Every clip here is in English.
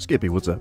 Skippy, what's up?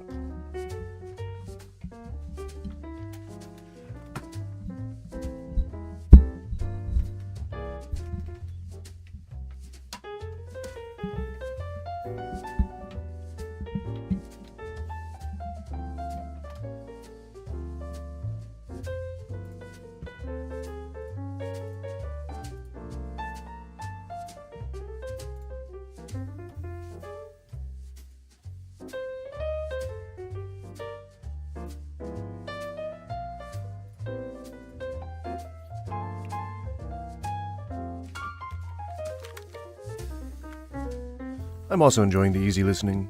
I'm also enjoying the easy listening.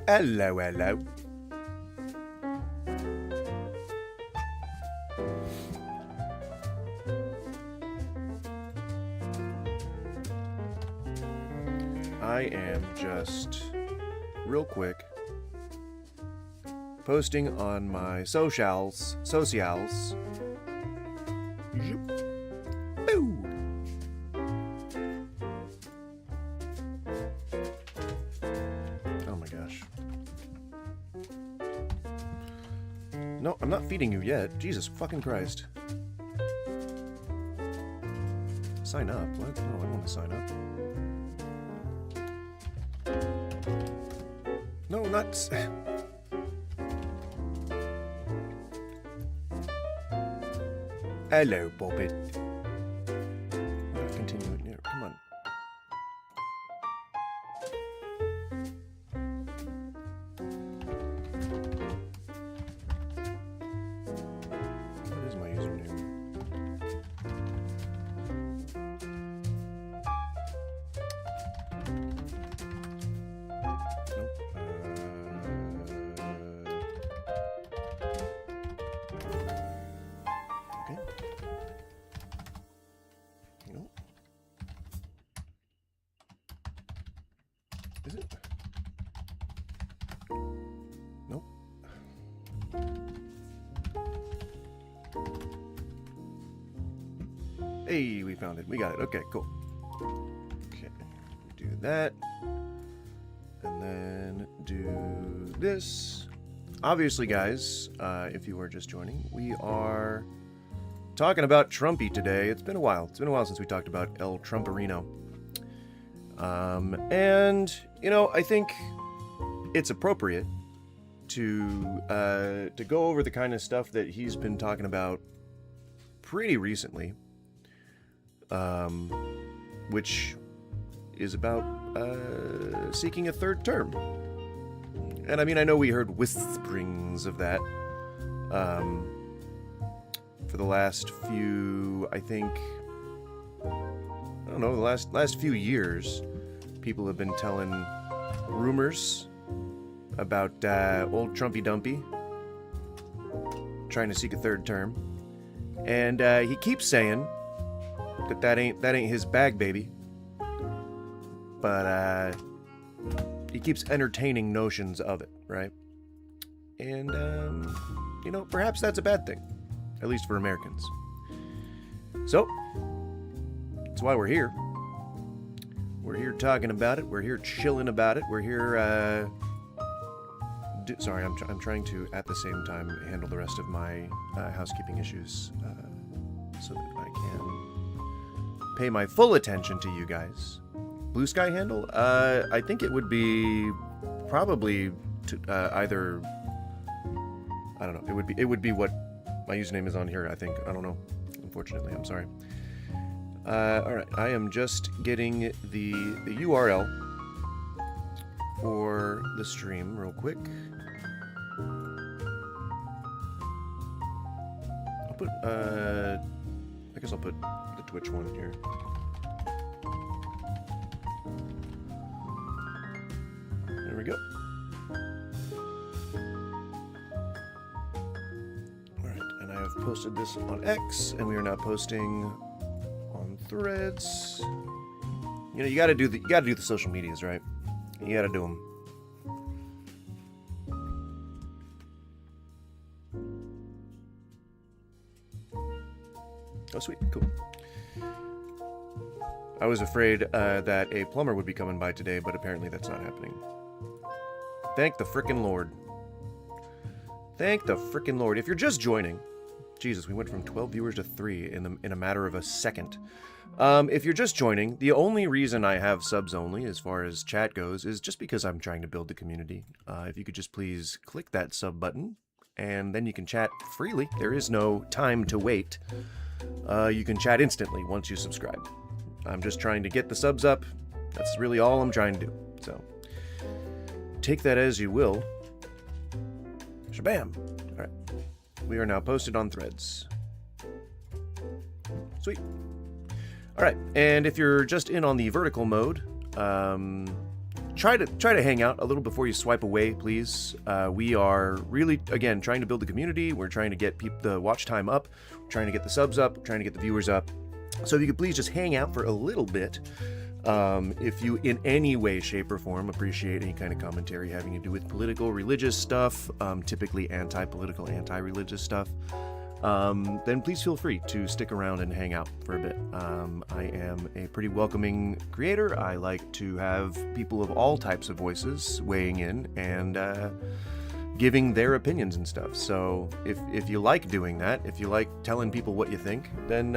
Hello, hello. I am just, real quick, posting on my socials. Boo! Oh my gosh. No, I'm not feeding you yet. Jesus fucking Christ. Sign up? What? No, I don't want to sign up. No, not... Hello, Bobbit. Continue it here. Come on. What is my username? Okay. Nope. Is it? Nope. Hey, we found it. We got it. Okay, cool. Okay, do that. And then do this. Obviously, guys, if you are just joining, we are talking about Trumpy today. It's been a while. It's been a while since we talked about El Trumperino. And, you know, I think it's appropriate to go over the kind of stuff that he's been talking about pretty recently, which is about seeking a third term. And I mean, I know we heard whisperings of that for the last few, I think, I don't know, the last few years, people have been telling rumors about old Trumpy Dumpy trying to seek a third term. And he keeps saying that ain't his bag, baby. But he keeps entertaining notions of it, right? And you know, perhaps that's a bad thing, at least for Americans. So that's why we're here. We're here talking about it. We're here chilling about it. We're here. Sorry, I'm trying to at the same time handle the rest of my housekeeping issues, so that I can pay my full attention to you guys. Blue Sky handle? I think it would be probably either. I don't know. It would be what my username is on here. I think. I don't know. Unfortunately, I'm sorry. All right, I am just getting the URL for the stream real quick. put, I guess I'll put the Twitch one here. There we go. Alright, and I have posted this on X, and we are now posting on Threads. You know, you gotta do the social medias, right? You gotta do them. Oh, sweet. Cool. I was afraid that a plumber would be coming by today, but apparently that's not happening. Thank the frickin' Lord. Thank the frickin' Lord. If you're just joining... Jesus, we went from 12 viewers to 3 in a matter of a second. If you're just joining, the only reason I have subs only, as far as chat goes, is just because I'm trying to build the community. If you could just please click that sub button, and then you can chat freely. There is no time to wait. You can chat instantly once you subscribe. I'm just trying to get the subs up. That's really all I'm trying to do. So, take that as you will. Shabam! Alright. We are now posted on Threads. Sweet. Alright, and if you're just in on the vertical mode, try to hang out a little before you swipe away, please. We are really, again, trying to build the community. We're trying to get the watch time up. We're trying to get the subs up. We're trying to get the viewers up. So if you could please just hang out for a little bit. If you, in any way, shape, or form, appreciate any kind of commentary having to do with political, religious stuff, typically anti-political, anti-religious stuff, then please feel free to stick around and hang out for a bit. I am a pretty welcoming creator. I like to have people of all types of voices weighing in and giving their opinions and stuff. So if you like doing that, if you like telling people what you think, then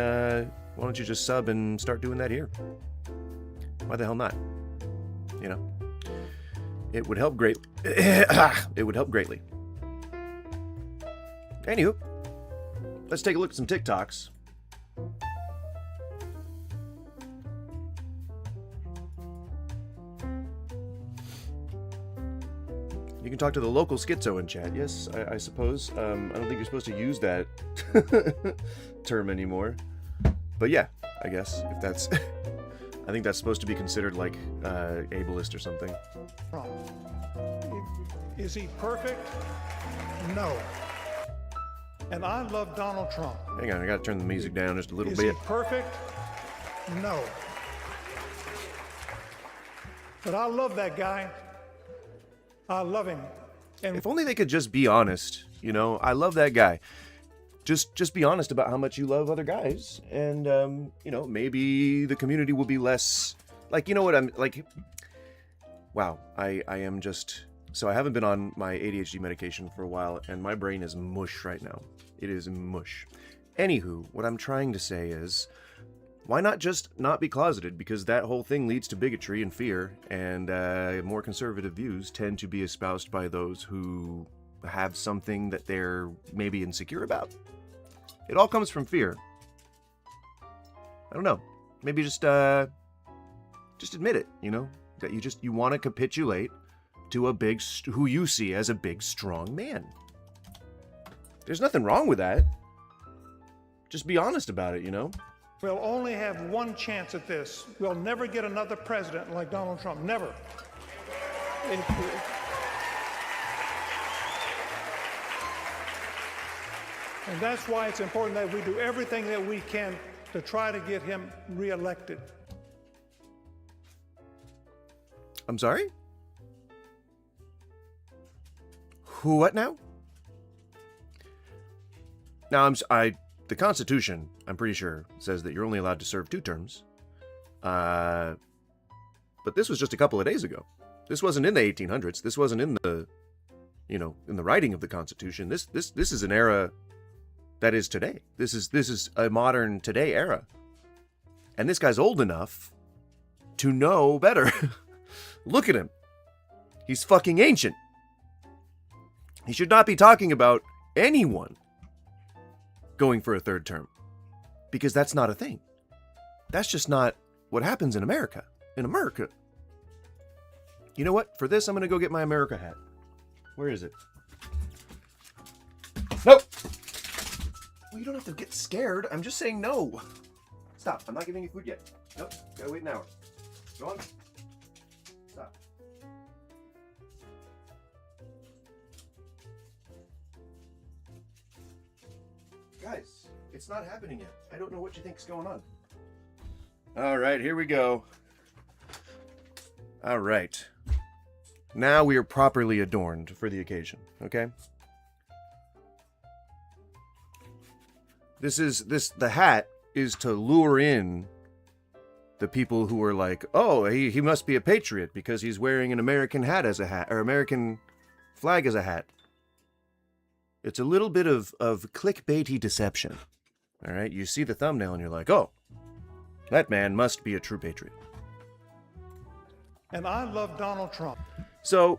why don't you just sub and start doing that here? Why the hell not? You know, it would help greatly. It would help greatly. Anywho, let's take a look at some TikToks. You can talk to the local schizo in chat. Yes, I suppose. I don't think you're supposed to use that term anymore. But yeah, I guess if that's... I think that's supposed to be considered like ableist or something. Is he perfect? No. And I love Donald Trump. Hang on, I gotta turn the music down just a little bit. Is he perfect? No. But I love that guy. I love him. And if only they could just be honest, you know. I love that guy. Just be honest about how much you love other guys, and you know, maybe the community will be less like, you know what I'm like. Wow, I am just so I haven't been on my ADHD medication for a while, and my brain is mush right now. It is mush. Anywho, what I'm trying to say is, why not just not be closeted? Because that whole thing leads to bigotry and fear, and more conservative views tend to be espoused by those who have something that they're maybe insecure about. It all comes from fear. I don't know. Maybe just admit it, you know? That you want to capitulate to a big, who you see as a big, strong man. There's nothing wrong with that. Just be honest about it, you know? we'll only have one chance at this. We'll never get another president like Donald Trump. Never. And that's why it's important that we do everything that we can to try to get him reelected. I'm sorry? Who, what now? Now, the Constitution, I'm pretty sure, says that you're only allowed to serve 2 terms. But this was just a couple of days ago. This wasn't in the 1800s. This wasn't in the, in the writing of the Constitution. This is an era that is today. This is a modern today era. And this guy's old enough to know better. Look at him. He's fucking ancient. He should not be talking about anyone going for a 3rd term, because that's not a thing. That's just not what happens in America. In America. You know what? For this, I'm going to go get my America hat. Where is it? Nope. Well, you don't have to get scared. I'm just saying no. Stop. I'm not giving you food yet. Nope. Gotta wait an hour. Go on. Stop. Guys, it's not happening yet. I don't know what you think's going on. All right, here we go. All right. Now we are properly adorned for the occasion, okay? The hat is to lure in the people who are like, oh, he must be a patriot because he's wearing an American hat as a hat, or American flag as a hat. It's a little bit of clickbaity deception. All right, you see the thumbnail and you're like, oh, that man must be a true patriot. And I love Donald Trump. So,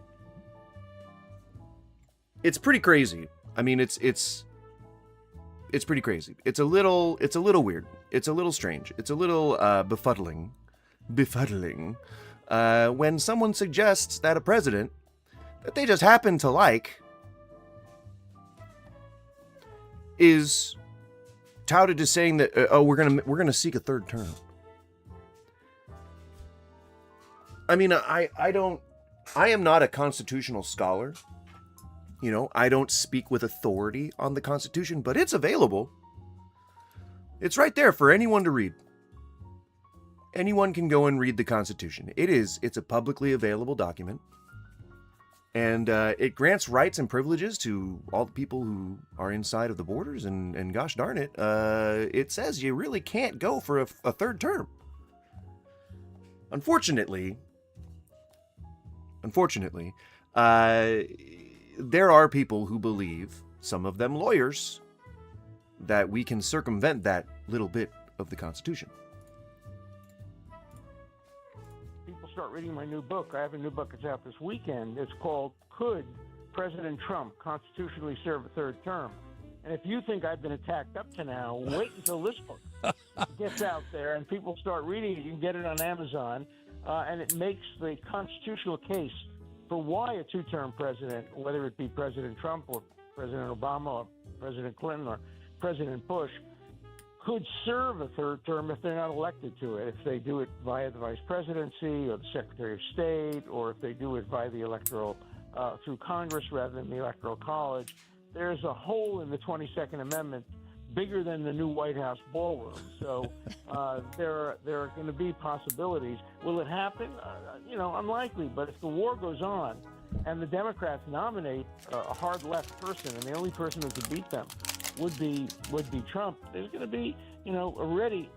it's pretty crazy. I mean, it's pretty crazy. It's a little weird. It's a little strange. It's a little befuddling when someone suggests that a president that they just happen to like is touted as saying that we're gonna seek a third term. I mean, I am not a constitutional scholar. You know, I don't speak with authority on the Constitution, but it's available. It's right there for anyone to read. Anyone can go and read the Constitution. It's a publicly available document. And it grants rights and privileges to all the people who are inside of the borders. And gosh darn it, it says you really can't go for a third term. Unfortunately, there are people who believe, some of them lawyers, that we can circumvent that little bit of the Constitution. People start reading my new book. I have a new book that's out this weekend. It's called Could President Trump Constitutionally Serve a Third Term? And if you think I've been attacked up to now, wait until this book gets out there and people start reading it. You can get it on Amazon. And it makes the constitutional case for why a two-term president, whether it be President Trump or President Obama or President Clinton or President Bush, could serve a third term if they're not elected to it. If they do it via the vice presidency or the Secretary of State, or if they do it via the electoral, through Congress rather than the Electoral College, there's a hole in the 22nd Amendment bigger than the new White House ballroom. So there are going to be possibilities. Will it happen? Unlikely. But if the war goes on and the Democrats nominate a hard left person, and the only person who could beat them would be Trump, there's going to be, already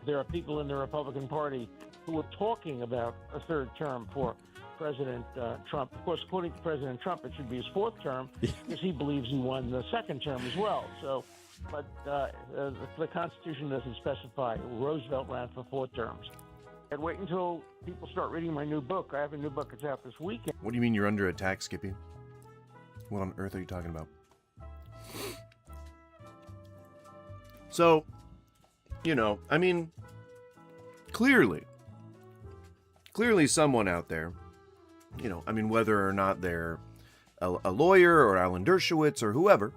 there are people in the Republican Party who are talking about a third term for President Trump. Of course, according to President Trump, it should be his fourth term because he believes he won the second term as well. So. But the Constitution doesn't specify. Roosevelt ran for 4 terms. And wait until people start reading my new book. I have a new book that's out this weekend. What do you mean you're under attack, Skippy? What on earth are you talking about? So, clearly someone out there, whether or not they're a lawyer or Alan Dershowitz or whoever,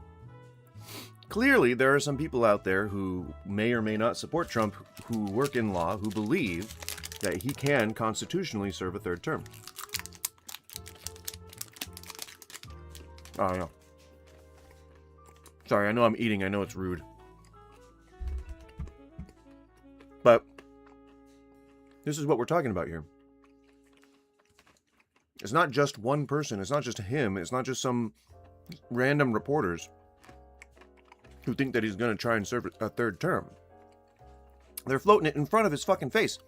clearly, there are some people out there who may or may not support Trump, who work in law, who believe that he can constitutionally serve a third term. Oh, yeah. Sorry, I know I'm eating. I know it's rude. But this is what we're talking about here. It's not just one person. It's not just him. It's not just some random reporters who think that he's going to try and serve a third term. They're floating it in front of his fucking face.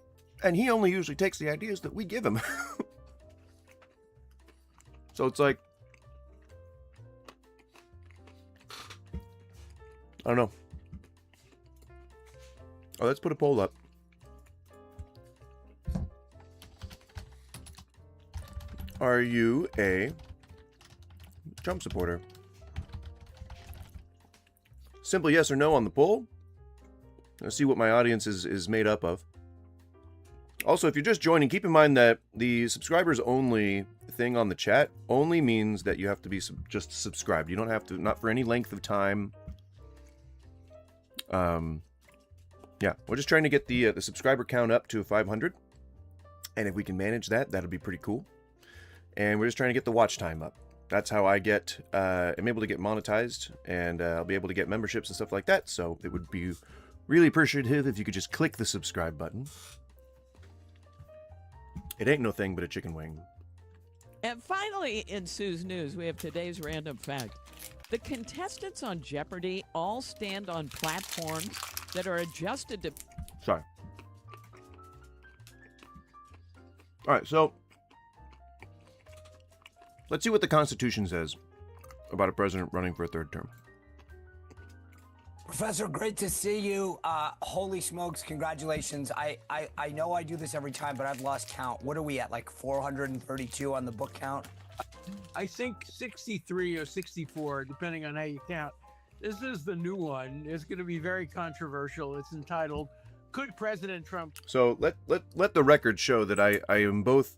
And he only usually takes the ideas that we give him. So it's like, I don't know. Oh, let's put a poll up. Are you a Trump supporter? Simple yes or no on the poll. Let's see what my audience is made up of. Also, if you're just joining, keep in mind that the subscribers only thing on the chat only means that you have to be just subscribed. You don't have to, not for any length of time. Yeah, we're just trying to get the subscriber count up to 500. And if we can manage that, that'll be pretty cool. And we're just trying to get the watch time up. That's how I get, I'm able to get monetized, and I'll be able to get memberships and stuff like that. So it would be really appreciative if you could just click the subscribe button. It ain't no thing but a chicken wing. And finally, in Sue's News, we have today's random fact. The contestants on Jeopardy all stand on platforms that are adjusted to... Sorry. All right, so let's see what the Constitution says about a president running for a third term. Professor, great to see you. Holy smokes, congratulations. I know I do this every time, but I've lost count. What are we at, like 432 on the book count? I think 63 or 64, depending on how you count. This is the new one. It's going to be very controversial. It's entitled, Could President Trump... So let the record show that I am both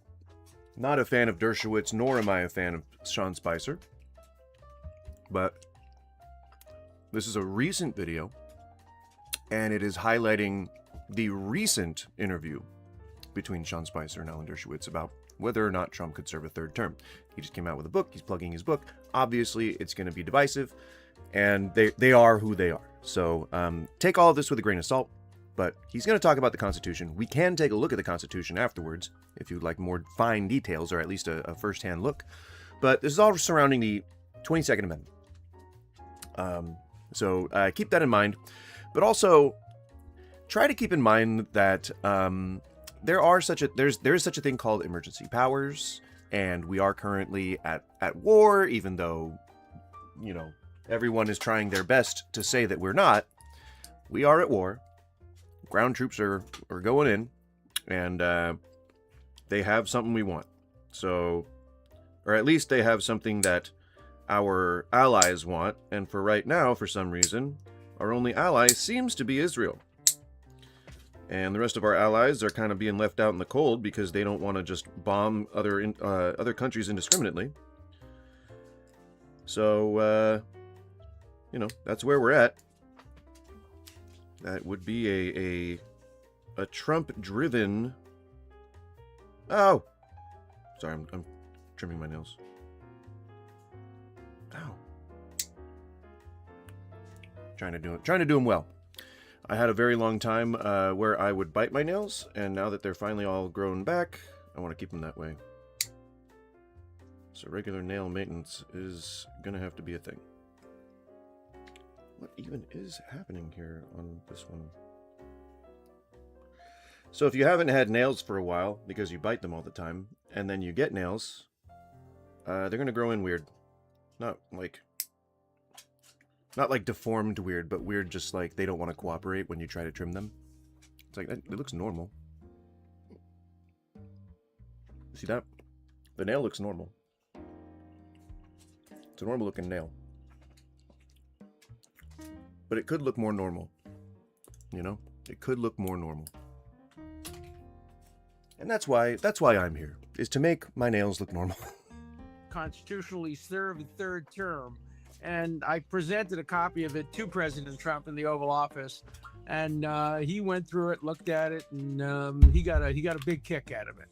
not a fan of Dershowitz, nor am I a fan of Sean Spicer. But this is a recent video, and it is highlighting the recent interview between Sean Spicer and Alan Dershowitz about whether or not Trump could serve a third term. He just came out with a book. He's plugging his book. Obviously, it's going to be divisive, and they are who they are. So take all of this with a grain of salt, but he's going to talk about the Constitution. We can take a look at the Constitution afterwards, if you'd like more fine details, or at least a first-hand look. But this is all surrounding the 22nd Amendment. So keep that in mind. But also, try to keep in mind that there is such a thing called emergency powers, and we are currently at war, even though, you know, everyone is trying their best to say that we're not. We are at war. Ground troops are going in, and they have something we want. So, or at least they have something that our allies want, and for right now, for some reason, our only ally seems to be Israel. And the rest of our allies are kind of being left out in the cold because they don't want to just bomb other countries indiscriminately. So, you know, that's where we're at. That would be a Trump-driven... Oh! Sorry, I'm trimming my nails. Ow. Trying to do them well. I had a very long time where I would bite my nails, and now that they're finally all grown back, I want to keep them that way. So regular nail maintenance is gonna have to be a thing. What even is happening here on this one? So if you haven't had nails for a while, because you bite them all the time, and then you get nails, they're gonna grow in weird. Not like deformed weird, but weird just like they don't want to cooperate when you try to trim them. It's like, it looks normal. See that? The nail looks normal. It's a normal looking nail. But it could look more normal. You know? It could look more normal. And that's why I'm here, is to make my nails look normal. constitutionally serve a third term. And I presented a copy of it to President Trump in the Oval Office, and he went through it, looked at it, and he got a big kick out of it.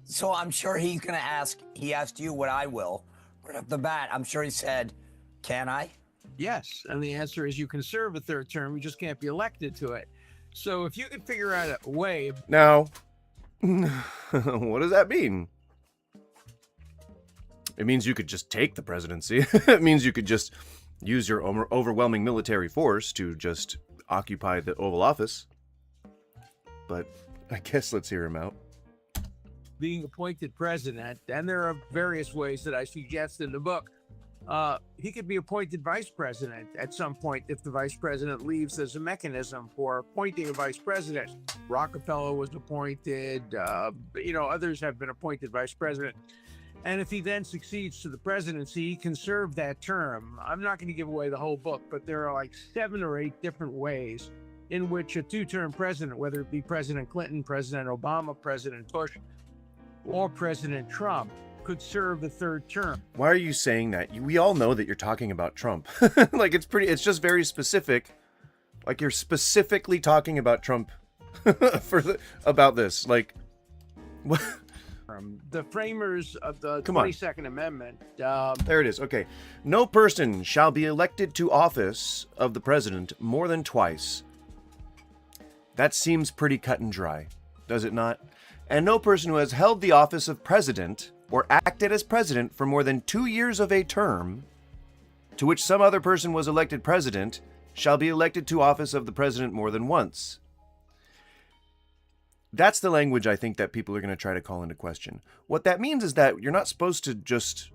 So I'm sure he's going to ask, he asked you what I will. Right off the bat, I'm sure he said, can I? Yes, and the answer is you can serve a third term, you just can't be elected to it. So if you could figure out a way... Now, what does that mean? It means you could just take the presidency. It means you could just use your overwhelming military force to just occupy the Oval Office. But I guess let's hear him out. Being appointed president, and there are various ways that I suggest in the book, he could be appointed vice president at some point if the vice president leaves. There's a mechanism for appointing a vice president. Rockefeller was appointed, others have been appointed vice president. And if he then succeeds to the presidency, he can serve that term. I'm not going to give away the whole book, but there are like 7 or 8 different ways in which a 2-term president, whether it be President Clinton, President Obama, President Bush, or President Trump, could serve a 3rd term. Why are you saying that? We all know that you're talking about Trump. Like, it's just very specific Like you're specifically talking about Trump about this. Like, what? The framers of the Come on. 22nd Amendment. There it is. Okay. No person shall be elected to office of the president more than twice. That seems pretty cut and dry, does it not? And no person who has held the office of president or acted as president for more than 2 years of a term to which some other person was elected president shall be elected to office of the president more than once. That's the language I think that people are going to try to call into question. What that means is that you're not supposed to just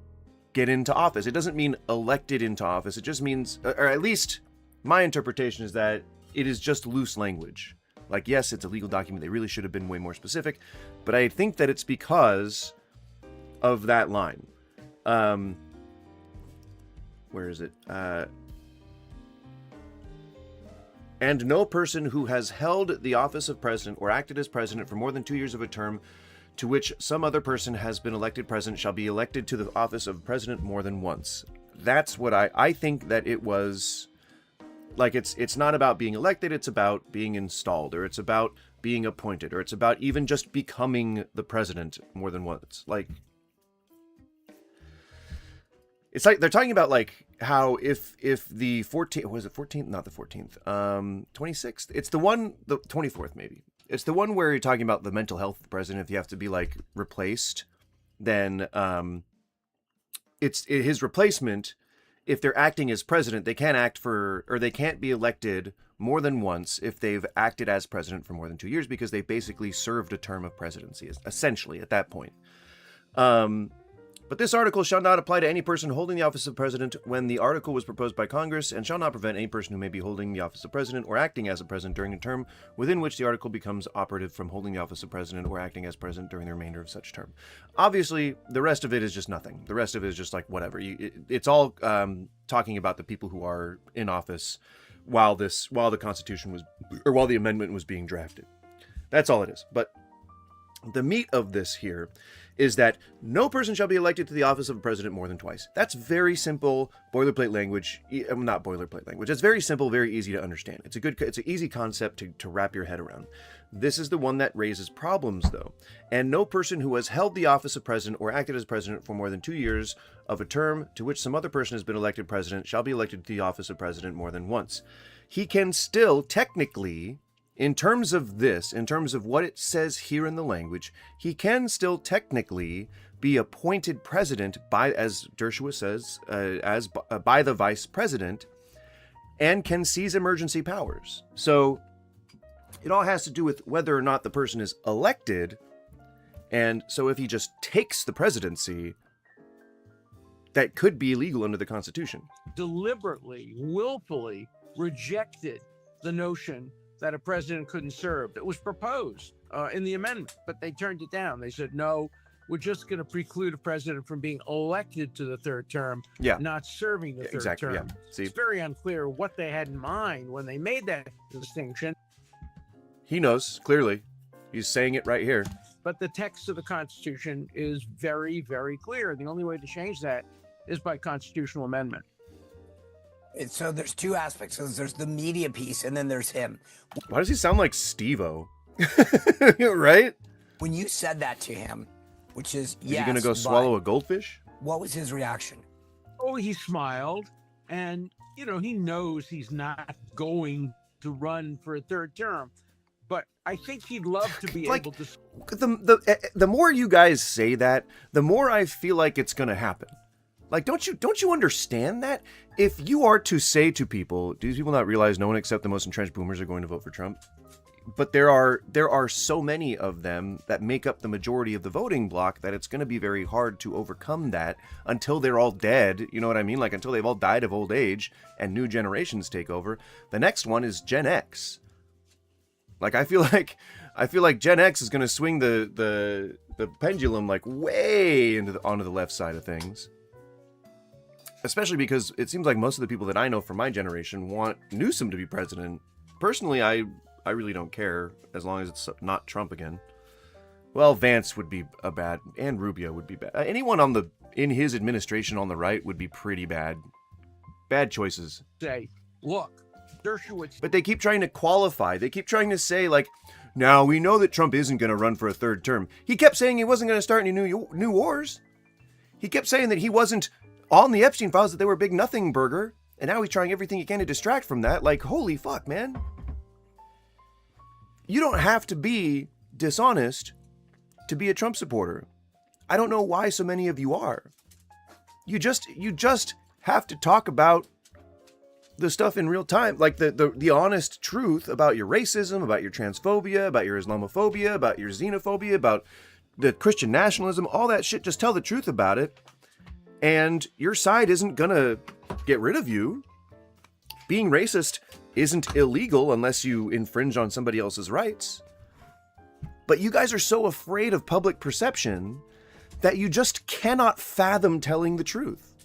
get into office. It doesn't mean elected into office. It just means, or at least my interpretation is that it is just loose language. Like, yes, it's a legal document. They really should have been way more specific. But I think that it's because of that line. Where is it? And no person who has held the office of president or acted as president for more than 2 years of a term to which some other person has been elected president shall be elected to the office of president more than once. That's what I think that it was. Like, it's not about being elected, it's about being installed, or it's about being appointed, or it's about even just becoming the president more than once. Like, it's like they're talking about like how if the 14th, was it 14th? Not the 14th. 26th. It's the one, the 24th maybe. It's the one where you're talking about the mental health of the president. If you have to be like replaced, then it's his replacement. If they're acting as president, they can't act for, or they can't be elected more than once if they've acted as president for more than 2 years, because they basically served a term of presidency, essentially, at that point. But this article shall not apply to any person holding the office of president when the article was proposed by Congress, and shall not prevent any person who may be holding the office of president or acting as a president during a term within which the article becomes operative from holding the office of president or acting as president during the remainder of such term. Obviously, the rest of it is just nothing. The rest of it is just like whatever. It's all talking about the people who are in office while the Constitution was, or while the amendment was being drafted. That's all it is. But the meat of this here is that no person shall be elected to the office of a president more than twice. That's very simple boilerplate language. Not boilerplate language. It's very simple, very easy to understand. It's an easy concept to wrap your head around. This is the one that raises problems, though. And no person who has held the office of president or acted as president for more than 2 years of a term to which some other person has been elected president shall be elected to the office of president more than once. He can still technically, in terms of this, in terms of what it says here in the language, he can still technically be appointed president by, as Dershowitz says, by the vice president, and can seize emergency powers. So it all has to do with whether or not the person is elected. And so if he just takes the presidency, that could be illegal under the Constitution. Deliberately, willfully rejected the notion that a president couldn't serve. It was proposed in the amendment, but they turned it down. They said, no, we're just going to preclude a president from being elected to the third term, not serving the third term. Yeah. See, it's very unclear what they had in mind when they made that distinction. He knows, clearly. He's saying it right here. But the text of the Constitution is very, very clear. The only way to change that is by constitutional amendment. So there's two aspects. There's the media piece, and then there's him. Why does he sound like Steve-O? Right? When you said that to him, which is he going to go swallow a goldfish? What was his reaction? Oh, he smiled, and, he knows he's not going to run for a third term. But I think he'd love to be able to. The more you guys say that, the more I feel like it's going to happen. Like, don't you understand that? If you are to say to people, do these people not realize no one except the most entrenched boomers are going to vote for Trump? But there are so many of them that make up the majority of the voting bloc that it's going to be very hard to overcome that until they're all dead. You know what I mean? Like, until they've all died of old age and new generations take over. The next one is Gen X. Like, I feel like Gen X is going to swing the pendulum like way onto the left side of things. Especially because it seems like most of the people that I know from my generation want Newsom to be president. Personally, I really don't care as long as it's not Trump again. Well, Vance would be and Rubio would be bad. Anyone in his administration on the right would be pretty bad. Bad choices. Say, look, Dershowitz. But they keep trying to qualify. They keep trying to say, like, now we know that Trump isn't going to run for a third term. He kept saying he wasn't going to start any new wars. He kept saying that he wasn't on the Epstein files, that they were a big nothing burger. And now he's trying everything he can to distract from that. Like, holy fuck, man. You don't have to be dishonest to be a Trump supporter. I don't know why so many of you are. You just have to talk about the stuff in real time, like the honest truth about your racism, about your transphobia, about your Islamophobia, about your xenophobia, about the Christian nationalism, all that shit. Just tell the truth about it, and your side isn't gonna get rid of you. Being racist isn't illegal unless you infringe on somebody else's rights. But you guys are so afraid of public perception that you just cannot fathom telling the truth.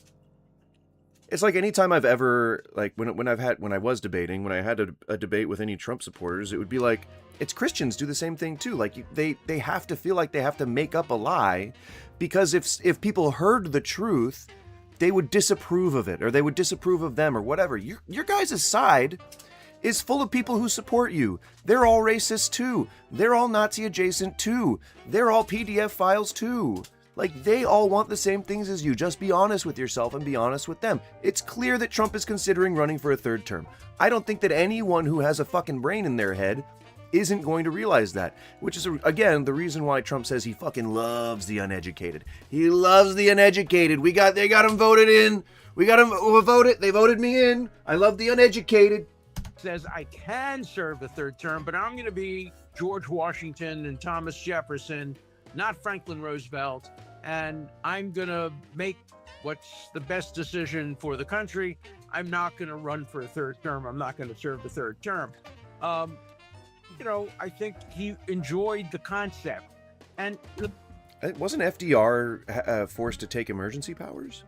It's like anytime I've ever, like when I was debating, when I had a debate with any Trump supporters, it would be like, it's Christians do the same thing too. Like they have to feel like they have to make up a lie, because if people heard the truth, they would disapprove of it, or they would disapprove of them, or whatever. Your guys' side is full of people who support you. They're all racist too. They're all Nazi adjacent too. They're all PDF files too. Like, they all want the same things as you. Just be honest with yourself and be honest with them. It's clear that Trump is considering running for a third term. I don't think that anyone who has a fucking brain in their head isn't going to realize that. Which is, again, the reason why Trump says he fucking loves the uneducated. He loves the uneducated. They got him voted in. We got him voted. They voted me in. I love the uneducated. Says I can serve the third term, but I'm going to be George Washington and Thomas Jefferson, not Franklin Roosevelt, and I'm going to make what's the best decision for the country. I'm not going to run for a third term. I'm not going to serve the third term. I think he enjoyed the concept. And wasn't FDR forced to take emergency powers?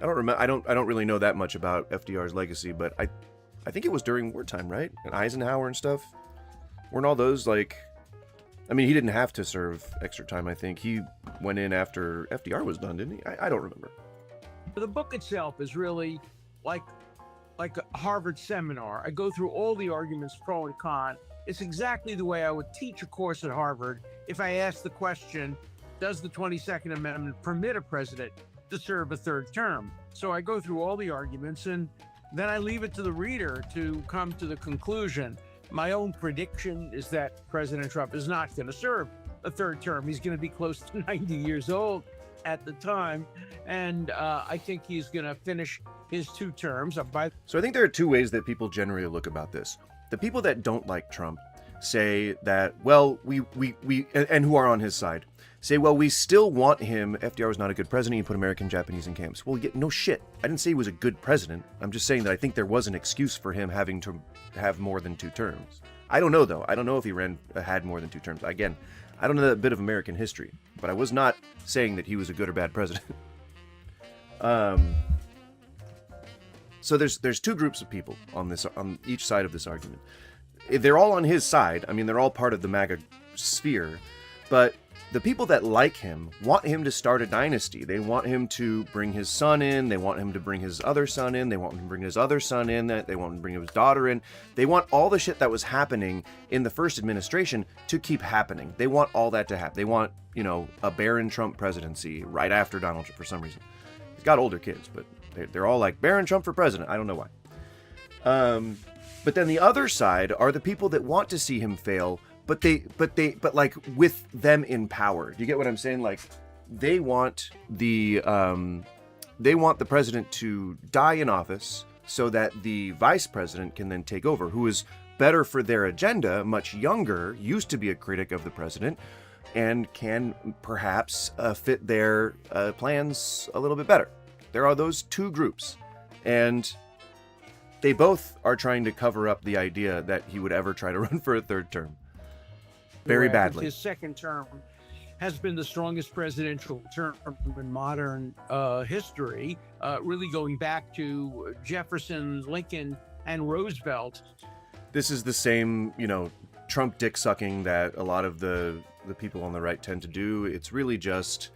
I don't remember. I don't really know that much about FDR's legacy, but I think it was during wartime, right? And Eisenhower and stuff. Weren't all those like? I mean, he didn't have to serve extra time. I think he went in after FDR was done, didn't he? I don't remember. The book itself is really like a Harvard seminar. I go through all the arguments pro and con. It's exactly the way I would teach a course at Harvard if I asked the question, does the 22nd Amendment permit a president to serve a third term? So I go through all the arguments, and then I leave it to the reader to come to the conclusion. My own prediction is that President Trump is not going to serve a third term. He's going to be close to 90 years old at the time, and I think he's going to finish his 2 terms. So I think there are 2 ways that people generally look about this. The people that don't like Trump say that, well, we and who are on his side, say, well, we still want him. FDR was not a good president. He put American Japanese in camps. Well, no shit. I didn't say he was a good president. I'm just saying that I think there was an excuse for him having to have more than 2 terms. I don't know, though. I don't know if he had more than 2 terms. Again, I don't know that bit of American history, but I was not saying that he was a good or bad president. So there's 2 groups of people on each side of this argument. They're all on his side. I mean, they're all part of the MAGA sphere, but the people that like him want him to start a dynasty. They want him to bring his son in. They want him to bring his other son in. They want him to bring his other son in. They want him to bring his daughter in. They want all the shit that was happening in the first administration to keep happening. They want all that to happen. They want, a Barron Trump presidency right after Donald Trump for some reason. He's got older kids, but they're all like, Barron Trump for president. I don't know why. But then the other side are the people that want to see him fail, but like with them in power. Do you get what I'm saying? Like, they want the president to die in office so that the vice president can then take over, who is better for their agenda, much younger, used to be a critic of the president, and can perhaps fit their plans a little bit better. There are those 2 groups, and they both are trying to cover up the idea that he would ever try to run for a third term. Very badly. His second term has been the strongest presidential term in modern history, really going back to Jefferson, Lincoln, and Roosevelt. This is the same, Trump dick sucking that a lot of the people on the right tend to do. It's really just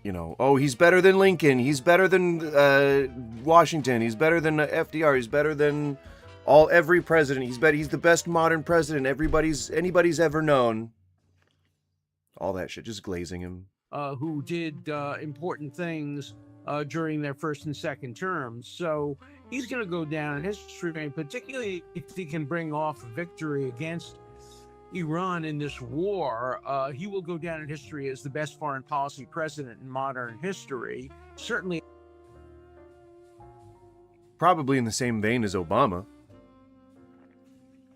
oh, he's better than Lincoln, he's better than Washington, he's better than FDR, he's better than every president, he's the best modern president anybody's ever known. All that shit, just glazing him. Who did important things during their first and second terms. So he's going to go down in history, and particularly if he can bring off a victory against Iran in this war, he will go down in history as the best foreign policy president in modern history. Certainly. Probably in the same vein as Obama,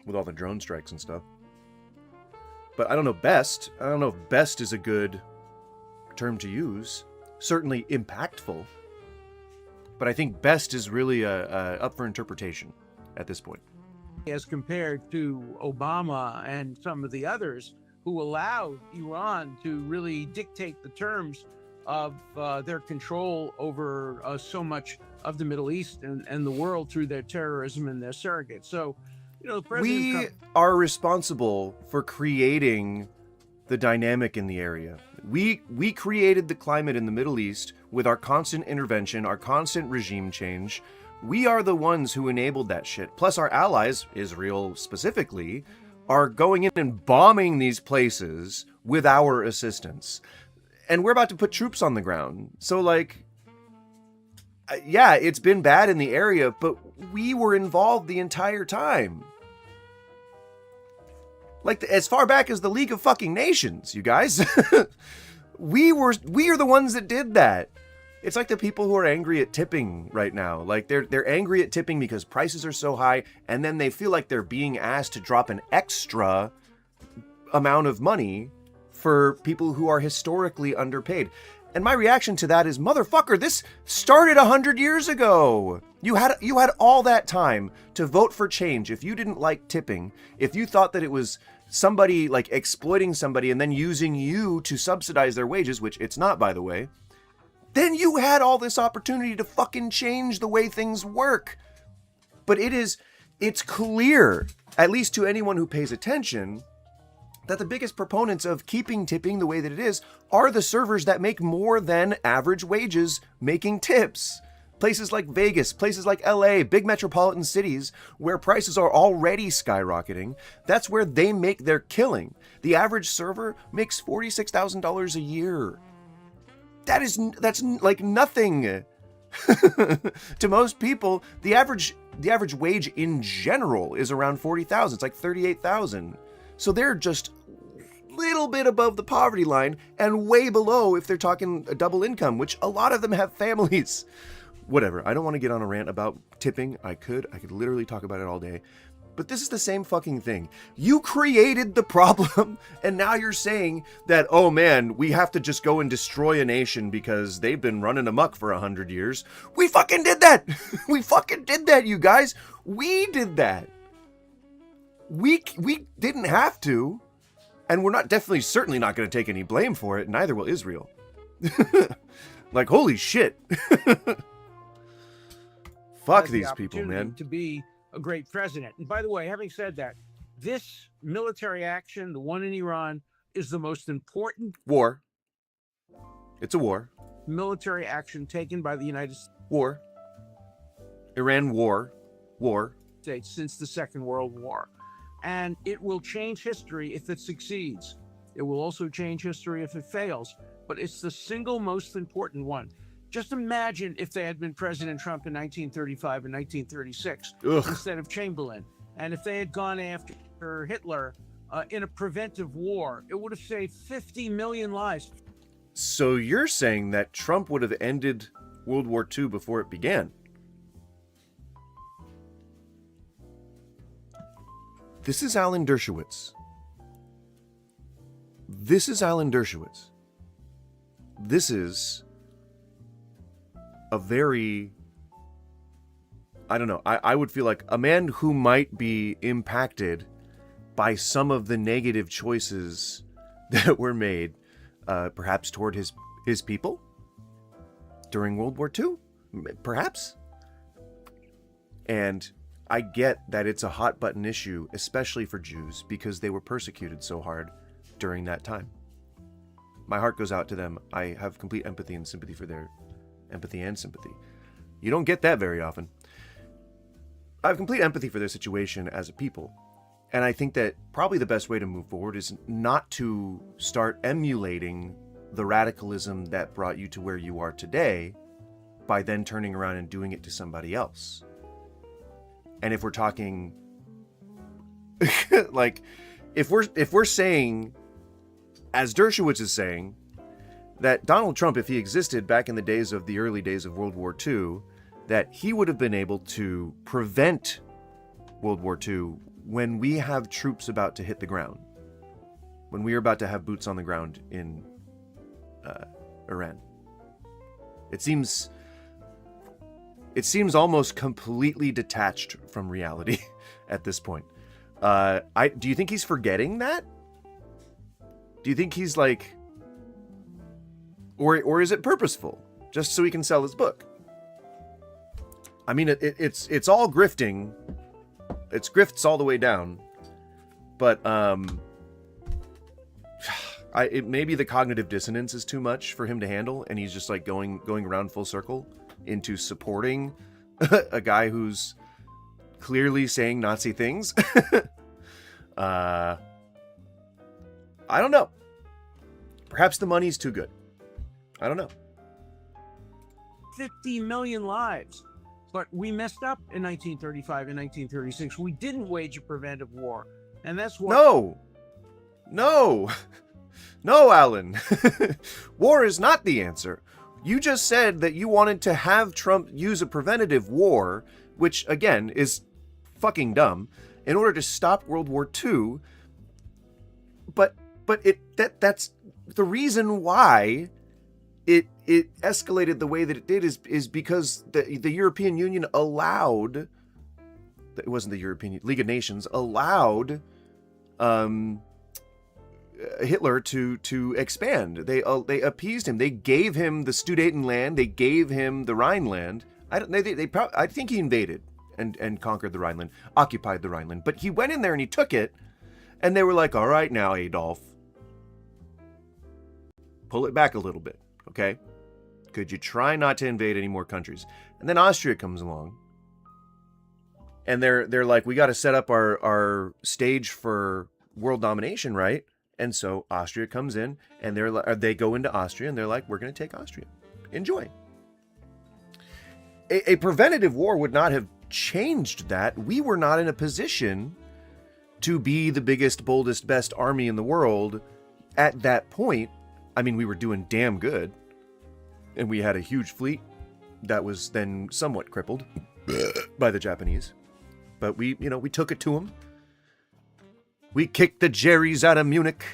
with all the drone strikes and stuff. But I don't know if best is a good term to use. Certainly impactful. But I think best is really up for interpretation at this point. As compared to Obama and some of the others who allowed Iran to really dictate the terms of their control over so much of the Middle East and the world through their terrorism and their surrogates. So, we are responsible for creating the dynamic in the area. We created the climate in the Middle East with our constant intervention, our constant regime change. We are the ones who enabled that shit. Plus our allies, Israel specifically, are going in and bombing these places with our assistance. And we're about to put troops on the ground. So yeah, it's been bad in the area, but we were involved the entire time. As far back as the League of fucking Nations, you guys. we are the ones that did that. It's like the people who are angry at tipping right now. They're angry at tipping because prices are so high, and then they feel like they're being asked to drop an extra amount of money for people who are historically underpaid. And my reaction to that is, motherfucker, this started 100 years ago. You had all that time to vote for change. If you didn't like tipping, if you thought that it was somebody exploiting somebody and then using you to subsidize their wages, which it's not, by the way, then you had all this opportunity to fucking change the way things work. But it's clear, at least to anyone who pays attention, that the biggest proponents of keeping tipping the way that it is are the servers that make more than average wages making tips. Places like Vegas, places like LA, big metropolitan cities where prices are already skyrocketing, that's where they make their killing. The average server makes $46,000 a year. That's like nothing. To most people, the average wage in general is around 40,000. It's like 38,000. So they're just a little bit above the poverty line and way below if they're talking a double income, which a lot of them have families. Whatever. I don't want to get on a rant about tipping. I could literally talk about it all day. But this is the same fucking thing. You created the problem, and now you're saying that, oh man, we have to just go and destroy a nation because they've been running amok for 100 years. We fucking did that! We fucking did that, you guys! We did that! We didn't have to, and we're certainly not going to take any blame for it, neither will Israel. Holy shit. Fuck these people, man. To be a great president. And by the way, having said that, this military action, the one in Iran, is the most important war. It's a war. Military action taken by the United States. War. Iran war. States since the Second World War. And it will change history if it succeeds. It will also change history if it fails. But it's the single most important one. Just imagine if they had been President Trump in 1935 and 1936 instead of Chamberlain. And if they had gone after Hitler in a preventive war, it would have saved 50 million lives. So you're saying that Trump would have ended World War II before it began? This is Alan Dershowitz. This is a very, I don't know, I would feel like a man who might be impacted by some of the negative choices that were made, perhaps toward his people during World War II, perhaps. And I get that it's a hot button issue, especially for Jews, because they were persecuted so hard during that time. My heart goes out to them. I have complete empathy and sympathy for their empathy and sympathy. You don't get that very often. I have complete empathy for their situation as a people. And I think that probably the best way to move forward is not to start emulating the radicalism that brought you to where you are today by then turning around and doing it to somebody else. And if we're talking like if we're saying, as Dershowitz is saying, that Donald Trump, if he existed back in the days of the early days of World War II, that he would have been able to prevent World War II when we have troops about to hit the ground, when we are about to have boots on the ground in Iran. It seems almost completely detached from reality at this point. Do you think he's forgetting that? Do you think he's like, or is it purposeful, just so he can sell his book? I mean, it's all grifting. It's grifts all the way down. But maybe the cognitive dissonance is too much for him to handle, and he's just like going around full circle into supporting a guy who's clearly saying Nazi things. I don't know. Perhaps the money's too good. I don't know. 50 million lives. But we messed up in 1935 and 1936. We didn't wage a preventive war. And that's why... No, Alan. War is not the answer. You just said that you wanted to have Trump use a preventative war, which, again, is fucking dumb, in order to stop World War II. But that's the reason why it escalated the way that it did is because the European Union allowed, it wasn't the European League of Nations, allowed Hitler to expand. They appeased him. They gave him the Sudetenland. They gave him the Rhineland. I think he invaded and conquered the Rhineland, occupied the Rhineland. But he went in there and he took it, and they were like, "All right, now Adolf, pull it back a little bit, okay? Could you try not to invade any more countries?" And then Austria comes along, and they're like, "We got to set up our stage for world domination, right?" And so Austria comes in, and they go into Austria, and they're like, "We're going to take Austria. Enjoy." A preventative war would not have changed that. We were not in a position to be the biggest, boldest, best army in the world at that point. I mean, we were doing damn good, and we had a huge fleet that was then somewhat crippled by the Japanese. But we took it to them. We kicked the Jerrys out of Munich.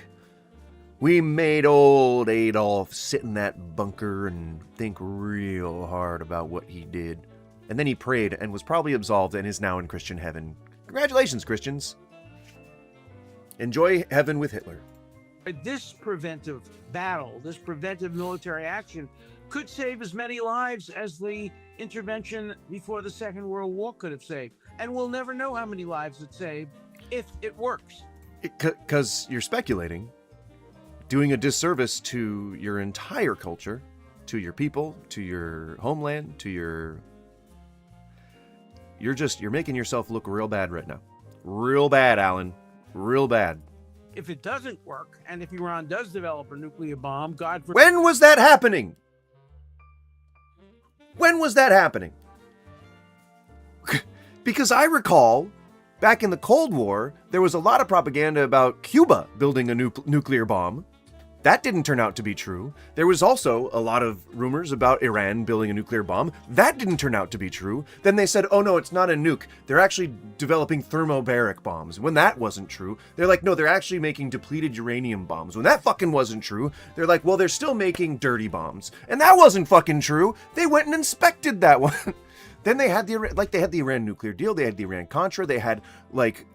We made old Adolf sit in that bunker and think real hard about what he did. And then he prayed and was probably absolved and is now in Christian heaven. Congratulations, Christians. Enjoy heaven with Hitler. This preventive battle, this preventive military action could save as many lives as the intervention before the Second World War could have saved. And we'll never know how many lives it saved if it works. Because you're speculating, doing a disservice to your entire culture, to your people, to your homeland, to your... You're making yourself look real bad right now. Real bad, Alan. Real bad. If it doesn't work, and if Iran does develop a nuclear bomb, God forbid... When was that happening? When was that happening? Because I recall, back in the Cold War, there was a lot of propaganda about Cuba building a nuclear bomb. That didn't turn out to be true. There was also a lot of rumors about Iran building a nuclear bomb. That didn't turn out to be true. Then they said, "Oh no, it's not a nuke. They're actually developing thermobaric bombs." When that wasn't true, they're like, "No, they're actually making depleted uranium bombs." When that fucking wasn't true, they're like, "Well, they're still making dirty bombs." And that wasn't fucking true. They went and inspected that one. Then they had the Iran nuclear deal. They had the Iran-Contra. They had like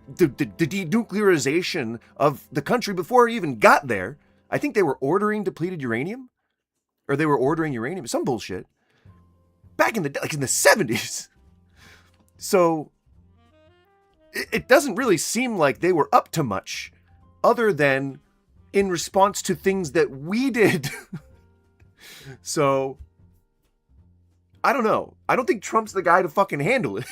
the denuclearization of the country before it even got there. I think they were ordering depleted uranium, or they were ordering uranium, some bullshit, back in the 70s. So it doesn't really seem like they were up to much other than in response to things that we did. So, I don't know. I don't think Trump's the guy to fucking handle it.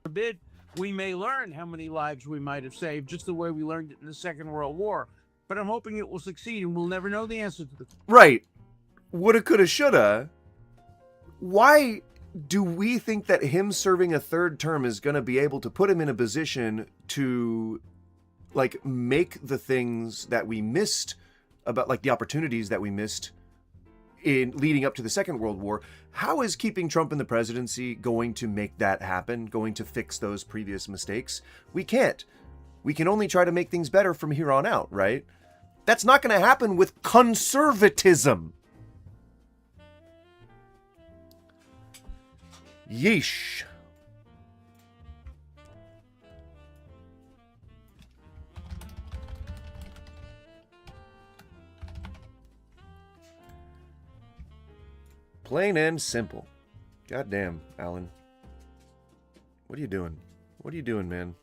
Forbid, we may learn how many lives we might have saved, just the way we learned it in the Second World War. But I'm hoping it will succeed, and we'll never know the answer to the. Right. Woulda, coulda, shoulda. Why do we think that him serving a third term is going to be able to put him in a position to, like, make the things that we missed about, like, the opportunities that we missed in leading up to the Second World War? How is keeping Trump in the presidency going to make that happen, going to fix those previous mistakes? We can't. We can only try to make things better from here on out, right? That's not going to happen with conservatism. Yeesh. Plain and simple. Goddamn, Alan. What are you doing? What are you doing, man?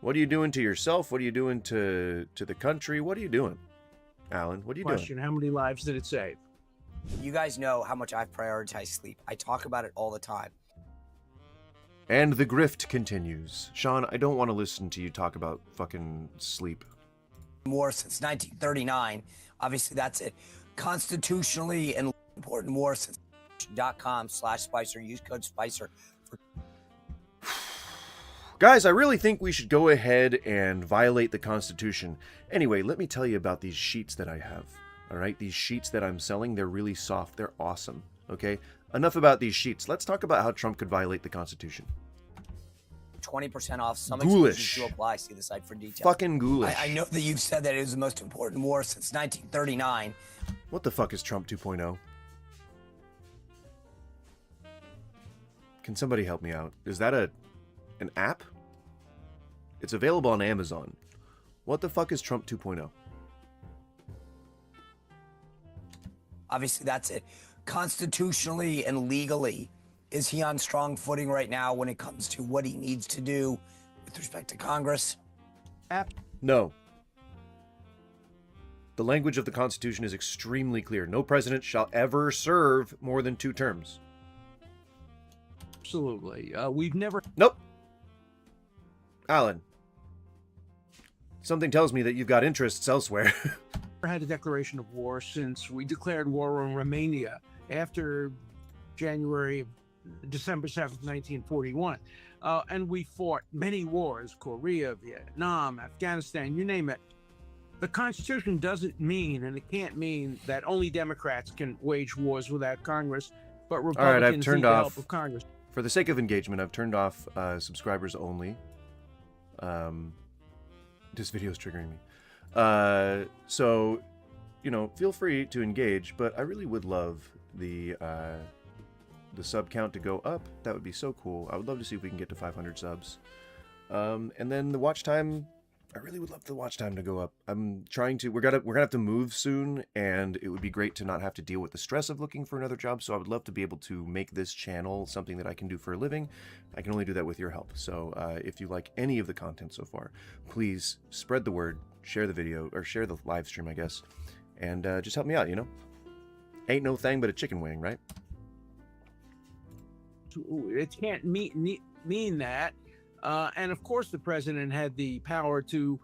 What are you doing to yourself? What are you doing to the country? What are you doing, Alan? What are you Question: doing? How many lives did it save? You guys know how much I've prioritized sleep. I talk about it all the time. And the grift continues. Sean, I don't want to listen to you talk about fucking sleep. War since 1939. Obviously, that's it. Constitutionally and important war since .com/Spicer. Use code Spicer. Guys, I really think we should go ahead and violate the Constitution. Anyway, let me tell you about these sheets that I have. All right, these sheets that I'm selling, they're really soft. They're awesome. Okay, enough about these sheets. Let's talk about how Trump could violate the Constitution. 20% off. Some Ghoulish. exclusions to apply. See the site for details. Fucking ghoulish. I know that you've said that it was the most important war since 1939. What the fuck is Trump 2.0? Can somebody help me out? Is that an app? It's available on Amazon. What the fuck is Trump 2.0? Obviously, that's it. Constitutionally and legally, is he on strong footing right now when it comes to what he needs to do with respect to Congress? No. The language of the Constitution is extremely clear. No president shall ever serve more than 2 terms. Absolutely. We've never Nope. Alan. Something tells me that you've got interests elsewhere. had a declaration of war since we declared war on Romania after December 7th, 1941. And we fought many wars, Korea, Vietnam, Afghanistan, you name it. The Constitution doesn't mean, and it can't mean, that only Democrats can wage wars without Congress, but Republicans turned need the off- help of Congress. For the sake of engagement, I've turned off subscribers only. This video is triggering me. So, you know, feel free to engage, but I really would love the sub count to go up. That would be so cool. I would love to see if we can get to 500 subs. And then the watch time, I really would love the watch time to go up. I'm trying to, we're gonna have to move soon, and it would be great to not have to deal with the stress of looking for another job. So I would love to be able to make this channel something that I can do for a living. I can only do that with your help. So if you like any of the content so far, please spread the word, share the video, or share the live stream, I guess, and just help me out, you know? Ain't no thing but a chicken wing, right? It can't mean that. And of course, the president had the power to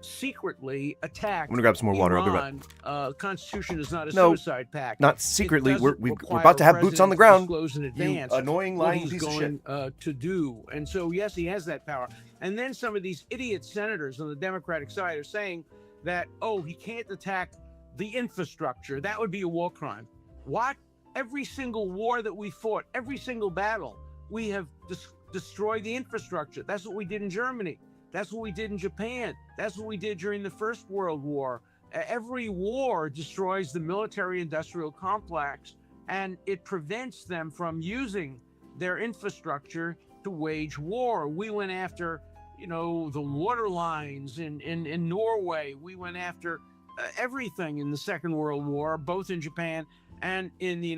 secretly attack. I'm gonna grab some more water. I'll be right. The Constitution is not a No, suicide pact. Not secretly. It We're doesn't about to have require boots on the presidents to ground. disclose in You advance annoying what lying he's piece of shit. going to do. And so, yes, he has that power. And then some of these idiot senators on the Democratic side are saying that, oh, he can't attack the infrastructure. That would be a war crime. What? Every single war that we fought, every single battle, we have destroyed the infrastructure. That's what we did in Germany. That's what we did in Japan. That's what we did during the First World War. Every war destroys the military-industrial complex, and it prevents them from using their infrastructure to wage war. We went after, the water lines in Norway. We went after everything in the Second World War, both in Japan and in the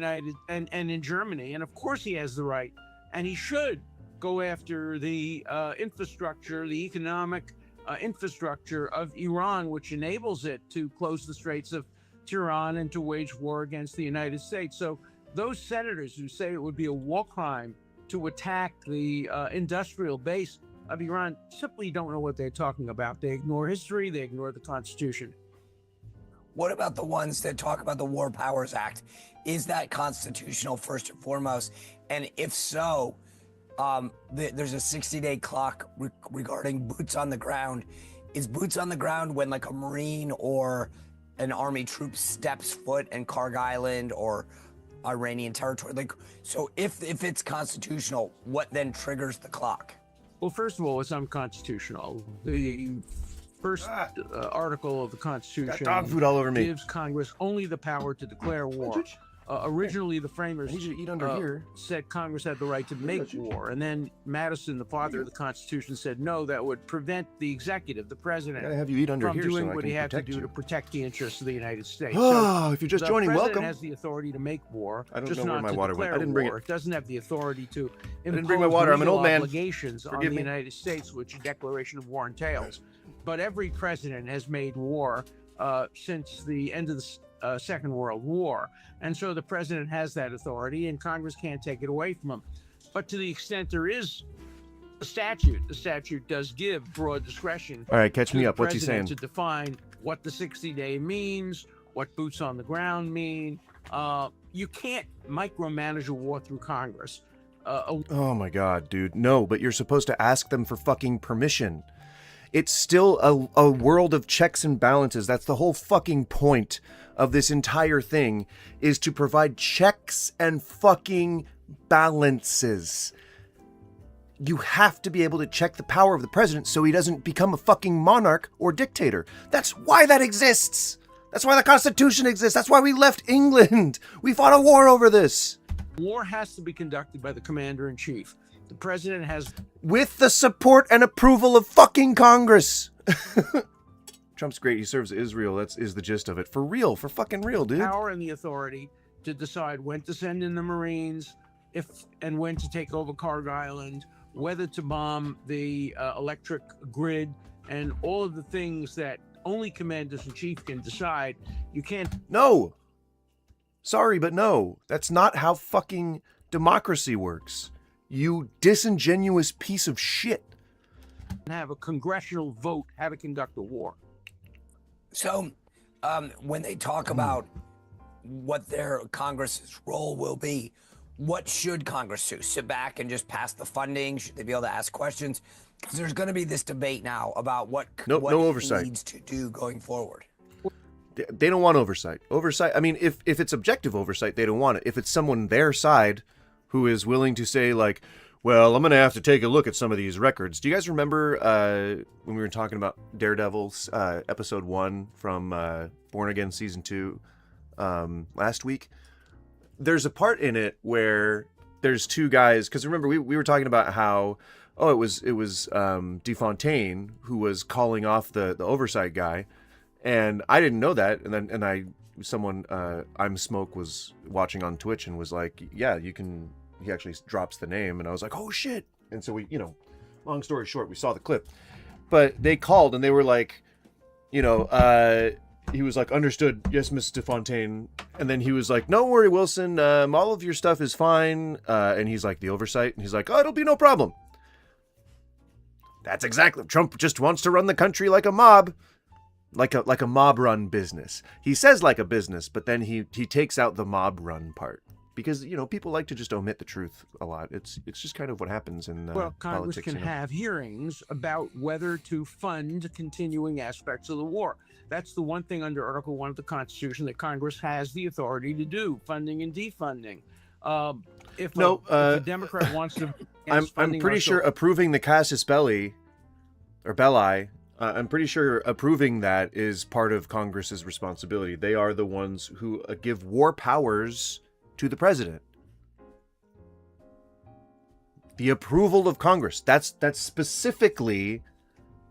and in Germany. And of course he has the right, and he should go after the infrastructure, the economic infrastructure of Iran, which enables it to close the Straits of Tiran and to wage war against the United States. So those senators who say it would be a war crime to attack the industrial base of Iran simply don't know what they're talking about. They ignore history, they ignore the Constitution. What about the ones that talk about the War Powers Act? Is that constitutional first and foremost? And if so, there's a 60-day clock regarding boots on the ground. Is boots on the ground when like a Marine or an Army troop steps foot in Karg Island or Iranian territory? Like, so if it's constitutional, what then triggers the clock? Well, first of all, it's unconstitutional. The first article of the Constitution Got dog food all over me. gives Congress only the power to declare war. Originally, the framers I need you to eat under here. said Congress had the right to make war. And then Madison, the father of the Constitution, said no, that would prevent the executive, the I president, gotta have you eat under from here doing so I what can he had to protect do you. to protect the interests of the United States. Oh, if you're just the joining, president welcome. has the authority to make war, I don't just know where not my to water went. declare I didn't bring war. it. It doesn't have the authority to impose didn't bring my water. I'm an legal old man. obligations on Forgive the me. United States, which a declaration of war entails. But every president has made war since the end of the Second World War. And so the president has that authority, and Congress can't take it away from him. But to the extent there is a statute, the statute does give broad discretion. All right, catch to me the up. What's he president saying? To define what the 60-day means, what boots on the ground mean. You can't micromanage a war through Congress. Oh my god, dude. No, but you're supposed to ask them for fucking permission. It's still a world of checks and balances. That's the whole fucking point of this entire thing, is to provide checks and fucking balances. You have to be able to check the power of the president so he doesn't become a fucking monarch or dictator. That's why that exists. That's why the Constitution exists. That's why we left England. We fought a war over this. War has to be conducted by the commander-in-chief. The president has With the support and approval of fucking Congress. Trump's great. He serves Israel. That's the gist of it. For real. For fucking real, dude. power and the authority to decide when to send in the Marines, if and when to take over Karg Island, whether to bomb the electric grid, and all of the things that only commanders-in-chief can decide. You can't No. Sorry, but no. That's not how fucking democracy works. You disingenuous piece of shit. have a congressional vote how to conduct a war. So, when they talk about what their Congress's role will be, what should Congress do? Sit back and just pass the funding? Should they be able to ask questions? Because there's going to be this debate now about what No he oversight. needs to do going forward. They don't want oversight. Oversight, I mean, if it's objective oversight, they don't want it. If it's someone their side who is willing to say, like, well, I'm going to have to take a look at some of these records. Do you guys remember when we were talking about Daredevil's episode 1 from Born Again season 2 last week? There's a part in it where there's two guys, because remember we were talking about how it was DeFontaine who was calling off the oversight guy, and I didn't know that, and someone I'm Smoke was watching on Twitch and was like, yeah, you can. He actually drops the name, and I was like, oh shit. And so we, long story short, we saw the clip, but they called and they were like, he was like, understood, yes, Miss DeFontaine. And then he was like, don't worry, Wilson, all of your stuff is fine. And he's like, the oversight, and he's like, oh, it'll be no problem. That's exactly, Trump just wants to run the country like a mob. Like a mob run business. He says like a business, but then he takes out the mob run part. Because, people like to just omit the truth a lot. It's just kind of what happens in Congress politics. can have hearings about whether to fund continuing aspects of the war. That's the one thing under Article 1 of the Constitution that Congress has the authority to do, funding and defunding. If a Democrat wants to... I'm pretty sure approving the Casus Belli, or Belli, I'm pretty sure approving that is part of Congress's responsibility. They are the ones who give war powers to the president. The approval of Congress. That's specifically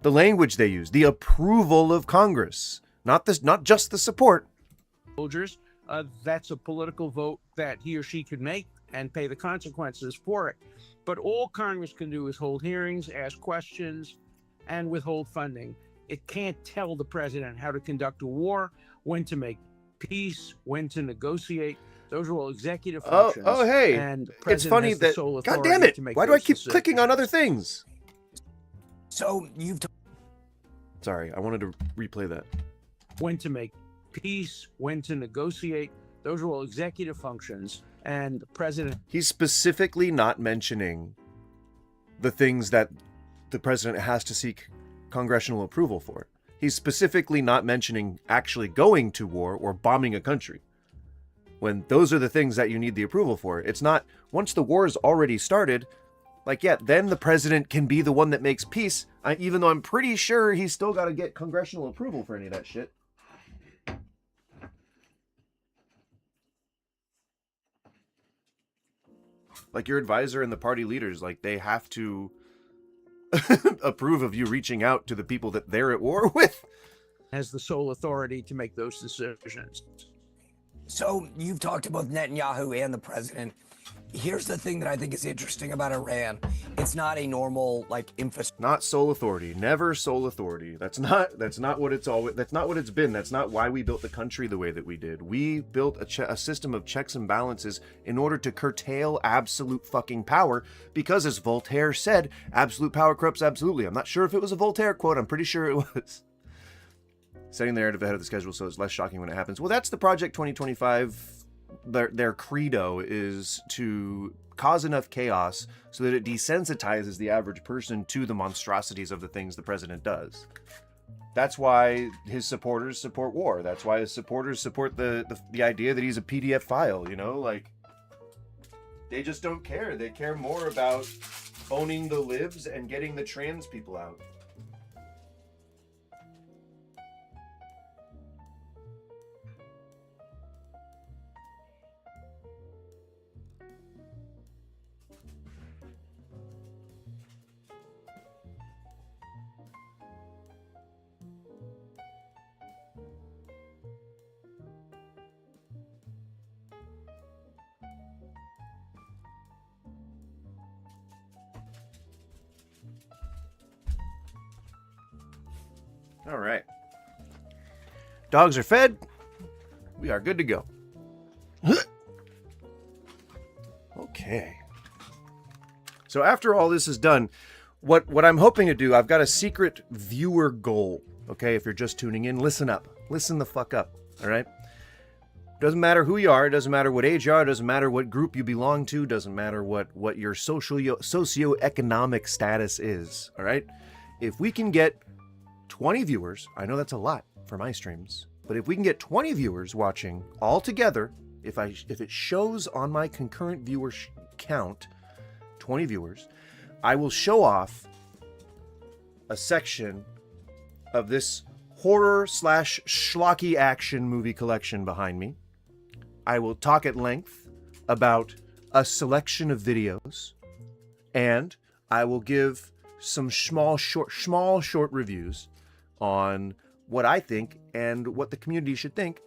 the language they use. The approval of Congress. Not just the support. Soldiers, that's a political vote that he or she could make and pay the consequences for it. But all Congress can do is hold hearings, ask questions, and withhold funding. It can't tell the president how to conduct a war, when to make peace, when to negotiate. Those are all executive functions. Oh, hey. And the It's president funny has the that. sole God authority damn it! to make Why do I those keep decisions. clicking on other things? So you've Sorry, I wanted to replay that. When to make peace, when to negotiate. Those are all executive functions. And the president He's specifically not mentioning the things that the president has to seek congressional approval for. He's specifically not mentioning actually going to war or bombing a country, when those are the things that you need the approval for. It's not, once the war is already started, like, yeah, then the president can be the one that makes peace, even though I'm pretty sure he's still got to get congressional approval for any of that shit. Like, your advisor and the party leaders, like, they have to approve of you reaching out to the people that they're at war with. has the sole authority to make those decisions. So you've talked about Netanyahu and the president. Here's the thing that I think is interesting about Iran. It's not a normal infrastructure. Not sole authority. Never sole authority. That's not what it's always. That's not what it's been. That's not why we built the country the way that we did. We built a system of checks and balances in order to curtail absolute fucking power. Because, as Voltaire said, absolute power corrupts absolutely. I'm not sure if it was a Voltaire quote. I'm pretty sure it was. Setting the narrative ahead of the schedule so it's less shocking when it happens. Well, that's the Project 2025. Their credo is to cause enough chaos so that it desensitizes the average person to the monstrosities of the things the president does. That's why his supporters support war. That's why his supporters support the idea that he's a PDF file, you know? Like, they just don't care. They care more about owning the libs and getting the trans people out. All right. Dogs are fed. We are good to go. Okay. So after all this is done, what I'm hoping to do, I've got a secret viewer goal. Okay, if you're just tuning in, listen up. Listen the fuck up. All right? Doesn't matter who you are, doesn't matter what age you are, doesn't matter what group you belong to, doesn't matter what your socioeconomic status is. All right? If we can get 20 viewers, I know that's a lot for my streams, but if we can get 20 viewers watching all together, if it shows on my concurrent viewer count 20 viewers, I will show off a section of this horror / schlocky action movie collection behind me. I will talk at length about a selection of videos, and I will give some small short reviews on what I think and what the community should think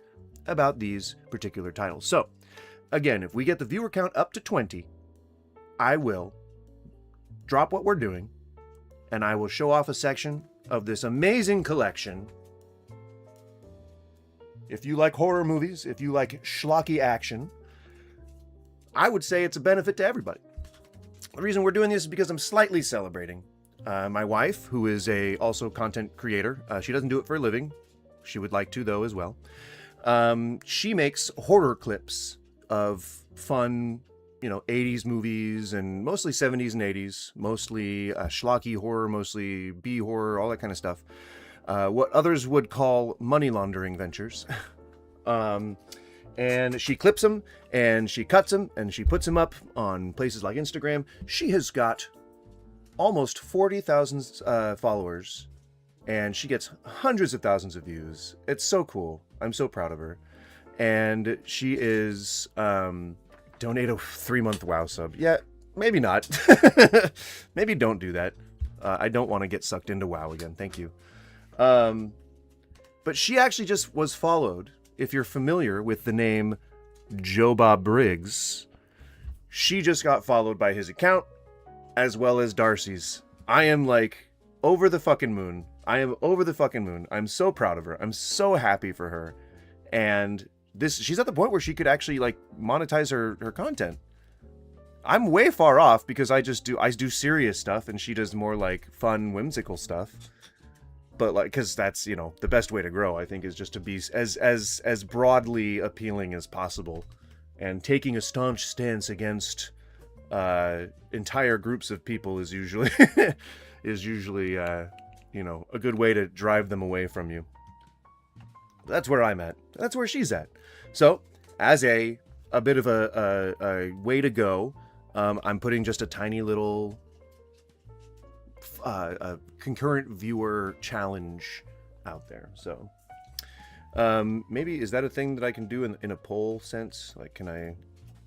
about these particular titles. So, again, if we get the viewer count up to 20, I will drop what we're doing, and I will show off a section of this amazing collection. If you like horror movies, if you like schlocky action, I would say it's a benefit to everybody. The reason we're doing this is because I'm slightly celebrating my wife, who is also content creator. She doesn't do it for a living. She would like to, though, as well. She makes horror clips of fun, 80s movies, and mostly 70s and 80s, mostly schlocky horror, mostly B horror, all that kind of stuff. What others would call money laundering ventures. And she clips them, and she cuts them, and she puts them up on places like Instagram. She has got almost 40,000 followers, and she gets hundreds of thousands of views. It's so cool. I'm so proud of her. And she is donate a 3-month WoW sub. Yeah, maybe not. Maybe don't do that. I don't want to get sucked into WoW again. Thank you. But she actually just was followed. If you're familiar with the name Joe Bob Briggs, she just got followed by his account, as well as Darcy's. I am over the fucking moon. I am over the fucking moon. I'm so proud of her. I'm so happy for her. And she's at the point where she could actually like monetize her content. I'm way far off because I do serious stuff and she does more like fun, whimsical stuff. But like, because that's, you know, the best way to grow, I think, is just to be as broadly appealing as possible, and taking a staunch stance against entire groups of people is usually you know, a good way to drive them away from you. That's where I'm at. That's where she's at. So, as a bit of a way to go, I'm putting just a tiny little a concurrent viewer challenge out there. So maybe, is that a thing that I can do in a poll sense? Like, can I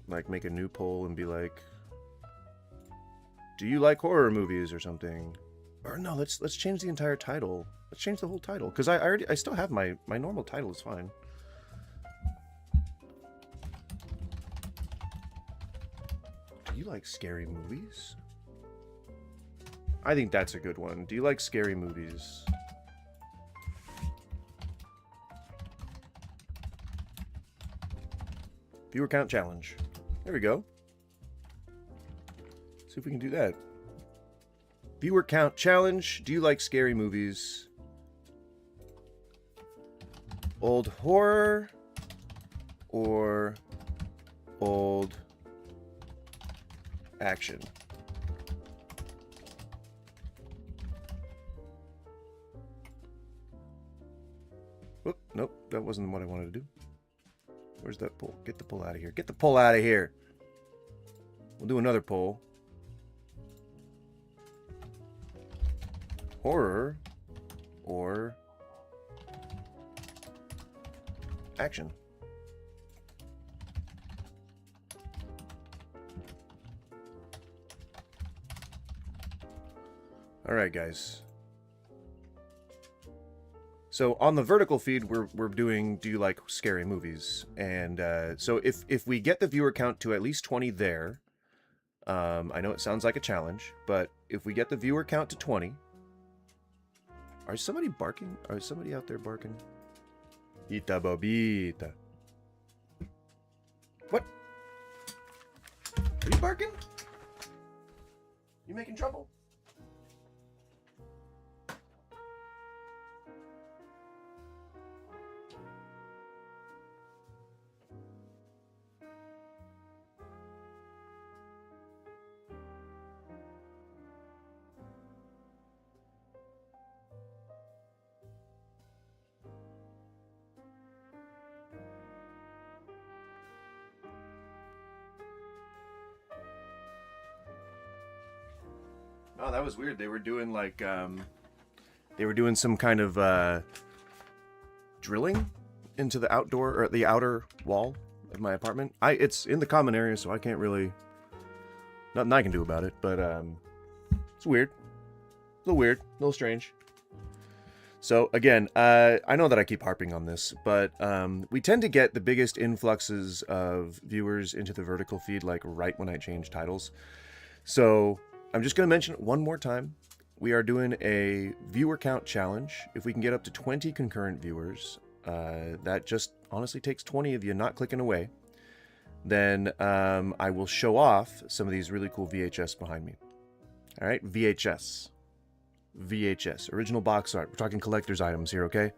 like make a new poll and be like, do you like horror movies or something? Or no, let's change the entire title. Let's change the whole title, because I still have my normal title is fine. Do you like scary movies? I think that's a good one. Do you like scary movies? Viewer count challenge. There we go. See if we can do that. Viewer count challenge. Do you like scary movies? Old horror or old action? Whoop, nope, that wasn't what I wanted to do. Where's that poll? Get the poll out of here. Get the poll out of here. We'll do another poll. Horror or action? All right, guys. So on the vertical feed, we're doing do you like scary movies? And so if we get the viewer count to at least 20 there, I know it sounds like a challenge, but if we get the viewer count to 20, are somebody barking? Is somebody out there barking? Ita bobita. What? Are you barking? You making trouble? Oh, that was weird. They were doing like, they were doing some kind of drilling into the outdoor or the outer wall of my apartment. It's in the common area, so I can't really, nothing I can do about it. But it's weird, a little weird, a little strange. So again, I know that I keep harping on this, but we tend to get the biggest influxes of viewers into the vertical feed like right when I change titles. So I'm just going to mention it one more time. We are doing a viewer count challenge. If we can get up to 20 concurrent viewers, that just honestly takes 20 of you not clicking away, then I will show off some of these really cool VHS behind me. All right, VHS. VHS, original box art. We're talking collector's items here, okay?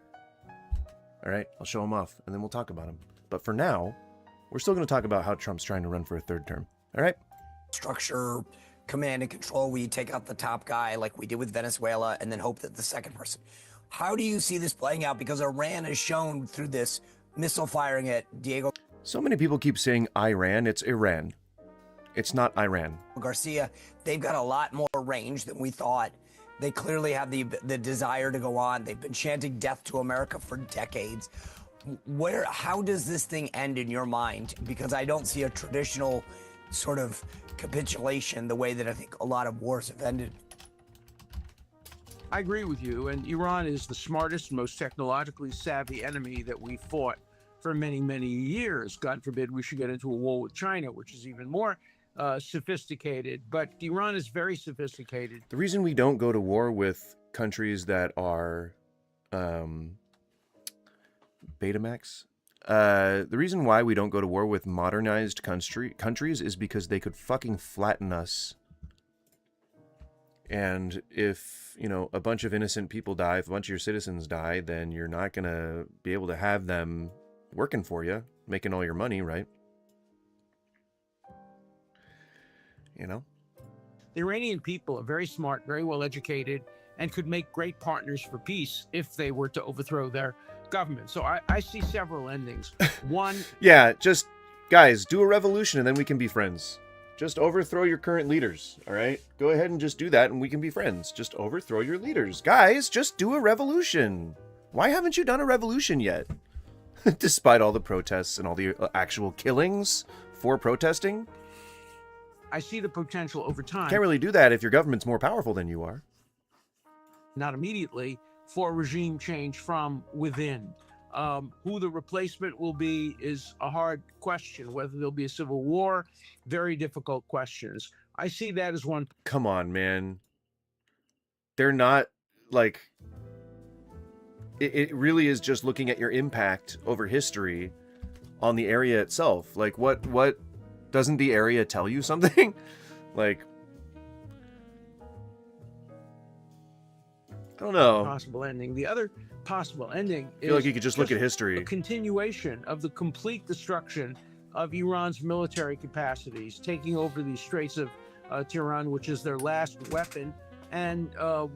All right, I'll show them off, and then we'll talk about them. But for now, we're still going to talk about how Trump's trying to run for a third term. All right? Structure, command and control, where you take out the top guy like we did with Venezuela and then hope that the second person. How do you see this playing out? Because Iran has shown through this missile firing at Diego So many people keep saying Iran. It's Iran. It's not Iran. Garcia, they've got a lot more range than we thought. They clearly have the desire to go on. They've been chanting death to America for decades. How does this thing end in your mind? Because I don't see a traditional sort of capitulation the way that I think a lot of wars have ended. I agree with you, and Iran is the smartest, most technologically savvy enemy that we fought for many, many years. God forbid we should get into a war with China, which is even more sophisticated, but Iran is very sophisticated. The reason we don't go to war with countries that are Betamax. The reason why we don't go to war with modernized countries is because they could fucking flatten us. And if, you know, a bunch of innocent people die, if a bunch of your citizens die, then you're not going to be able to have them working for you, making all your money, right? You know? The Iranian people are very smart, very well educated, and could make great partners for peace if they were to overthrow their government. So I see several endings. One, Yeah, just, guys, do a revolution and then we can be friends. Just overthrow your current leaders, all right? Go ahead and just do that and we can be friends. Just overthrow your leaders. Guys, just do a revolution. Why haven't you done a revolution yet? Despite all the protests and all the actual killings for protesting. I see the potential over time, Can't really do that if your government's more powerful than you are. not immediately, for regime change from within. Who the replacement will be is a hard question. Whether there'll be a civil war, very difficult questions. I see that as one. Come on, man. They're not, like... It really is just looking at your impact over history on the area itself. Like, what doesn't the area tell you something? Like... I don't know. Possible ending. The other possible ending I feel like is you could just look at a history. continuation of the complete destruction of Iran's military capacities, taking over the Straits of Tehran, which is their last weapon, and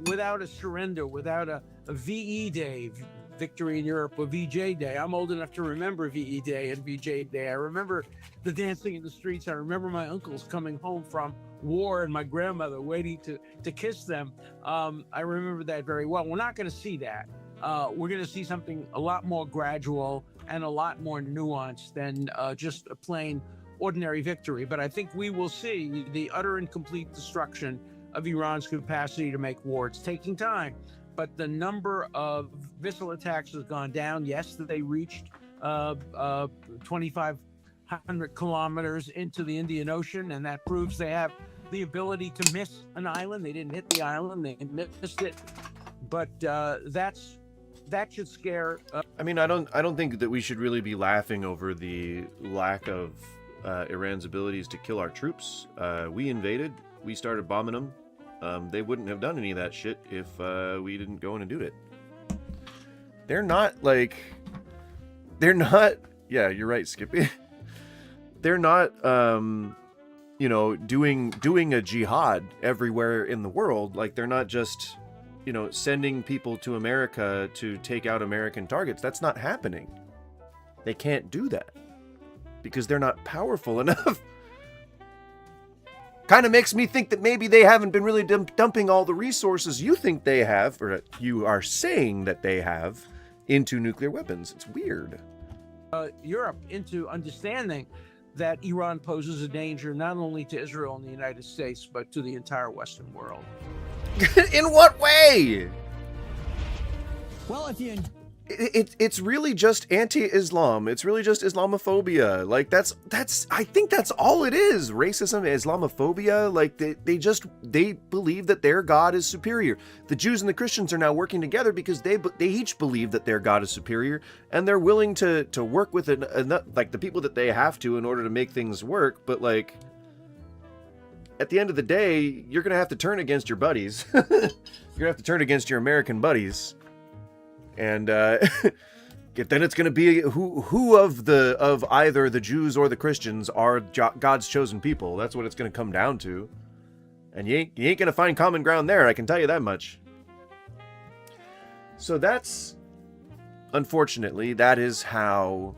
without a surrender, without a VE Day, Victory in Europe, or VJ Day. I'm old enough to remember VE Day and VJ Day. I remember the dancing in the streets. I remember my uncles coming home from war and my grandmother waiting to kiss them. I remember that very well. We're not going to see that. We're going to see something a lot more gradual and a lot more nuanced than just a plain ordinary victory. But I think we will see the utter and complete destruction of Iran's capacity to make war. It's taking time, but the number of missile attacks has gone down. Yes, they reached 2,500 kilometers into the Indian Ocean, and that proves they have the ability to miss an island. They didn't hit the island, they missed it. But that should scare. I mean, I don't think that we should really be laughing over the lack of Iran's abilities to kill our troops. We invaded. We started bombing them. They wouldn't have done any of that shit if we didn't go in and do it. They're not. Yeah, you're right, Skippy. They're not. Doing a jihad everywhere in the world. Like, they're not just, sending people to America to take out American targets. That's not happening. They can't do that because they're not powerful enough. Kind of makes me think that maybe they haven't been really dumping all the resources you think they have, or that you are saying that they have, into nuclear weapons. It's weird. Europe into understanding that Iran poses a danger not only to Israel and the United States, but to the entire Western world. In what way? Well, if you It's really just anti-Islam. It's really just Islamophobia. Like, I think that's all it is. Racism, Islamophobia. Like, they believe that their God is superior. The Jews and the Christians are now working together because they each believe that their God is superior, and they're willing to work with like the people that they have to in order to make things work. But, like, at the end of the day, you're gonna have to turn against your buddies. You're gonna have to turn against your American buddies. And then it's going to be who of either the Jews or the Christians are God's chosen people. That's what it's going to come down to. And you ain't going to find common ground there, I can tell you that much. So unfortunately, that is how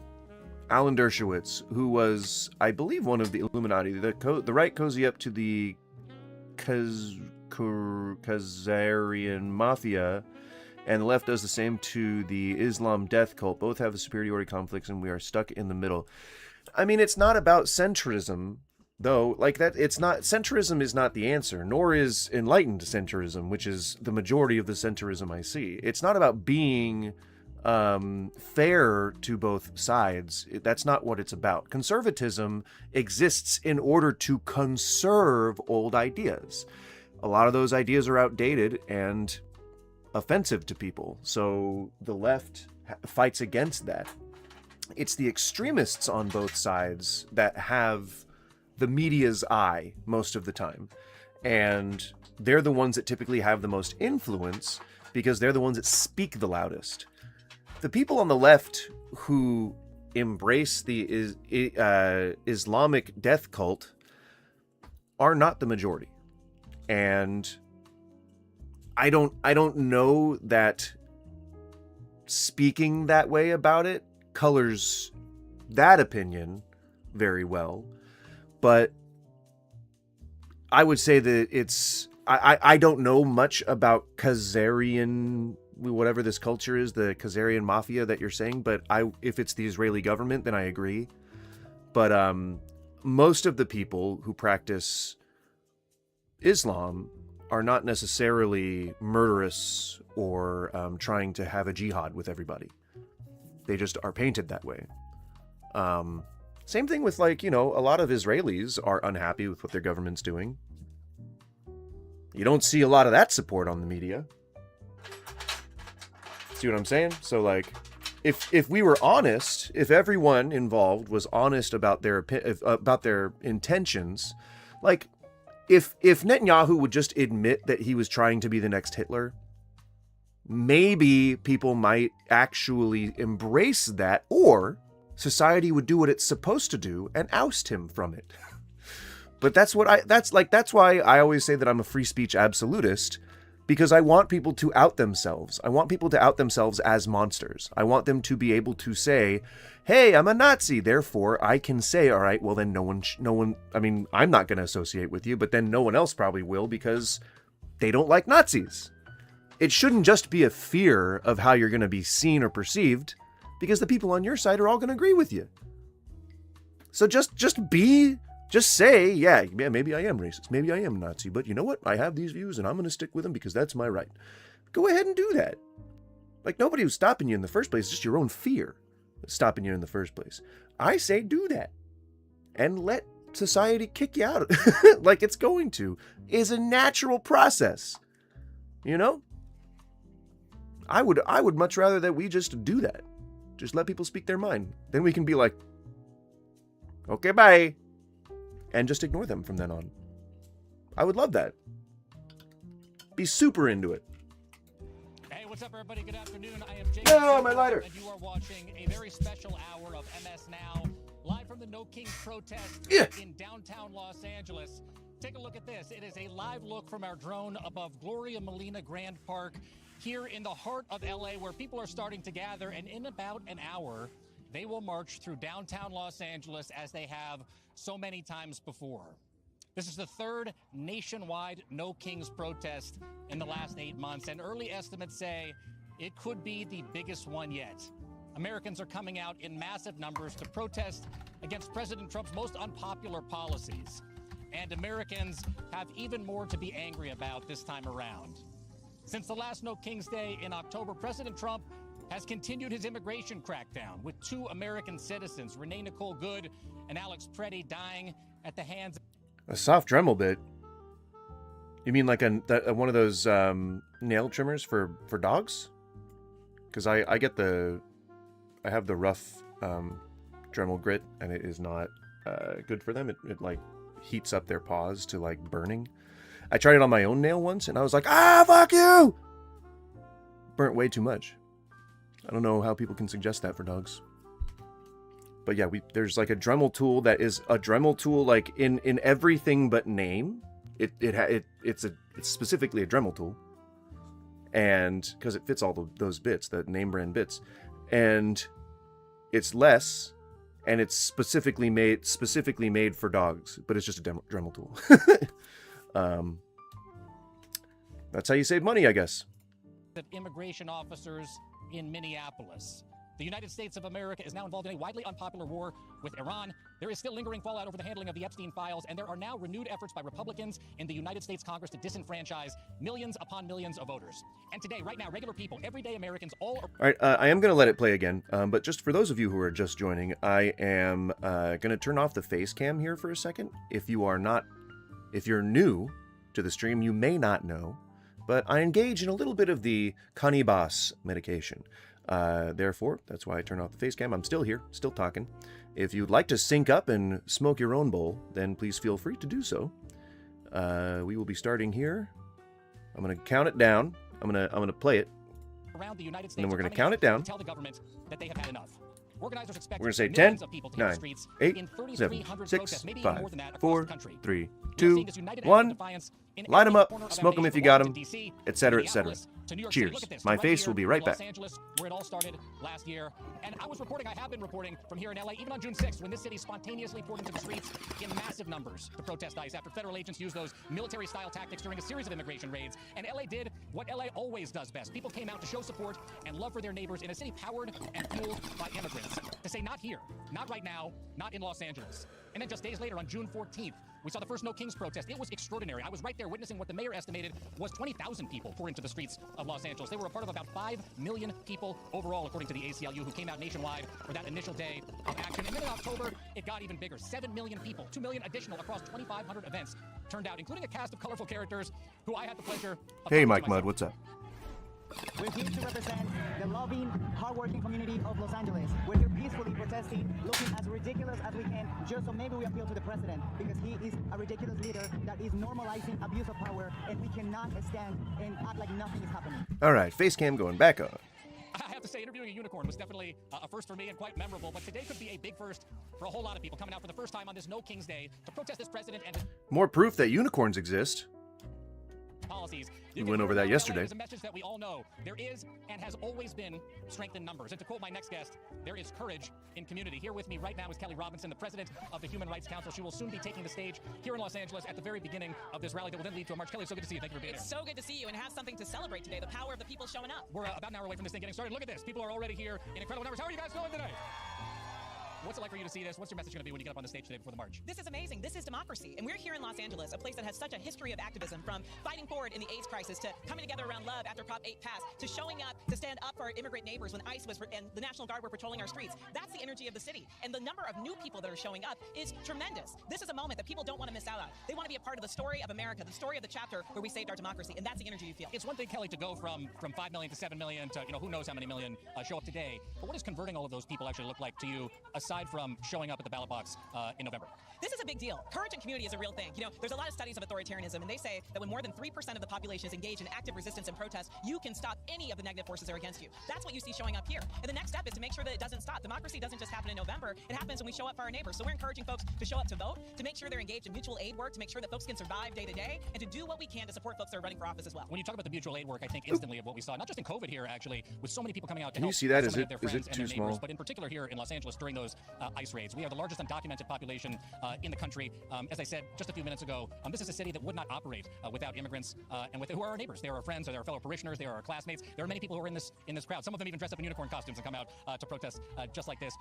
Alan Dershowitz, who was, I believe, one of the Illuminati, the right cozy up to the Khazarian Mafia, and the left does the same to the Islam death cult. Both have the superiority conflicts, and we are stuck in the middle. I mean, it's not about centrism, though. Like that, it's not. Centrism is not the answer, nor is enlightened centrism, which is the majority of the centrism I see. It's not about being fair to both sides. That's not what it's about. Conservatism exists in order to conserve old ideas. A lot of those ideas are outdated, and offensive to people. So the left fights against that. It's the extremists on both sides that have the media's eye most of the time. And they're the ones that typically have the most influence because they're the ones that speak the loudest. The people on the left who embrace the Islamic death cult are not the majority. And I don't know that speaking that way about it colors that opinion very well, but I would say that it's I don't know much about Khazarian, whatever this culture is, the Khazarian mafia that you're saying, but if it's the Israeli government, then I agree. But most of the people who practice Islam are not necessarily murderous or trying to have a jihad with everybody. They just are painted that way. Same thing with, like, you know, a lot of Israelis are unhappy with what their government's doing. You don't see a lot of that support on the media. See what I'm saying? So, like, if we were honest, if everyone involved was honest about their intentions, like, if Netanyahu would just admit that he was trying to be the next Hitler, maybe people might actually embrace that, or society would do what it's supposed to do and oust him from it. But that's why I always say that I'm a free speech absolutist, because I want people to out themselves. I want people to out themselves as monsters. I want them to be able to say, hey, I'm a Nazi, therefore I can say, all right, well then no one, I mean, I'm not going to associate with you, but then no one else probably will because they don't like Nazis. It shouldn't just be a fear of how you're going to be seen or perceived, because the people on your side are all going to agree with you. So just say, yeah, maybe I am racist, maybe I am Nazi, but you know what? I have these views and I'm going to stick with them because that's my right. Go ahead and do that. Like, nobody was stopping you in the first place. It's just your own fear that's stopping you in the first place. I say do that and let society kick you out like it's going to. Is a natural process. You know? I would much rather that we just do that. Just let people speak their mind. Then we can be like, okay, bye. And just ignore them from then on. I would love that. Be super into it. Hey, what's up, everybody? Good afternoon. I am Jake. No, my lighter. And you are watching a very special hour of MS Now, live from the No Kings protest in downtown Los Angeles. Take a look at this. It is a live look from our drone above Gloria Molina Grand Park here in the heart of LA, where people are starting to gather. And in about an hour, they will march through downtown Los Angeles as they have so many times before. This is the third nationwide No Kings protest in the last 8 months, and early estimates say it could be the biggest one yet. Americans are coming out in massive numbers to protest against President Trump's most unpopular policies. And Americans have even more to be angry about this time around. Since the last No Kings Day in October, President Trump has continued his immigration crackdown, with 2 American citizens, Renee Nicole Good and Alex Preddy, dying at the hands of... A soft Dremel bit? You mean like one of those nail trimmers for dogs? Because I have the rough Dremel grit, and it is not good for them. It like heats up their paws to like burning. I tried it on my own nail once, and I was like, fuck you! Burnt way too much. I don't know how people can suggest that for dogs. But yeah, there's like a Dremel tool that is a Dremel tool like in everything but name. It's specifically a Dremel tool, and because it fits all those bits, the name brand bits, and it's less, and it's specifically made for dogs, but it's just a Dremel tool. That's how you save money, I guess. ...of immigration officers in Minneapolis. The United States of America is now involved in a widely unpopular war with Iran. There is still lingering fallout over the handling of the Epstein files, and there are now renewed efforts by Republicans in the United States Congress to disenfranchise millions upon millions of voters. And today, right now, regular people, everyday Americans, all right, I am going to let it play again, but just for those of you who are just joining, I am going to turn off the face cam here for a second. If you're new to the stream, you may not know but I engage in a little bit of the Cannabis medication. Therefore, that's why I turn off the face cam. I'm still here, still talking. If you'd like to sync up and smoke your own bowl, then please feel free to do so. We will be starting here. I'm going to count it down. I'm going to play it. Around the United States, And then we're going to coming count out it down. to tell the government that they have had enough. Organizers expect We're going to say 10, millions of people to hit the 9, streets 8, in 7, 3,300 6, protests, maybe even 5, more than that across 4, the country. 3, We are 2, seeing this united act of 1. defiance in Light every them up, corner of our smoke them nation, if you from got them, Washington, D.C., etc., to etc. Minneapolis, to New York City. Cheers. Look at this, My right face here will be in right Los back. Angeles, where it all started last year. And I have been reporting from here in LA, even on June 6th, when this city spontaneously poured into the streets in massive numbers to protest ICE after federal agents used those military-style tactics during a series of immigration raids. And LA did what LA always does best. People came out to show support and love for their neighbors in a city powered and fueled by immigrants. To say not here, not right now, not in Los Angeles. And then just days later, on June 14th, we saw the first No Kings protest. It was extraordinary. I was right there witnessing what the mayor estimated was 20,000 people pour into the streets of Los Angeles. They were a part of about 5 million people overall, according to the ACLU, who came out nationwide for that initial day of action. And then in October, it got even bigger. 7 million people, 2 million additional across 2,500 events turned out, including a cast of colorful characters who I had the pleasure of Hey, talking to Mike myself. Mudd, what's up? We're here to represent the loving, hardworking community of Los Angeles. We're here peacefully protesting, looking as ridiculous as we can, just so maybe we appeal to the president, because he is a ridiculous leader that is normalizing abuse of power, and we cannot stand and act like nothing is happening. All right, face cam going back on. I have to say, interviewing a unicorn was definitely a first for me and quite memorable, but today could be a big first for a whole lot of people coming out for the first time on this No Kings Day to protest this president and his More proof that unicorns exist. policies. We went over that yesterday. There's a message that we all know. There is and has always been strength in numbers. And to quote my next guest, there is courage in community. Here with me right now is Kelly Robinson, the president of the Human Rights Council. She will soon be taking the stage here in Los Angeles at the very beginning of this rally that will then lead to a march. Kelly, it's so good to see you. Thank you for being here. It's so good to see you and have something to celebrate today. The power of the people showing up. We're about an hour away from this thing getting started. Look at this. People are already here in incredible numbers. How are you guys doing today? What's it like for you to see this? What's your message going to be when you get up on the stage today before the march? This is amazing. This is democracy. And we're here in Los Angeles, a place that has such a history of activism, from fighting forward in the AIDS crisis to coming together around love after Prop 8 passed, to showing up to stand up for our immigrant neighbors when ICE was and the National Guard were patrolling our streets. That's the energy of the city. And the number of new people that are showing up is tremendous. This is a moment that people don't want to miss out on. They want to be a part of the story of America, the story of the chapter where we saved our democracy. And that's the energy you feel. It's one thing, Kelly, to go from 5 million to 7 million to, who knows how many million show up today. But what does converting all of those people actually look like to you, aside from showing up at the ballot box in November? This is a big deal. Courage and community is a real thing. There's a lot of studies of authoritarianism, and they say that when more than 3% of the population is engaged in active resistance and protest, you can stop any of the negative forces that are against you. That's what you see showing up here. And the next step is to make sure that it doesn't stop. Democracy doesn't just happen in November. It happens when we show up for our neighbors. So we're encouraging folks to show up to vote, to make sure they're engaged in mutual aid work, to make sure that folks can survive day to day, and to do what we can to support folks that are running for office as well. When you talk about the mutual aid work, I think instantly of what we saw, not just in COVID here, actually, with so many people coming out to Can you help see that? so Is many it- of their is it friends and too their neighbors, small? but in particular here in Los Angeles during those ICE raids. We are the largest undocumented population in the country. As I said just a few minutes ago, this is a city that would not operate without immigrants and who are our neighbors. They are our friends, they are our fellow parishioners, they are our classmates. There are many people who are in this crowd. Some of them even dress up in unicorn costumes and come out to protest just like this.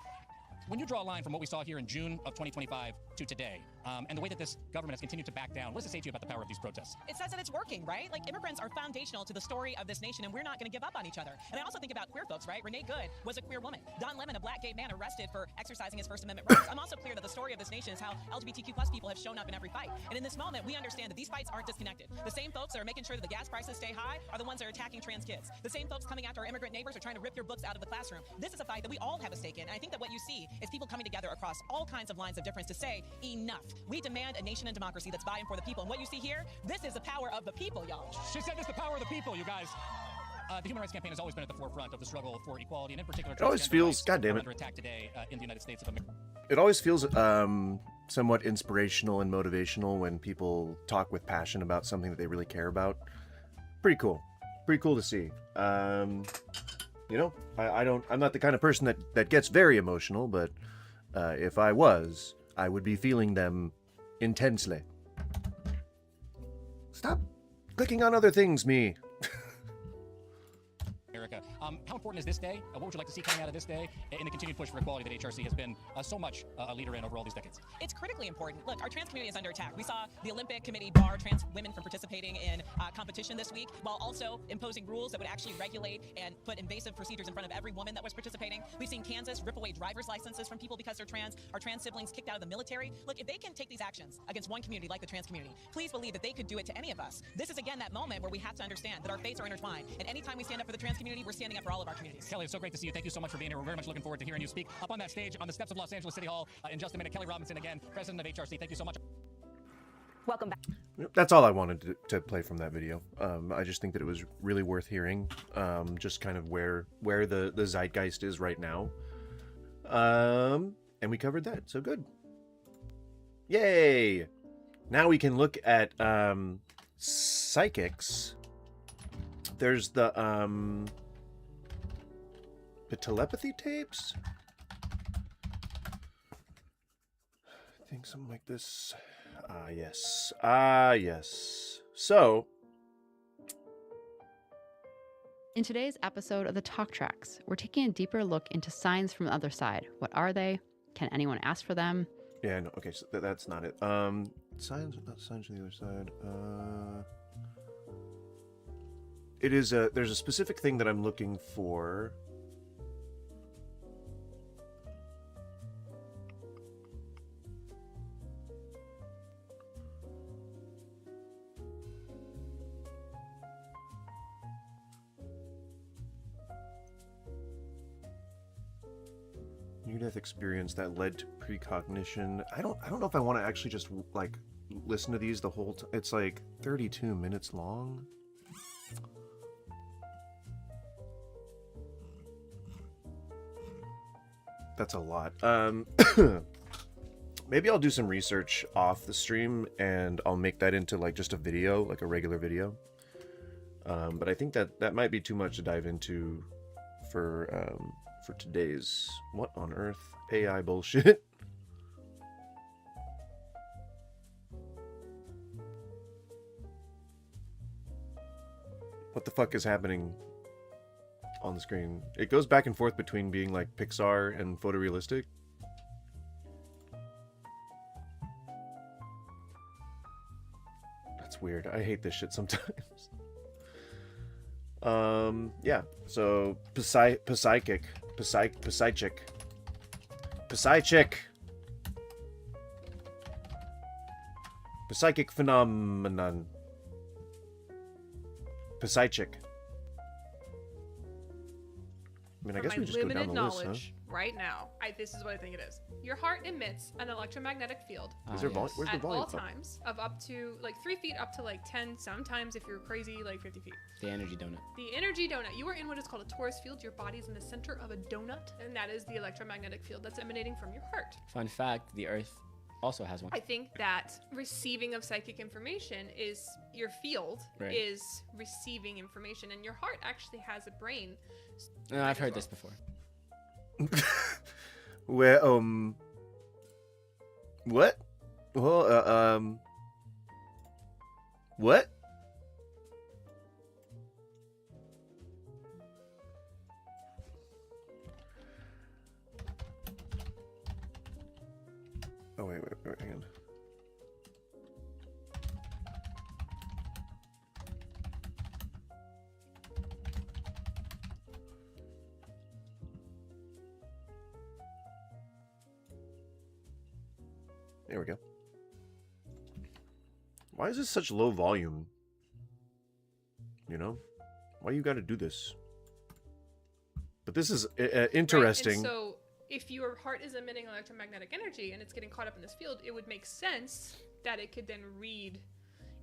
When you draw a line from what we saw here in June of 2025 to today, and the way that this government has continued to back down, what does it say to you about the power of these protests? It says that it's working, right? Like, immigrants are foundational to the story of this nation, and we're not going to give up on each other. And I also think about queer folks, right? Renee Good was a queer woman. Don Lemon, a black gay man, arrested for exercising his First Amendment rights. I'm also clear that the story of this nation is how LGBTQ plus people have shown up in every fight. And in this moment, we understand that these fights aren't disconnected. The same folks that are making sure that the gas prices stay high are the ones that are attacking trans kids. The same folks coming after our immigrant neighbors are trying to rip your books out of the classroom. This is a fight that we all have a stake in. And I think that what you see is people coming together across all kinds of lines of difference to say, enough. We demand a nation and democracy that's by and for the people. And what you see here, this is the power of the people, y'all. She said this, the power of the people, you guys. The Human Rights Campaign has always been at the forefront of the struggle for equality, and in particular, always transgender feels- rights God damn are it. under attack today in the United States of America. It always feels somewhat inspirational and motivational when people talk with passion about something that they really care about. Pretty cool. Pretty cool to see. I'm not the kind of person that gets very emotional, but if I was, I would be feeling them intensely. Stop clicking on other things, me. America. How important important is this day? What would you like to see coming out of this day in the continued push for equality that HRC has been so much a leader in over all these decades? It's critically important. Look, our trans community is under attack. We saw the Olympic Committee bar trans women from participating in competition this week, while also imposing rules that would actually regulate and put invasive procedures in front of every woman that was participating. We've seen Kansas rip away driver's licenses from people because they're trans. Our trans siblings kicked out of the military. Look, if they can take these actions against one community like the trans community, please believe that they could do it to any of us. This is again that moment where we have to understand that our fates are intertwined, and anytime we stand up for the trans community, we're standing up for all of our communities. Kelly, it's so great to see you. Thank you so much for being here. We're very much looking forward to hearing you speak up on that stage on the steps of Los Angeles City Hall in just a minute. Kelly Robinson again, president of HRC. Thank you so much. Welcome back. That's all I wanted to play from that video. I just think that it was really worth hearing. Just kind of where the zeitgeist is right now. And we covered that, so good. Yay! Now we can look at psychics. There's the telepathy tapes. I think something like this. Yes. Yes. So, in today's episode of the Talk Tracks, we're taking a deeper look into signs from the other side. What are they? Can anyone ask for them? yeah, no, okay, so that's not it. Signs from the other side. It is there's a specific thing that I'm looking for. Near-death experience that led to precognition. I don't know if I want to actually just like listen to these the whole time. It's like 32 minutes long. That's a lot. Maybe I'll do some research off the stream and I'll make that into like just a video, like a regular video. But I think that might be too much to dive into for today's what on earth AI bullshit. What the fuck is happening on the screen? It goes back and forth between being like Pixar and photorealistic. That's weird. I hate this shit sometimes. Yeah, so Psychic phenomenon. Psychic. I mean, I From guess my we just go down limited the list, huh? knowledge right now, this is what I think it is. Your heart emits an electromagnetic field Is there volume? Where's the at volume all from? times of up to like 3 feet up to like 10, sometimes if you're crazy, like 50 feet. The energy donut. The energy donut. You are in what is called a torus field. Your body's in the center of a donut, and that is the electromagnetic field that's emanating from your heart. Fun fact, the Earth also has one. I think that receiving of psychic information is your field Right. is receiving information, and your heart actually has a brain. No, I've heard this before. Where what? Well, what? Oh wait, hang on. There we go. Why is this such low volume? You know? Why you gotta do this? But this is interesting. Right, and so if your heart is emitting electromagnetic energy and it's getting caught up in this field, it would make sense that it could then read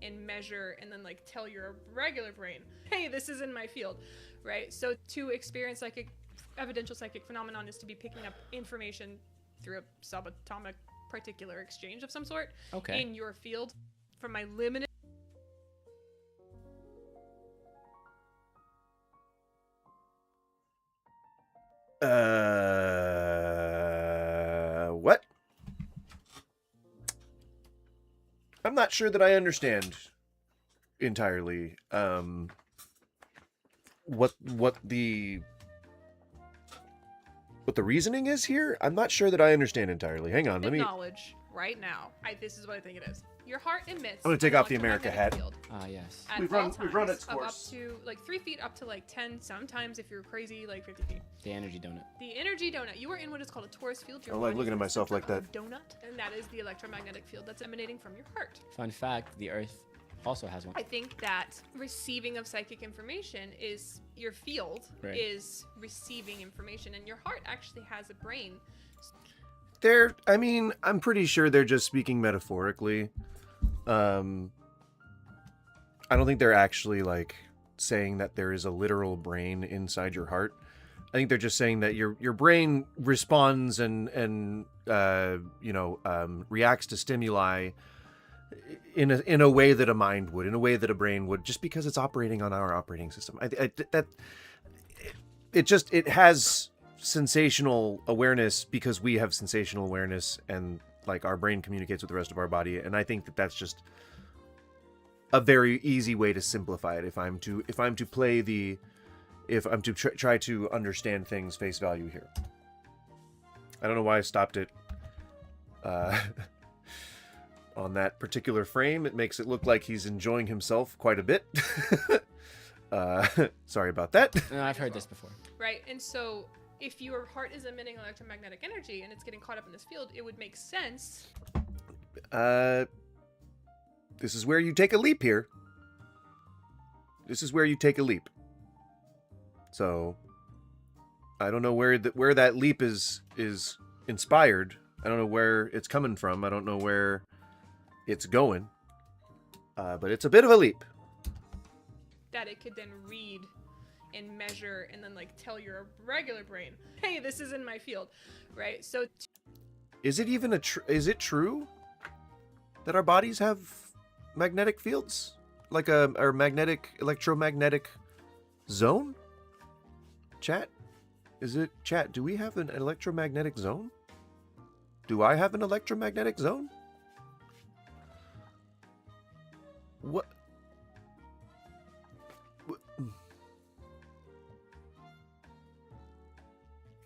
and measure and then like tell your regular brain, hey, this is in my field, right? So to experience like a evidential psychic phenomenon is to be picking up information through a subatomic particular exchange of some sort in your field. From my limited What? I'm not sure that I understand entirely what the what the reasoning is here, I'm not sure that I understand entirely. Hang on, let me. Knowledge right now. This is what I think it is. Your heart emits. I'm gonna take an off the America electromagnetic hat. field Ah, yes. at We've all run times its of course. up to like 3 feet up to like 10. Sometimes, if you're crazy, like 50 feet. The energy donut. The energy donut. You are in what is called a torus field. Your I like body looking is at in the myself center like of a that. donut, and that is the electromagnetic field that's emanating from your heart. Fun fact, the Earth also has one. I think that receiving of psychic information is your field Right. is receiving information, and your heart actually has a brain. I'm pretty sure they're just speaking metaphorically. I don't think they're actually like saying that there is a literal brain inside your heart. I think they're just saying that your brain responds and reacts to stimuli in a way that a mind would, in a way that a brain would, just because it's operating on our operating system. It has sensational awareness because we have sensational awareness, and like our brain communicates with the rest of our body. And I think that that's just a very easy way to simplify it. If I'm to try to understand things face value here. I don't know why I stopped it on that particular frame. It makes it look like he's enjoying himself quite a bit. Sorry about that. No, I've heard this before. Right, and so if your heart is emitting electromagnetic energy and it's getting caught up in this field, it would make sense. This is where you take a leap here. This is where you take a leap. So, I don't know where that leap is inspired. I don't know where it's coming from. I don't know where it's going. But it's a bit of a leap. That it could then read and measure and then like tell your regular brain, hey, this is in my field, right? So Is it even is it true that our bodies have magnetic fields? Like a electromagnetic zone? Chat? Chat, do we have an electromagnetic zone? Do I have an electromagnetic zone? What?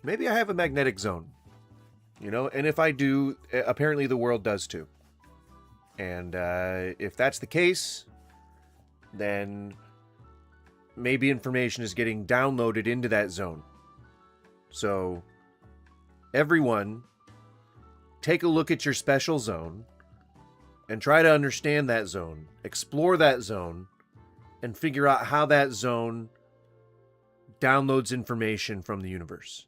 Maybe I have a magnetic zone. And if I do, apparently the world does too. And if that's the case, then maybe information is getting downloaded into that zone. So, everyone, take a look at your special zone and try to understand that zone. Explore that zone and figure out how that zone downloads information from the universe.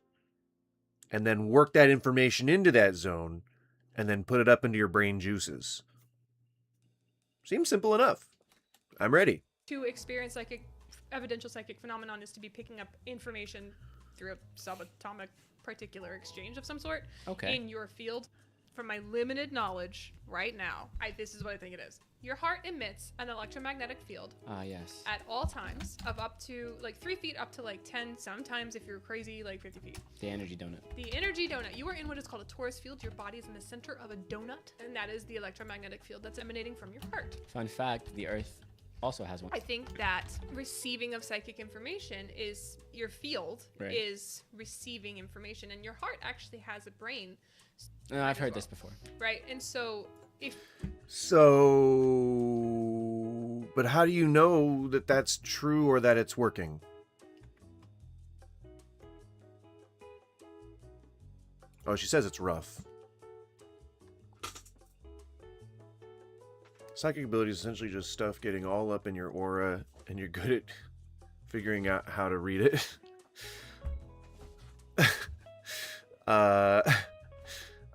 And then work that information into that zone and then put it up into your brain juices. Seems simple enough. I'm ready. to experience evidential psychic phenomenon is to be picking up information through a subatomic particular exchange of some sort in your field. From my limited knowledge right now, this is what I think it is. Your heart emits an electromagnetic field Yes. at all times of up to 3 feet up to 10, sometimes if you're crazy, 50 feet. The energy donut. The energy donut. You are in what is called a torus field. Your body is in the center of a donut, and that is the electromagnetic field that's emanating from your heart. Fun fact, the Earth also has one. I think that receiving of psychic information is your field is receiving information, and your heart actually has a brain. No, I've heard this before. Right, and so but how do you know that that's true or that it's working? Oh, she says it's rough. Psychic ability is essentially just stuff getting all up in your aura, and you're good at figuring out how to read it.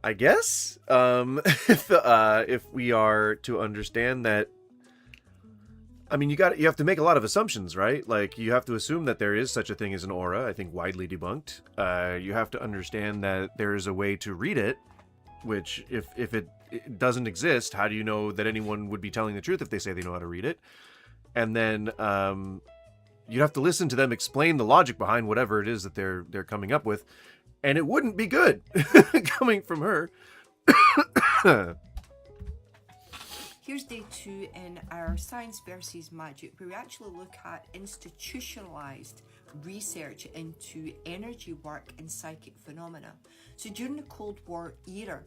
I guess if we are to understand that, I mean, you have to make a lot of assumptions, right? Like, you have to assume that there is such a thing as an aura. I think widely debunked. You have to understand that there is a way to read it, which if it doesn't exist, how do you know that anyone would be telling the truth if they say they know how to read it? And then you'd have to listen to them explain the logic behind whatever it is that they're coming up with. And it wouldn't be good coming from her. Here's day 2 in our Science versus Magic, where we actually look at institutionalized research into energy work and psychic phenomena. So during the Cold War era,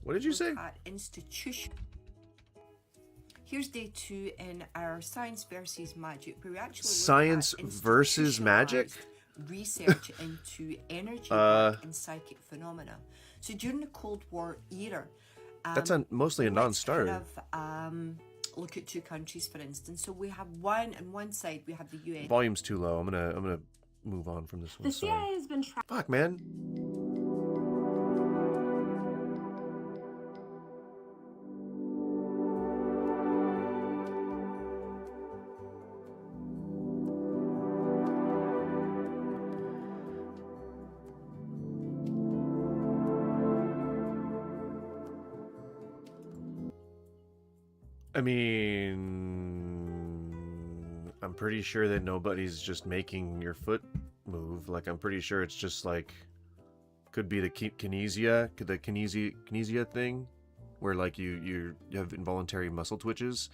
what did you say? At institution. Here's day 2 in our Science versus Magic, where we actually Science versus Magic? Research into energy work and psychic phenomena. So during the Cold War era, that's mostly a non-starter. Look at 2 countries, for instance. So we have on one side we have the UN. Volume's too low. I'm gonna move on from this one. The CIA has been Fuck, man. I mean, I'm pretty sure that nobody's just making your foot move. Like, I'm pretty sure it's just like, could be the kinesia thing, where like you have involuntary muscle twitches.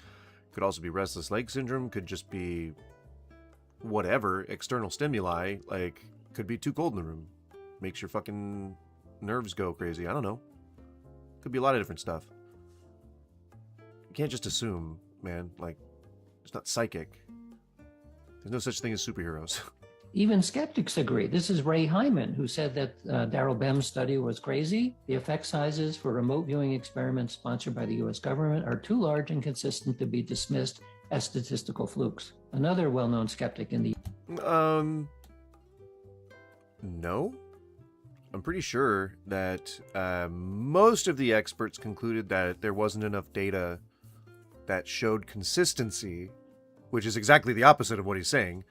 Could also be restless leg syndrome. Could just be whatever, external stimuli. Like, could be too cold in the room, makes your fucking nerves go crazy. I don't know. Could be a lot of different stuff. You can't just assume, man. Like, it's not psychic. There's no such thing as superheroes. Even skeptics agree. This is Ray Hyman, who said that Daryl Bem's study was crazy. The effect sizes for remote viewing experiments sponsored by the U.S. government are too large and consistent to be dismissed as statistical flukes. Another well-known skeptic in the... No. I'm pretty sure that most of the experts concluded that there wasn't enough data that showed consistency, which is exactly the opposite of what he's saying.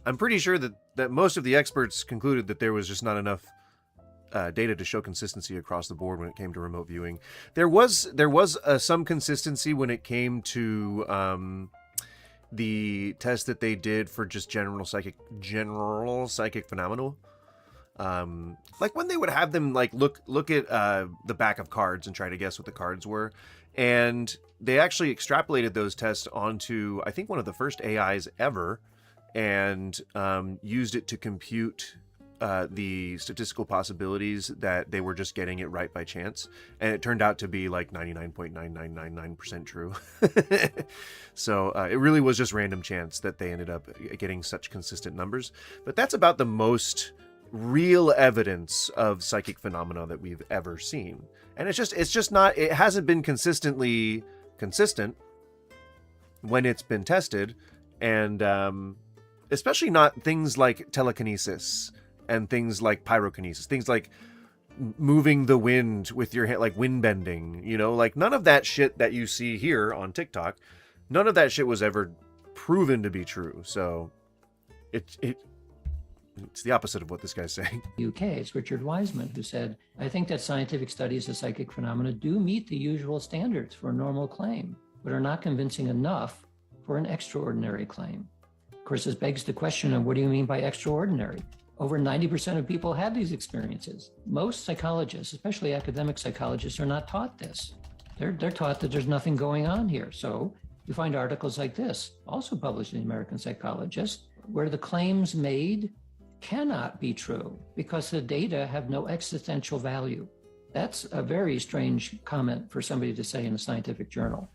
I'm pretty sure that most of the experts concluded that there was just not enough data to show consistency across the board when it came to remote viewing. There was some consistency when it came to the test that they did for just general psychic phenomena. Like when they would have them like look at the back of cards and try to guess what the cards were, and they actually extrapolated those tests onto, I think, one of the first AIs ever, and used it to compute the statistical possibilities that they were just getting it right by chance, and it turned out to be like 99.9999% true. So it really was just random chance that they ended up getting such consistent numbers. But that's about the most real evidence of psychic phenomena that we've ever seen, and it hasn't been consistently consistent when it's been tested, and especially not things like telekinesis and things like pyrokinesis, things like moving the wind with your hand, like wind bending, like none of that shit that you see here on TikTok, none of that shit was ever proven to be true. So it's the opposite of what this guy's saying. UK, it's Richard Wiseman, who said, I think that scientific studies of psychic phenomena do meet the usual standards for a normal claim, but are not convincing enough for an extraordinary claim. Of course, this begs the question of what do you mean by extraordinary? Over 90% of people have these experiences. Most psychologists, especially academic psychologists, are not taught this. They're taught that there's nothing going on here. So you find articles like this, also published in the American Psychologist, where the claims made cannot be true because the data have no existential value. That's a very strange comment for somebody to say in a scientific journal.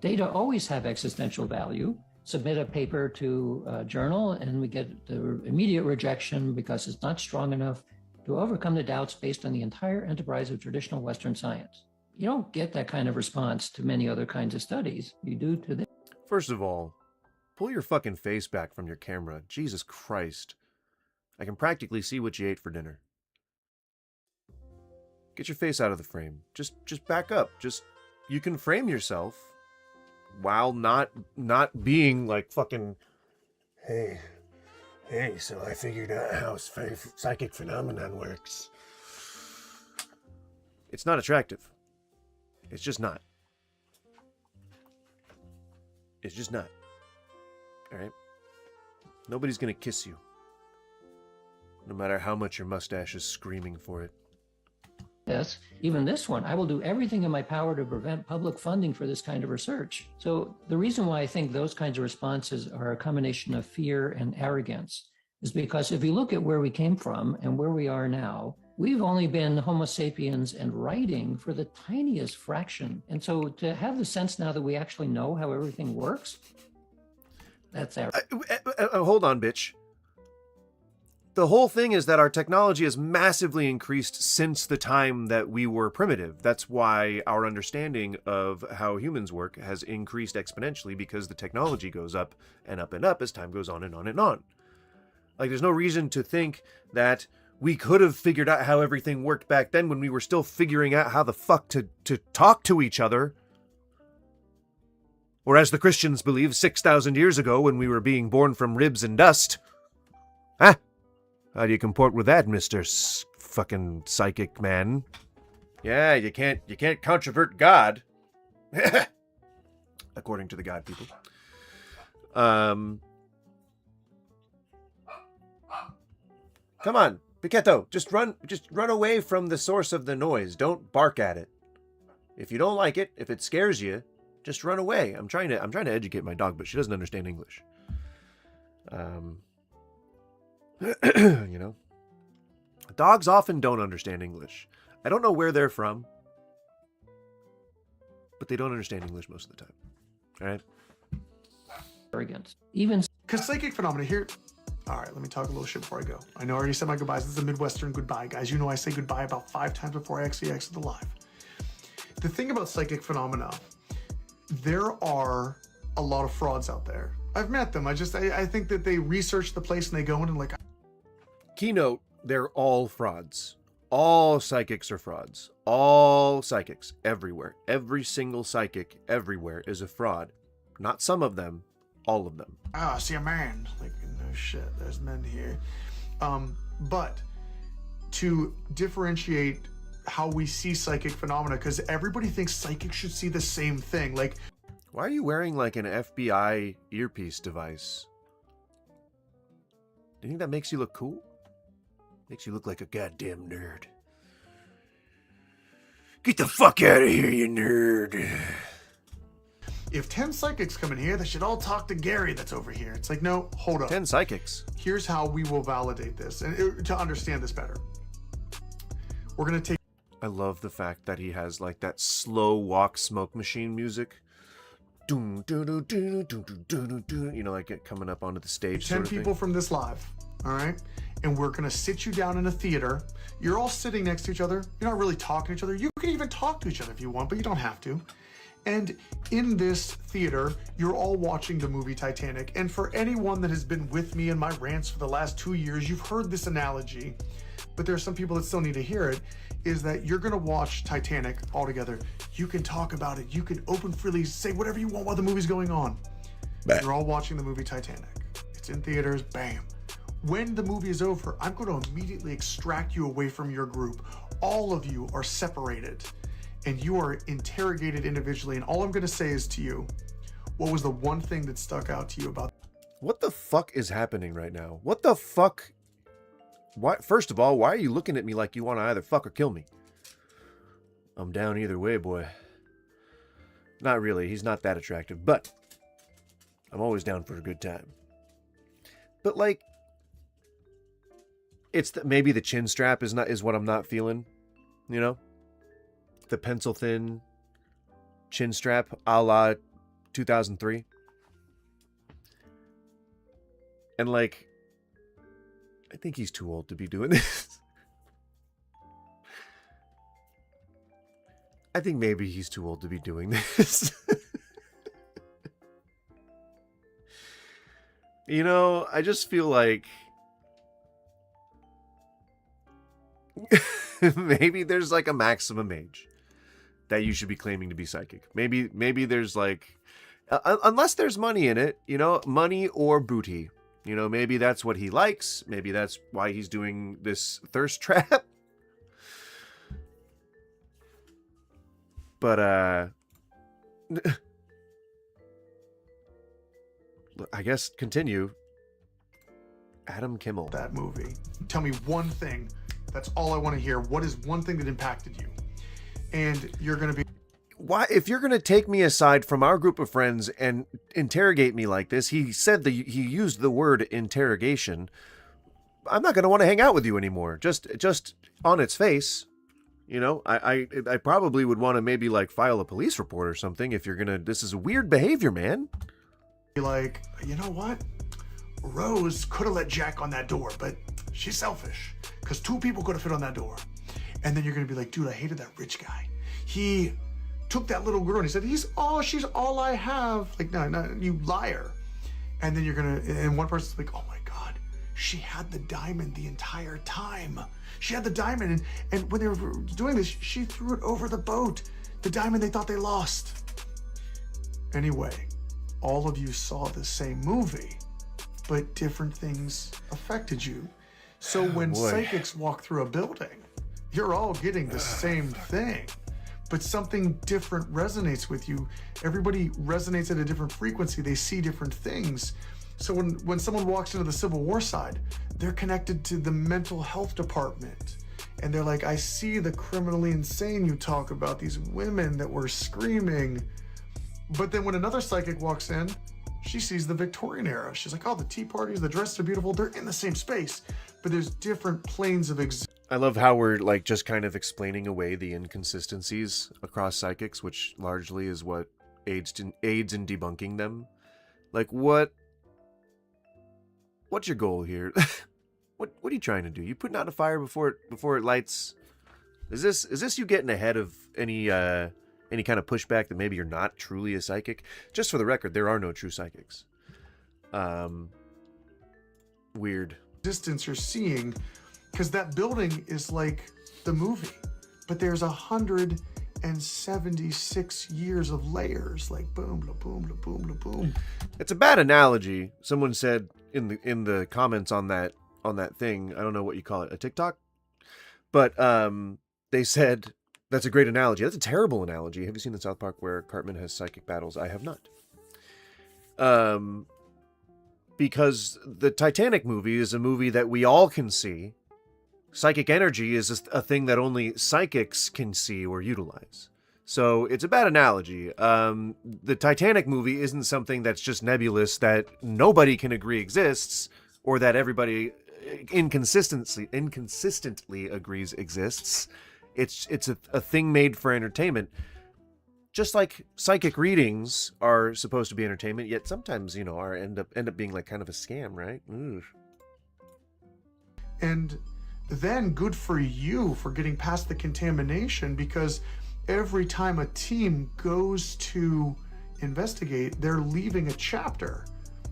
Data always have existential value. Submit a paper to a journal and we get the immediate rejection because it's not strong enough to overcome the doubts based on the entire enterprise of traditional Western science. You don't get that kind of response to many other kinds of studies. You do to this. First of all, pull your fucking face back from your camera. Jesus Christ. I can practically see what you ate for dinner. Get your face out of the frame. Just back up. You can frame yourself while not being like fucking, hey, so I figured out how psychic phenomenon works. It's not attractive. It's just not. It's just not. All right? Nobody's gonna kiss you, no matter how much your mustache is screaming for it. this, even this one, I will do everything in my power to prevent public funding for this kind of research. So the reason why I think those kinds of responses are a combination of fear and arrogance is because if you look at where we came from and where we are now, we've only been Homo sapiens and writing for the tiniest fraction. And so to have the sense now that we actually know how everything works, that's arrogant. Hold on, bitch. The whole thing is that our technology has massively increased since the time that we were primitive. That's why our understanding of how humans work has increased exponentially, because the technology goes up and up and up as time goes on and on and on. Like, there's no reason to think that we could have figured out how everything worked back then when we were still figuring out how the fuck to talk to each other. Or as the Christians believe, 6,000 years ago when we were being born from ribs and dust. Huh? How do you comport with that, Mr. Fucking psychic man? Yeah, you can't controvert God. According to the God people. Come on, Pichetto, just run away from the source of the noise. Don't bark at it. If you don't like it, if it scares you, just run away. I'm trying to educate my dog, but she doesn't understand English. You know, dogs often don't understand English. I don't know where they're from, but they don't understand English most of the time. All right. Arrogance. Even because psychic phenomena here. All right, let me talk a little shit before I go. I know I already said my goodbyes. This is a Midwestern goodbye, guys. You know I say goodbye about 5 times before I actually exit the live. The thing about psychic phenomena, there are a lot of frauds out there. I've met them. I think that they research the place and they go in and like. Keynote, they're all frauds. All psychics are frauds. All psychics, everywhere. Every single psychic, everywhere, is a fraud. Not some of them, all of them. Ah, I see a man. Like, no shit, there's men here. But to differentiate how we see psychic phenomena, because everybody thinks psychics should see the same thing. Like, why are you wearing like an FBI earpiece device? Do you think that makes you look cool? Makes you look like a goddamn nerd. Get the fuck out of here, you nerd. If 10 psychics come in here, they should all talk to Gary that's over here. It's like, no, hold up. 10 psychics. Here's how we will validate this, and to understand this better. We're going to take... I love the fact that he has like that slow walk smoke machine music. You know, like it coming up onto the stage. 10 people from this live, all right? And we're gonna sit you down in a theater. You're all sitting next to each other. You're not really talking to each other. You can even talk to each other if you want, but you don't have to. And in this theater, you're all watching the movie Titanic. And for anyone that has been with me in my rants for the last 2 years, you've heard this analogy, but there are some people that still need to hear it, is that you're gonna watch Titanic all together. You can talk about it. You can open freely, say whatever you want while the movie's going on. You're all watching the movie Titanic. It's in theaters, bam. When the movie is over, I'm going to immediately extract you away from your group. All of you are separated and you are interrogated individually. And all I'm going to say is to you, what was the one thing that stuck out to you about? What the fuck is happening right now? What the fuck? Why? First of all, why are you looking at me like you want to either fuck or kill me? I'm down either way, boy. Not really. He's not that attractive, but I'm always down for a good time. But like, it's maybe the chin strap is what I'm not feeling, you know? The pencil thin chin strap a la 2003. And like, I think he's too old to be doing this. I think maybe he's too old to be doing this. You know, I just feel like maybe there's like a maximum age that you should be claiming to be psychic. Maybe there's like, unless there's money in it, you know, money or booty. You know, maybe that's what he likes. Maybe that's why he's doing this thirst trap. But, I guess continue. Adam Kimmel. That movie. Tell me one thing That's all I want to hear. What is one thing that impacted you? And you're going to be... Why, if you're going to take me aside from our group of friends and interrogate me like this, he used the word interrogation, I'm not going to want to hang out with you anymore. Just on its face, you know, I probably would want to maybe like file a police report or something if you're going to, this is weird behavior, man. Be like, you know what? Rose could have let Jack on that door, but she's selfish because 2 people could have fit on that door. And then you're going to be like, dude, I hated that rich guy. He took that little girl and he said, she's all I have. Like, no, you liar. And then you're going to, and one person's like, oh my God, she had the diamond the entire time. She had the diamond. And when they were doing this, she threw it over the boat. The diamond they thought they lost. Anyway, all of you saw the same movie, but different things affected you. So when psychics walk through a building, you're all getting the same thing, but something different resonates with you. Everybody resonates at a different frequency. They see different things. So when someone walks into the Civil War side, they're connected to the mental health department. And they're like, I see the criminally insane you talk about, these women that were screaming. But then when another psychic walks in, she sees the Victorian era. She's like, oh, the tea parties, the dresses are beautiful. They're in the same space, but there's different planes of existence. I love how we're like just kind of explaining away the inconsistencies across psychics, which largely is what aids in debunking them. Like, what's your goal here? What are you trying to do? You putting out a fire before it lights? Is this you getting ahead of any kind of pushback that maybe you're not truly a psychic? Just for the record, there are no true psychics. Weird. Distance you're seeing, because that building is like the movie, but there's 176 years of layers, like boom, la boom, la boom, la boom. It's a bad analogy. Someone said in the comments on that thing. I don't know what you call it, a TikTok, but they said that's a great analogy. That's a terrible analogy. Have you seen the South Park where Cartman has psychic battles? I have not. Because the Titanic movie is a movie that we all can see. Psychic energy is a thing that only psychics can see or utilize. So it's a bad analogy. The Titanic movie isn't something that's just nebulous that nobody can agree exists, or that everybody inconsistently agrees exists. It's a thing made for entertainment. Just like psychic readings are supposed to be entertainment, yet sometimes, you know, end up being like kind of a scam, right? Ugh. And then good for you for getting past the contamination, because every time a team goes to investigate, they're leaving a chapter.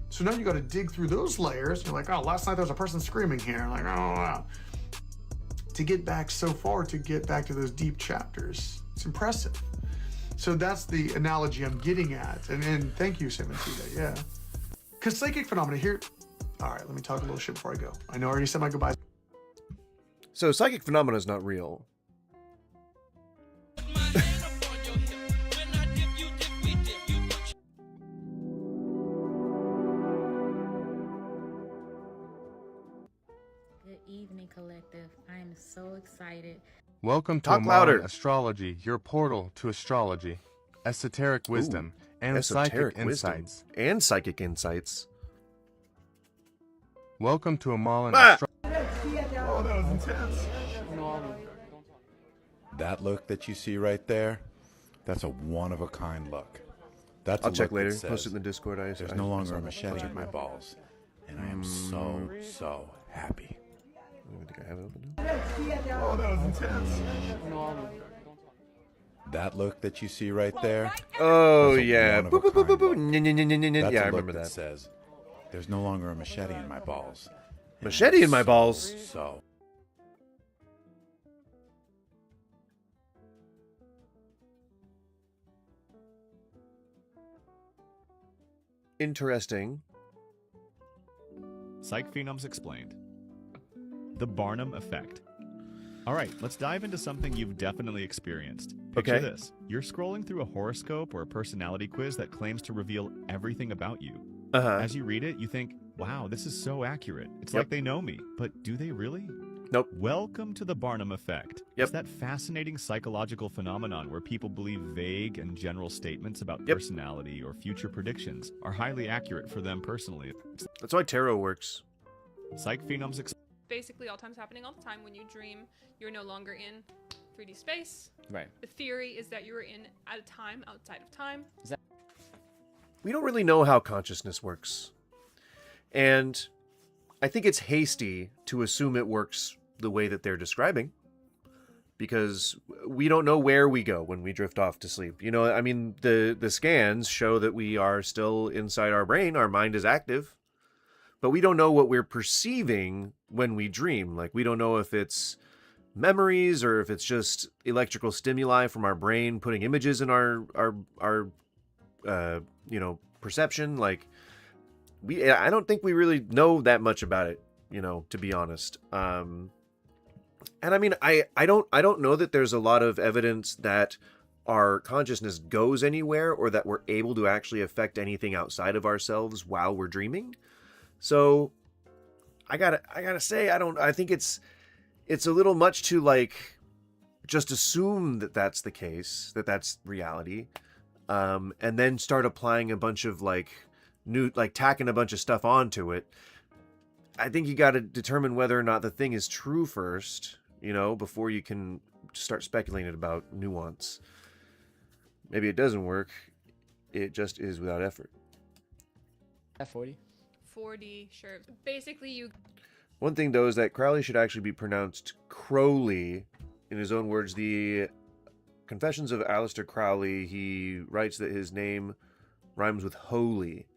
So now you got to dig through those layers. You're like, oh, last night there was a person screaming here. Like, oh, wow. To get back so far, to get back to those deep chapters, it's impressive. So that's the analogy I'm getting at. And thank you, Simantita, yeah. Because psychic phenomena here... All right, let me talk a little shit before I go. I know I already said my goodbyes. So psychic phenomena is not real. Good evening, collective. I am so excited. Welcome to Talk louder. Astrology, your portal to astrology, esoteric wisdom, and Esoteric psychic wisdom. insights. And psychic insights. Welcome to Amalin Ah! Oh, that was intense. That look that you see right there, that's a one-of-a-kind look. That's I'll a check look later. that says, Post it in the Discord. There's no longer a machete in my balls, and I am so happy. I don't think I have it open now. Oh, that was intense. That look that you see right there. Oh, that's a yeah. Boop, boop, boop, boop, boop. Nya, nya, nya, nya, nya, nya. That's Yeah, a I look remember that. Says, there's no longer a machete in my balls. and Machete I'm in my balls. So. Interesting. Psych Phenoms Explained. The Barnum Effect. All right, let's dive into something you've definitely experienced. Picture Okay. this. You're scrolling through a horoscope or a personality quiz that claims to reveal everything about you. Uh-huh. As you read it, you think, wow, this is so accurate. It's Yep. like they know me. But do they really? Nope. Welcome to the Barnum effect. Yep. It's that fascinating psychological phenomenon where people believe vague and general statements about personality or future predictions are highly accurate for them personally. That's why tarot works. Psych phenoms Basically, all time's happening all the time. When you dream, you're no longer in 3D space. Right. The theory is that you are in at a time outside of time. We don't really know how consciousness works. And I think it's hasty to assume it works the way that they're describing, because we don't know where we go when we drift off to sleep. You know, I mean, the scans show that we are still inside our brain, our mind is active, but we don't know what we're perceiving when we dream. Like, we don't know if it's memories or if it's just electrical stimuli from our brain putting images in our perception. Like, I don't think we really know that much about it, to be honest. And I mean, I don't know that there's a lot of evidence that our consciousness goes anywhere or that we're able to actually affect anything outside of ourselves while we're dreaming. So I gotta say, I think it's a little much to like just assume that that's the case, that that's reality. And then start applying a bunch of tacking a bunch of stuff onto it. I think you got to determine whether or not the thing is true first, before you can start speculating about nuance. Maybe it doesn't work. It just is without effort. At 40? 4D, sure. Basically, One thing, though, is that Crowley should actually be pronounced Crowley. In his own words, the Confessions of Aleister Crowley, he writes that his name rhymes with holy.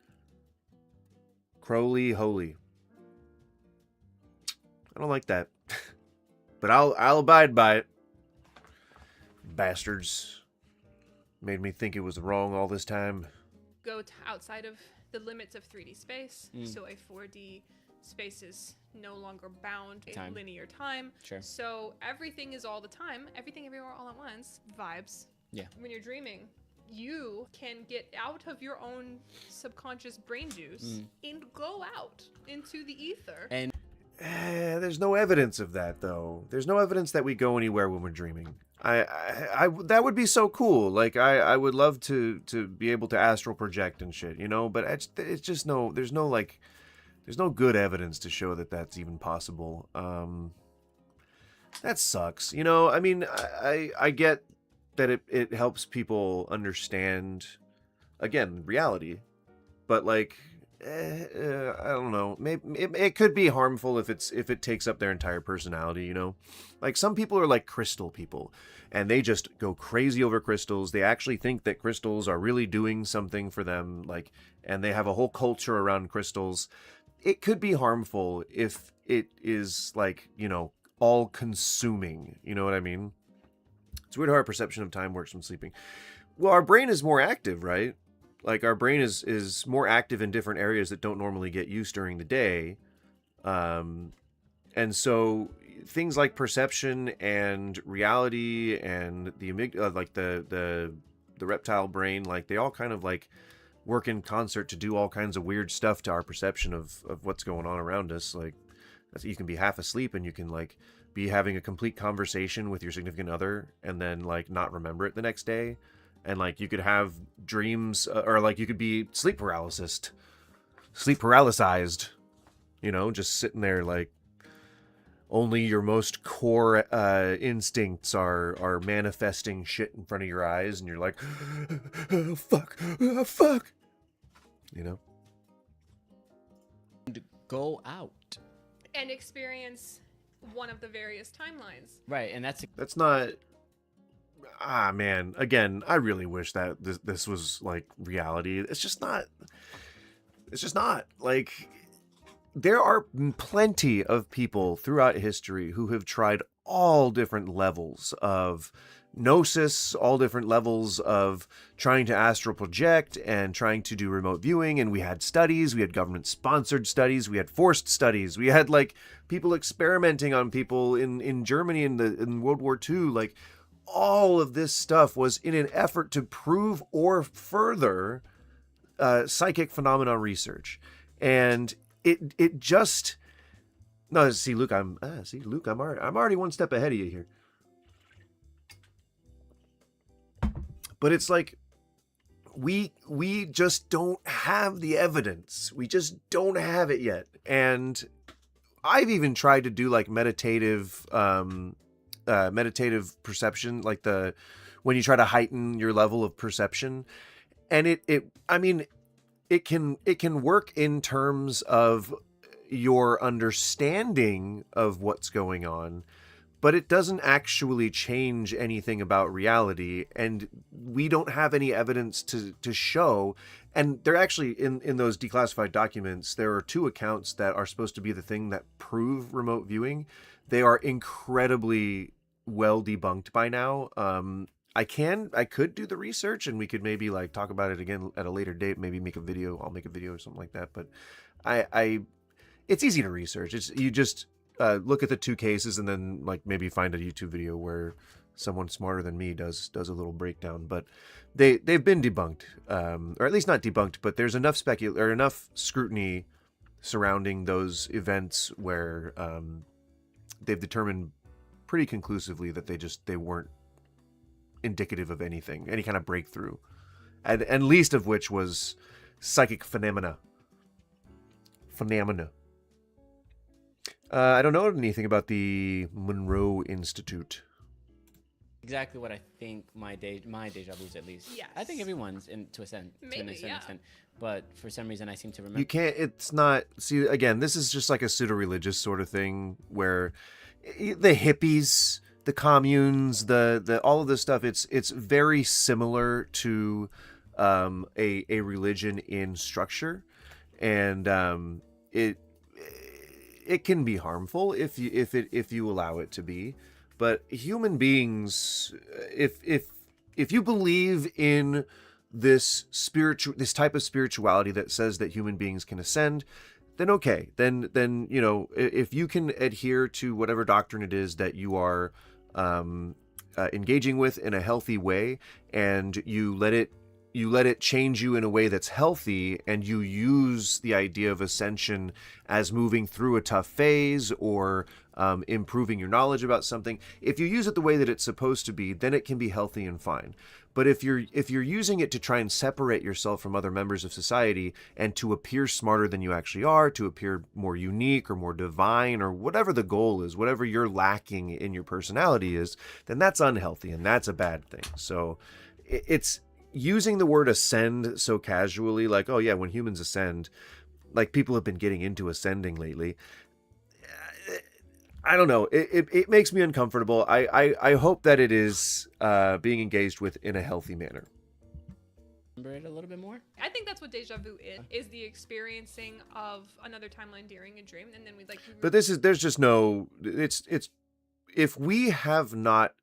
Crowley, holy. I don't like that. But I'll abide by it. Bastards. Made me think it was wrong all this time. go outside of the limits of 3D space. Mm. So a 4D space is no longer bound in Time. linear time. Sure. So everything is all the time, everything everywhere all at once. Vibes. Yeah. When you're dreaming, you can get out of your own subconscious brain juice and go out into the ether. And there's no evidence of that, though. There's no evidence that we go anywhere when we're dreaming. I that would be so cool. Like I would love to be able to astral project and shit, you know. But it's just there's no good evidence to show that that's even possible. That sucks, you know. I mean, I get that it helps people understand, again, reality, but like. I don't know. Maybe it could be harmful if it takes up their entire personality, you know? Like some people are like crystal people and they just go crazy over crystals. They actually think that crystals are really doing something for them, like, and they have a whole culture around crystals. It could be harmful if it is like, you know, all consuming, you know what I mean? It's weird how our perception of time works when sleeping. Well, our brain is more active, right? Like our brain is more active in different areas that don't normally get used during the day. And so things like perception and reality and the amygdala, like the reptile brain, like they all kind of like work in concert to do all kinds of weird stuff to our perception of what's going on around us. Like you can be half asleep and you can like be having a complete conversation with your significant other and then like not remember it the next day. And like you could have dreams or like you could be sleep paralysized, you know, just sitting there like only your most core instincts are manifesting shit in front of your eyes. And you're like, oh, fuck, you know, go out. And experience one of the various timelines. Right. And that's not. Ah, man, again, I really wish that this was like reality. It's just not like there are plenty of people throughout history who have tried all different levels of gnosis, all different levels of trying to astral project and trying to do remote viewing. And we had studies, we had government sponsored studies, we had forced studies, we had like people experimenting on people in Germany in World War II, like all of this stuff was in an effort to prove or further psychic phenomenon research. And it just, No, see, Luke, I'm already one step ahead of you here. But it's like we just don't have the evidence. We just don't have it yet. And I've even tried to do like meditative perception, like when you try to heighten your level of perception, and it can work in terms of your understanding of what's going on, but it doesn't actually change anything about reality, and we don't have any evidence to show. And they're actually, in those declassified documents, there are 2 accounts that are supposed to be the thing that prove remote viewing. They are incredibly well debunked by now. I could do the research, and we could maybe like talk about it again at a later date, maybe make a video. I'll make a video or something like that. But it's easy to research. You just look at the 2 cases and then like maybe find a YouTube video where someone smarter than me does a little breakdown. But they've been debunked, or at least not debunked, but there's enough enough scrutiny surrounding those events where they've determined pretty conclusively that they weren't indicative of any kind of breakthrough, and least of which was psychic phenomena. I don't know anything about the Monroe Institute. Exactly what I think my deja vu is, at least. Yes. I think everyone's to a certain extent. But for some reason I seem to remember. You can't, it's not, see, again, this is just like a pseudo-religious sort of thing where the hippies, the communes, the all of this stuff, it's very similar to a religion in structure, and it can be harmful if you allow it to be. But human beings, if you believe in this type of spirituality that says that human beings can ascend, then okay, then if you can adhere to whatever doctrine it is that you are engaging with in a healthy way, and you let it change you in a way that's healthy, and you use the idea of ascension as moving through a tough phase or improving your knowledge about something. If you use it the way that it's supposed to be, then it can be healthy and fine. But if you're using it to try and separate yourself from other members of society and to appear smarter than you actually are, to appear more unique or more divine, or whatever the goal is, whatever you're lacking in your personality is, then that's unhealthy and that's a bad thing. So it's using the word ascend so casually, like, oh yeah, when humans ascend, like people have been getting into ascending lately. I don't know. It makes me uncomfortable. I hope that it is being engaged with in a healthy manner. Remember it a little bit more? I think that's what deja vu is the experiencing of another timeline during a dream, and then we like. But there's just no. It's if we have not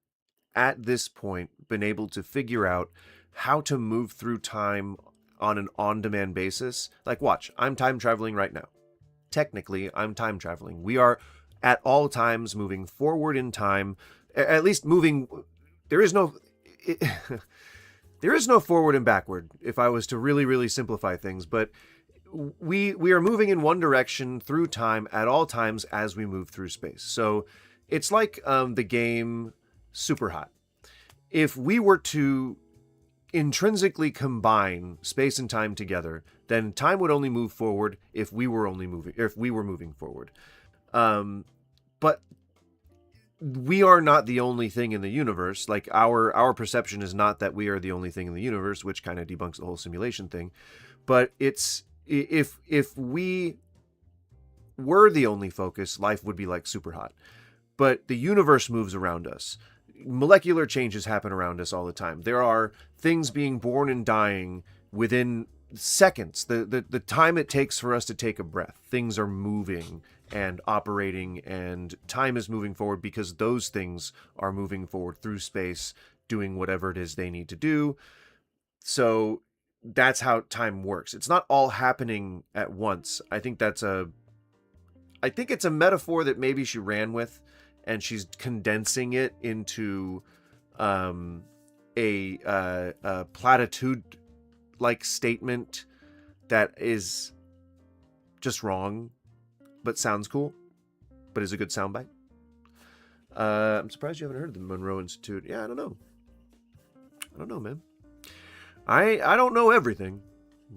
at this point been able to figure out how to move through time on an on-demand basis. Like, watch, I'm time traveling right now. Technically, I'm time traveling. We are at all times moving forward in time, at least moving. There is no forward and backward, if I was to really, really simplify things. But we are moving in one direction through time at all times as we move through space. So it's like the game Superhot. If we were to intrinsically combine space and time together, then time would only move forward if we were moving forward. But we are not the only thing in the universe. Like our perception is not that we are the only thing in the universe, which kind of debunks the whole simulation thing. But it's if we were the only focus, life would be like Superhot. But the universe moves around us. Molecular changes happen around us all the time. There are things being born and dying within seconds. The time it takes for us to take a breath. Things are moving and operating, and time is moving forward because those things are moving forward through space, doing whatever it is they need to do. So that's how time works. It's not all happening at once. I think it's a metaphor that maybe she ran with, and she's condensing it into a platitude-like statement that is just wrong, but sounds cool. but is a good soundbite. I'm surprised you haven't heard of the Monroe Institute. Yeah, I don't know. I don't know, man. I don't know everything,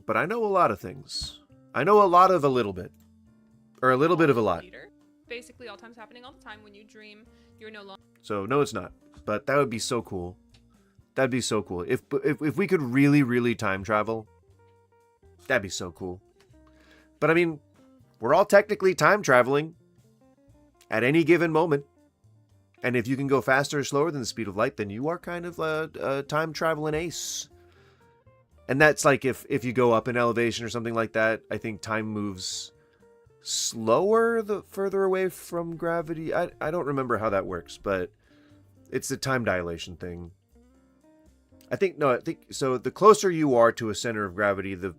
but I know a lot of things. I know a lot of a little bit. Or a little bit of a lot. Basically, all time's happening all the time. When you dream, you're no longer. So, no, it's not. But that would be so cool. That'd be so cool. If we could really, really time travel, that'd be so cool. But I mean, we're all technically time traveling at any given moment. And if you can go faster or slower than the speed of light, then you are kind of a time traveling ace. And that's like if you go up in elevation or something like that, I think time moves slower the further away from gravity. I don't remember how that works, but it's the time dilation thing. I think so. The closer you are to a center of gravity, the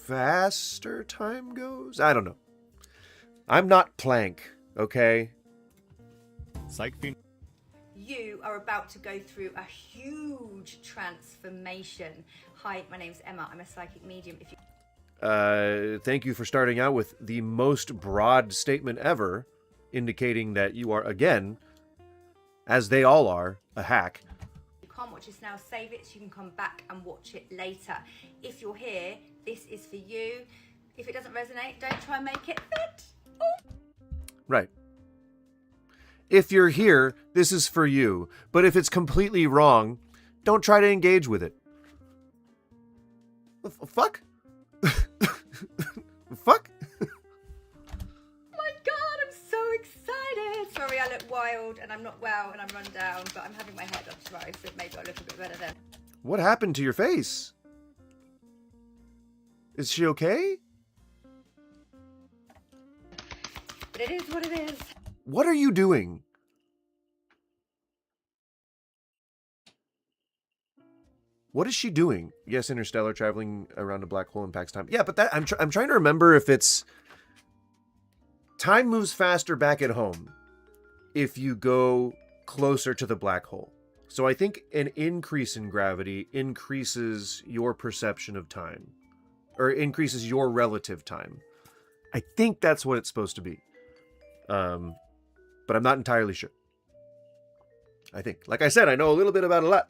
faster time goes. I don't know. I'm not Planck, okay? You are about to go through a huge transformation. Hi, my name's Emma. I'm a psychic medium. If you Thank you for starting out with the most broad statement ever, indicating that you are, again, as they all are, a hack. You can't watch this now, save it so you can come back and watch it later. If you're here, this is for you. If it doesn't resonate, don't try and make it fit. Right. If you're here, this is for you. But if it's completely wrong, don't try to engage with it. Fuck? Fuck? My God, I'm so excited. Sorry, I look wild and I'm not well and I'm run down, but I'm having my hair done tomorrow, so maybe I'll look a bit better then. What happened to your face? Is she okay? But it is what it is. What are you doing? What is she doing? Yes, interstellar, traveling around a black hole impacts time. Yeah, but that I'm trying to remember if it's time moves faster back at home if you go closer to the black hole. So I think an increase in gravity increases your perception of time, or increases your relative time. I think that's what it's supposed to be. But I'm not entirely sure. I think. Like I said, I know a little bit about a lot.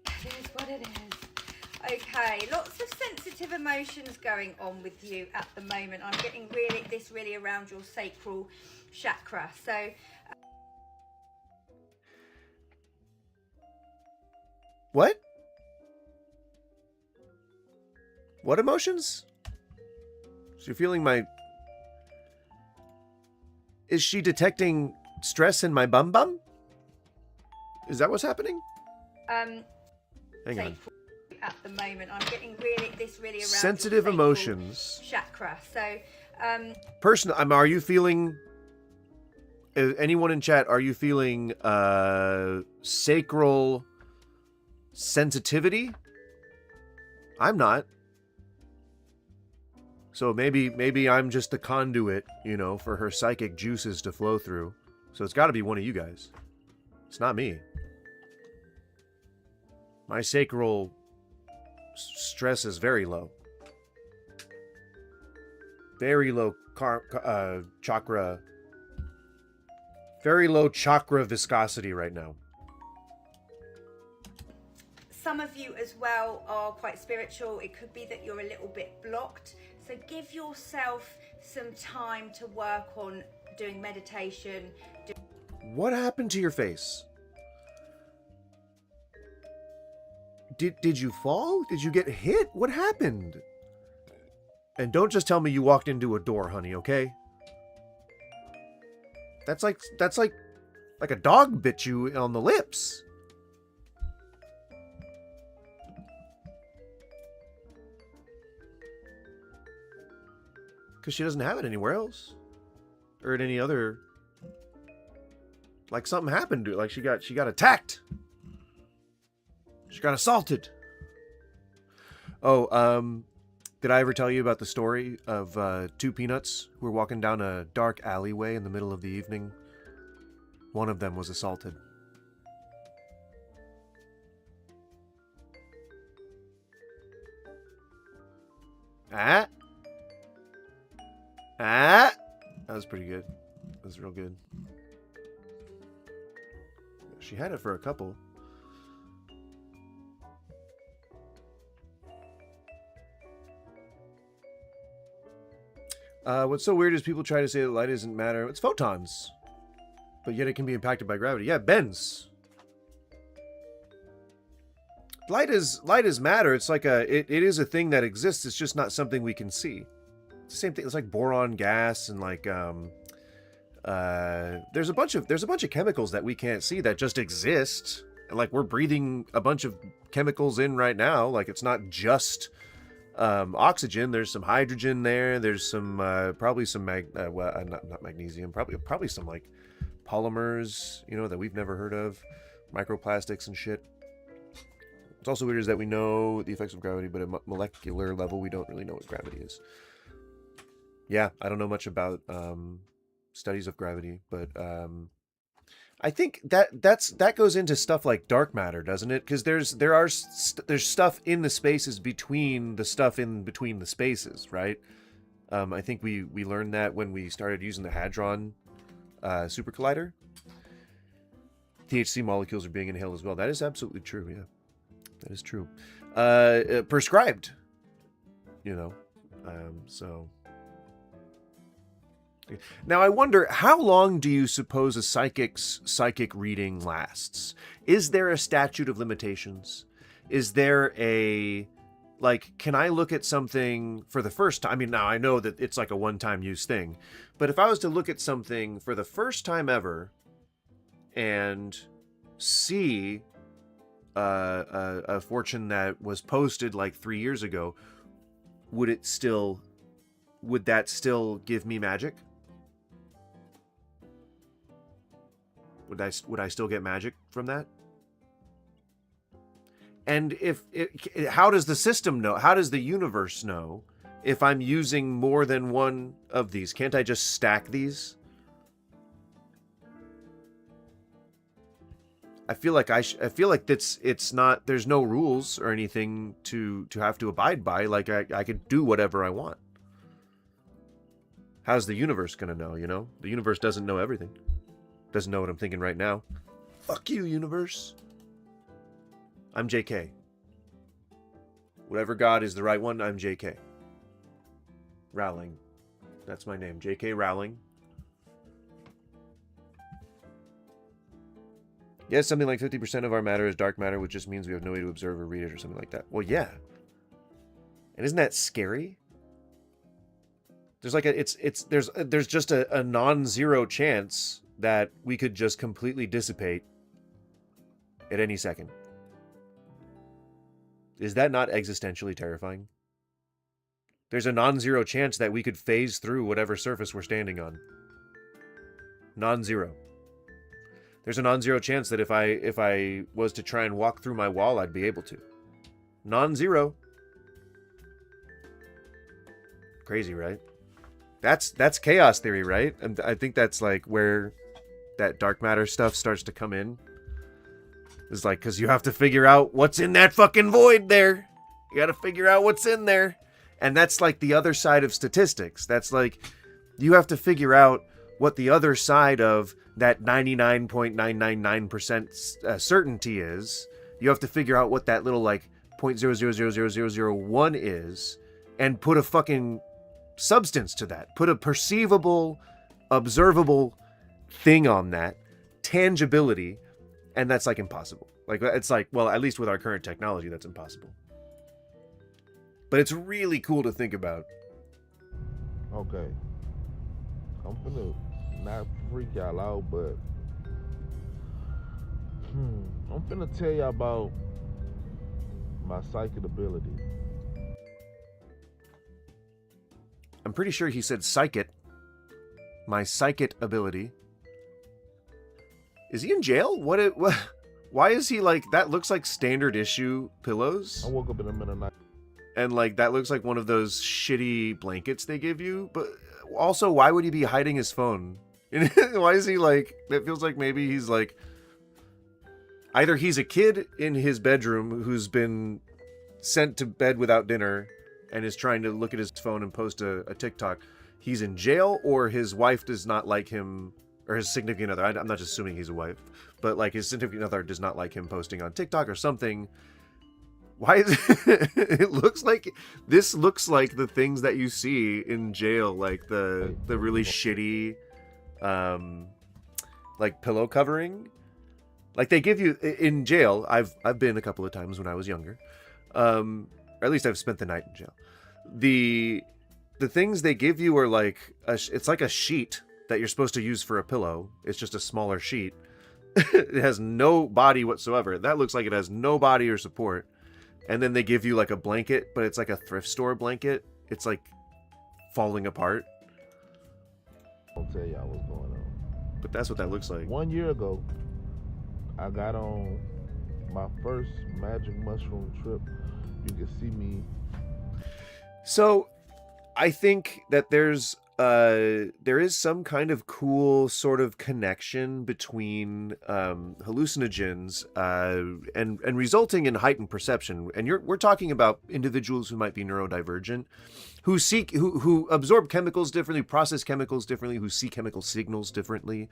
It is what it is. Okay, lots of sensitive emotions going on with you at the moment. I'm getting really around your sacral chakra. So What? What emotions? So you're feeling my... Is she detecting stress in my bum bum? Is that what's happening? Hang on. At the moment, I'm getting really around sensitive your emotions. Chakra. So, Are you feeling? Anyone in chat? Are you feeling sacral sensitivity? I'm not. So maybe I'm just the conduit, for her psychic juices to flow through. So it's got to be one of you guys. It's not me. My sacral stress is very low. Very low chakra. Very low chakra viscosity right now. some of you as well are quite spiritual. It could be that you're a little bit blocked. So give yourself some time to work on doing meditation. What happened to your face? Did you fall? Did you get hit? What happened? And don't just tell me you walked into a door, honey, okay? That's like a dog bit you on the lips. Because she doesn't have it anywhere else. Or at any other... Like something happened to her. Like she got attacked. She got assaulted. Oh, did I ever tell you about the story of two peanuts who were walking down a dark alleyway in the middle of the evening? One of them was assaulted. Ah? Ah! That was pretty good. That was real good. She had it for a couple. What's so weird is people try to say that light isn't matter. It's photons. But yet it can be impacted by gravity. Yeah, it bends. Light is matter. It's like it is a thing that exists. It's just not something we can see. It's the same thing. It's like boron gas and like there's a bunch of chemicals that we can't see that just exist. And like we're breathing a bunch of chemicals in right now. Like it's not just oxygen. There's some hydrogen there. There's some probably some not magnesium. Probably some like polymers, you know, that we've never heard of, microplastics and shit. What's also weird is that we know the effects of gravity, but at molecular level, we don't really know what gravity is. Yeah, I don't know much about studies of gravity, but I think that goes into stuff like dark matter, doesn't it? Because there's stuff in the spaces between the stuff in between the spaces, right? I think we learned that when we started using the Hadron super collider. THC molecules are being inhaled as well. That is absolutely true. Yeah, that is true. Prescribed, you know. So now I wonder, how long do you suppose a psychic's psychic reading lasts? Is there a statute of limitations? Is there a, like, can I look at something for the first time? I mean, now I know that it's like a one-time use thing, but if I was to look at something for the first time ever and see a fortune that was posted like 3 years ago, would that still give me magic? Would I still get magic from that? And how does the system know? How does the universe know if I'm using more than one of these? Can't I just stack these? I feel like it's not. There's no rules or anything to have to abide by. Like I could do whatever I want. How's the universe gonna know? You know, the universe doesn't know everything. Doesn't know what I'm thinking right now. Fuck you, universe. I'm JK. Whatever God is the right one, I'm JK. Rowling. That's my name. JK Rowling. Yes, something like 50% of our matter is dark matter, which just means we have no way to observe or read it or something like that. Well, yeah. And isn't that scary? There's like there's just a non-zero chance that we could just completely dissipate at any second. Is that not existentially terrifying? There's a non-zero chance that we could phase through whatever surface we're standing on. Non-zero. There's a non-zero chance that if I was to try and walk through my wall, I'd be able to. Non-zero. Crazy, right? That's chaos theory, right? And I think that's like where that dark matter stuff starts to come in. It's like, because you have to figure out what's in that fucking void there. You got to figure out what's in there. And that's like the other side of statistics. That's like, you have to figure out what the other side of that 99.999% certainty is. You have to figure out what that little like 0.0000001 is and put a fucking substance to that. Put a perceivable, observable thing on that, tangibility, and that's like impossible. Like, it's like, well, at least with our current technology, that's impossible. But it's really cool to think about. Okay. I'm finna not freak y'all out, but I'm finna tell y'all about my psychic ability. I'm pretty sure he said psychic. My psychic ability. Is he in jail? What? Why is he like, that looks like standard issue pillows. I woke up in the middle of the night. And like, that looks like one of those shitty blankets they give you. But also, why would he be hiding his phone? Why is he like, that feels like maybe he's like, either he's a kid in his bedroom who's been sent to bed without dinner and is trying to look at his phone and post a TikTok. he's in jail or his wife does not like him, or his significant other. I'm not just assuming he's a wife, but like his significant other does not like him posting on TikTok or something. Why is it looks like the things that you see in jail, like the really shitty like pillow covering. Like they give you in jail. I've been a couple of times when I was younger. Or at least I've spent the night in jail. The things they give you are like it's like a sheet that you're supposed to use for a pillow. It's just a smaller sheet. It has no body whatsoever. That looks like it has no body or support. And then they give you like a blanket, but it's like a thrift store blanket. It's like falling apart. I'll tell y'all what's going on. But that's what that looks like. 1 year ago, I got on my first magic mushroom trip. You can see me. So I think that there is some kind of cool sort of connection between hallucinogens and resulting in heightened perception. And we're talking about individuals who might be neurodivergent, who absorb chemicals differently, process chemicals differently, who see chemical signals differently.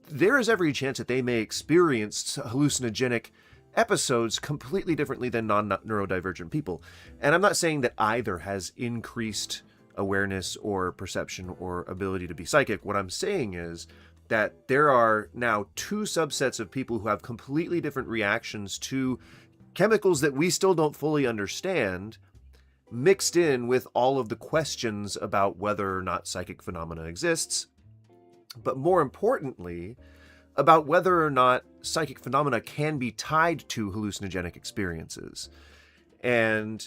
There is every chance that they may experience hallucinogenic episodes completely differently than non-neurodivergent people. And I'm not saying that either has increased awareness or perception or ability to be psychic. What I'm saying is that there are now two subsets of people who have completely different reactions to chemicals that we still don't fully understand, mixed in with all of the questions about whether or not psychic phenomena exists, but more importantly, about whether or not psychic phenomena can be tied to hallucinogenic experiences. And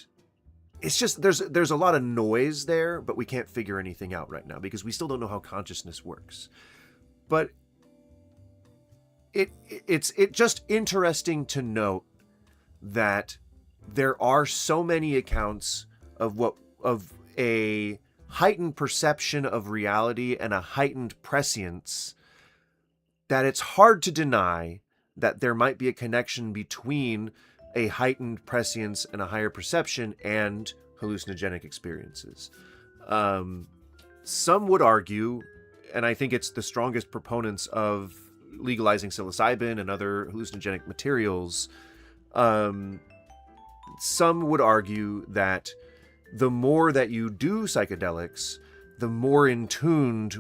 it's just there's a lot of noise there, but we can't figure anything out right now because we still don't know how consciousness works. But it's just interesting to note that there are so many accounts of a heightened perception of reality and a heightened prescience that it's hard to deny that there might be a connection between a heightened prescience and a higher perception and hallucinogenic experiences. Some would argue, and I think it's the strongest proponents of legalizing psilocybin and other hallucinogenic materials, some would argue that the more that you do psychedelics, the more in tune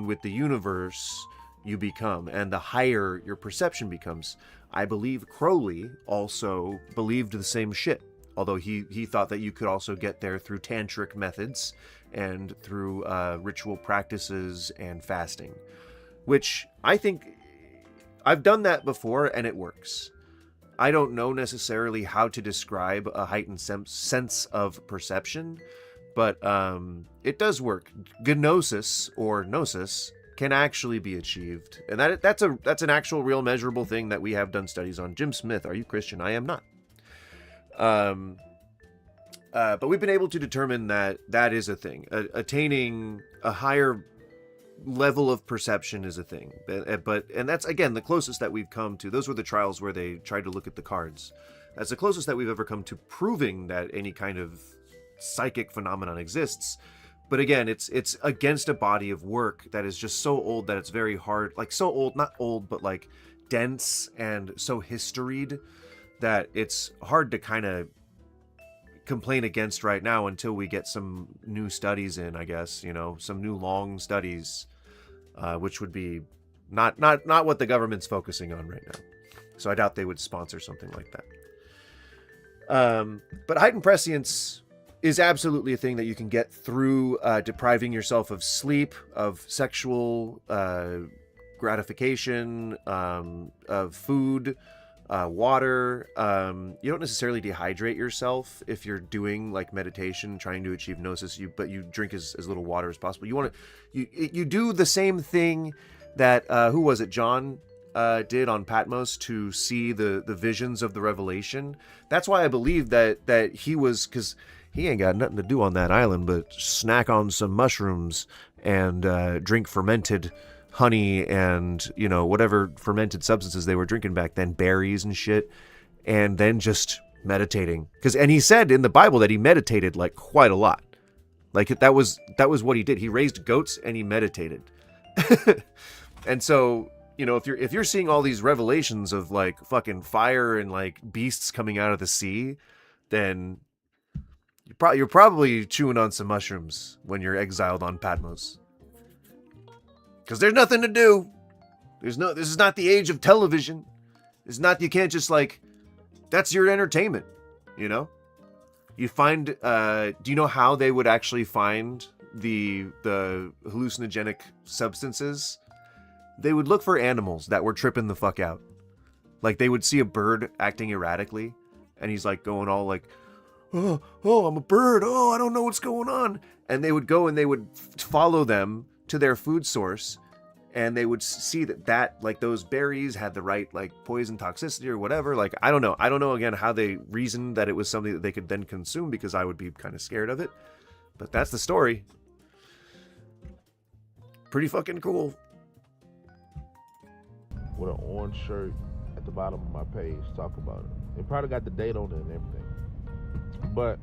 with the universe you become, and the higher your perception becomes. I believe Crowley also believed the same shit, although he thought that you could also get there through tantric methods and through ritual practices and fasting, which I think I've done that before and it works. I don't know necessarily how to describe a heightened sense of perception, but it does work. Gnosis or gnosis can actually be achieved, and that's an actual real measurable thing that we have done studies on. Jim Smith, are you Christian? I am not. But we've been able to determine that is a thing. Attaining a higher level of perception is a thing. And that's, again, the closest that we've come to. Those were the trials where they tried to look at the cards. That's the closest that we've ever come to proving that any kind of psychic phenomenon exists. But again, it's against a body of work that is just so old that it's very hard, like so old, not old, but like dense and so historied that it's hard to kind of complain against right now until we get some new studies in, I guess, some new long studies, which would be not what the government's focusing on right now. So I doubt they would sponsor something like that. But heightened prescience is absolutely a thing that you can get through depriving yourself of sleep, of sexual gratification, of food, water. You don't necessarily dehydrate yourself if you're doing like meditation, trying to achieve gnosis, but you drink as little water as possible. You do the same thing that who was it, John did on Patmos to see the visions of the revelation. That's why I believe that he was, because he ain't got nothing to do on that island but snack on some mushrooms and drink fermented honey and, whatever fermented substances they were drinking back then, berries and shit, and then just meditating. And he said in the Bible that he meditated like quite a lot. Like that was what he did. He raised goats and he meditated. And so, you know, if you're seeing all these revelations of like fucking fire and like beasts coming out of the sea, then you're probably chewing on some mushrooms when you're exiled on Patmos. Because there's nothing to do. This is not the age of television. It's not, you can't just like, that's your entertainment, you know? You find, do you know how they would actually find the hallucinogenic substances? They would look for animals that were tripping the fuck out. Like they would see a bird acting erratically, and he's like going all like, oh, I'm a bird. Oh, I don't know what's going on. And they would go and they would follow them to their food source, and they would see that like those berries had the right like poison toxicity or whatever. Like, I don't know again how they reasoned that it was something that they could then consume, because I would be kind of scared of it. But that's the story. Pretty fucking cool. With an orange shirt at the bottom of my page, talk about it. It probably got the date on it and everything. But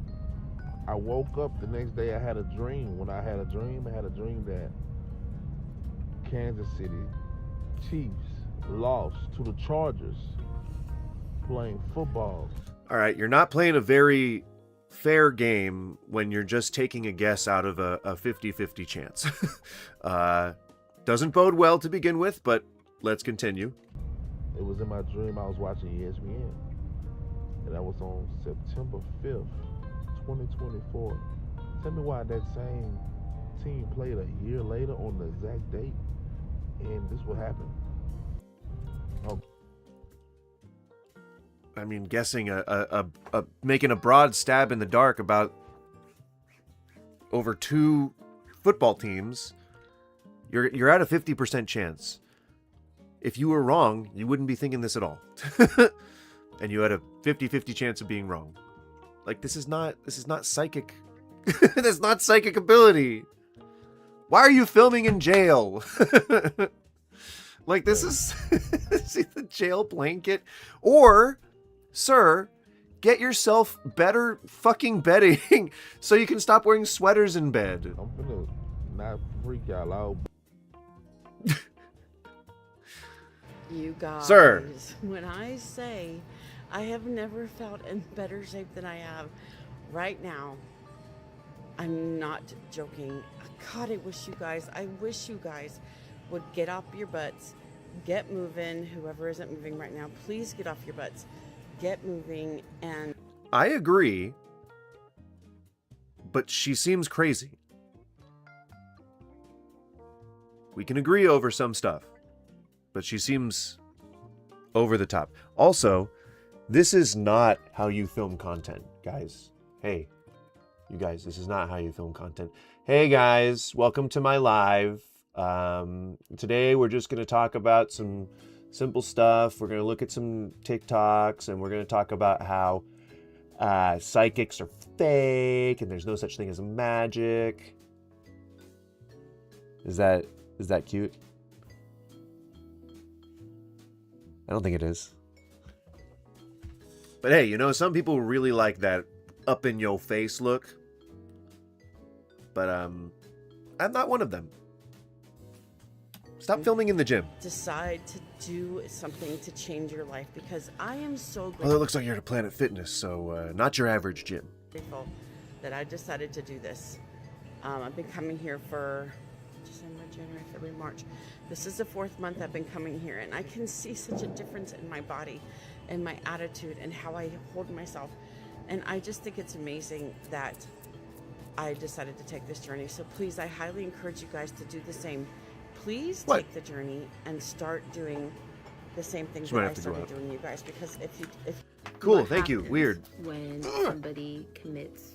I woke up the next day, I had a dream. When I had a dream that Kansas City Chiefs lost to the Chargers playing football. All right, you're not playing a very fair game when you're just taking a guess out of a 50-50 chance. Doesn't bode well to begin with, but let's continue. It was in my dream. I was watching ESPN, and that was on September 5th, 2024. Tell me why that same team played a year later on the exact date, and this would happen. Oh. I mean, guessing making a broad stab in the dark about over two football teams, you're at a 50% chance. If you were wrong, you wouldn't be thinking this at all. And you had a 50-50 chance of being wrong. Like, this is not psychic. That's not psychic ability. Why are you filming in jail? Like, this is see the jail blanket. Or, sir, get yourself better fucking bedding so you can stop wearing sweaters in bed. I'm gonna not freak out loud. You guys, sir, when I say I have never felt in better shape than I have right now, I'm not joking. God, I wish you guys would get off your butts, get moving. Whoever isn't moving right now, please get off your butts, get moving. And I agree, but she seems crazy. We can agree over some stuff, but she seems over the top. Also, this is not how you film content, guys. Hey, you guys, this is not how you film content. Hey guys, welcome to my live. Today we're just going to talk about some simple stuff. We're going to look at some TikToks, and we're going to talk about how psychics are fake and there's no such thing as magic. Is that cute? I don't think it is. But hey, you know, some people really like that up in your face look. But I'm not one of them. Stop filming in the gym. decide to do something to change your life, because I am so Well, it looks like you're at Planet Fitness, so not your average gym. grateful that I decided to do this. I've been coming here for December, January, February, March. This is the 4th month I've been coming here, and I can see such a difference in my body and my attitude and how I hold myself. And I just think it's amazing that I decided to take this journey. So please, I highly encourage you guys to do the same. Please take the journey and start doing the same things that I started doing, you guys, because if Cool, What thank you. happens Weird. When somebody commits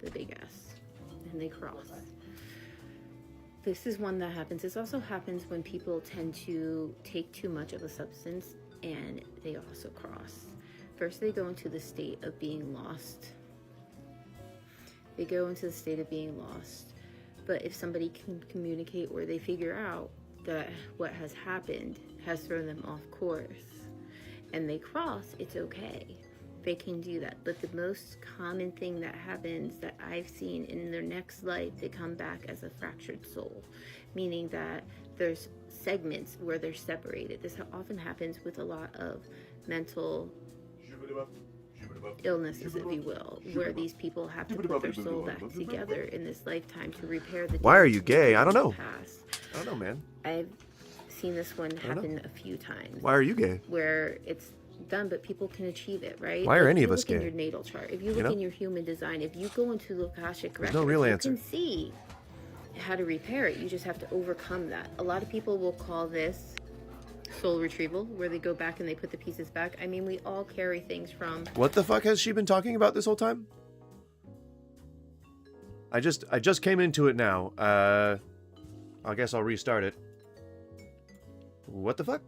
the big S and they cross. This is one that happens. This also happens when people tend to take too much of a substance and they also cross. First, they go into the state of being lost. But if somebody can communicate, or they figure out that what has happened has thrown them off course and they cross, it's okay. They can do that. But the most common thing that happens that I've seen in their next life, they come back as a fractured soul, meaning that there's segments where they're separated. This often happens with a lot of mental illnesses, if you will, where these people have to put their soul back together in this lifetime to repair the Why are damage you they gay? did I don't in the know. past. I don't know, man. I've seen this one happen a few times. Why are you gay? Where it's done, but people can achieve it, right? Why are Like, any if of you us look in gay? your natal chart, if you You look know? in your human design, if you go into the Akashic There's records, no real you answer. can see how to repair it. You just have to overcome that. A lot of people will call this soul retrieval, where they go back and they put the pieces back. I mean, we all carry things from... What the fuck has she been talking about this whole time? I just came into it now. I guess I'll restart it. What the fuck?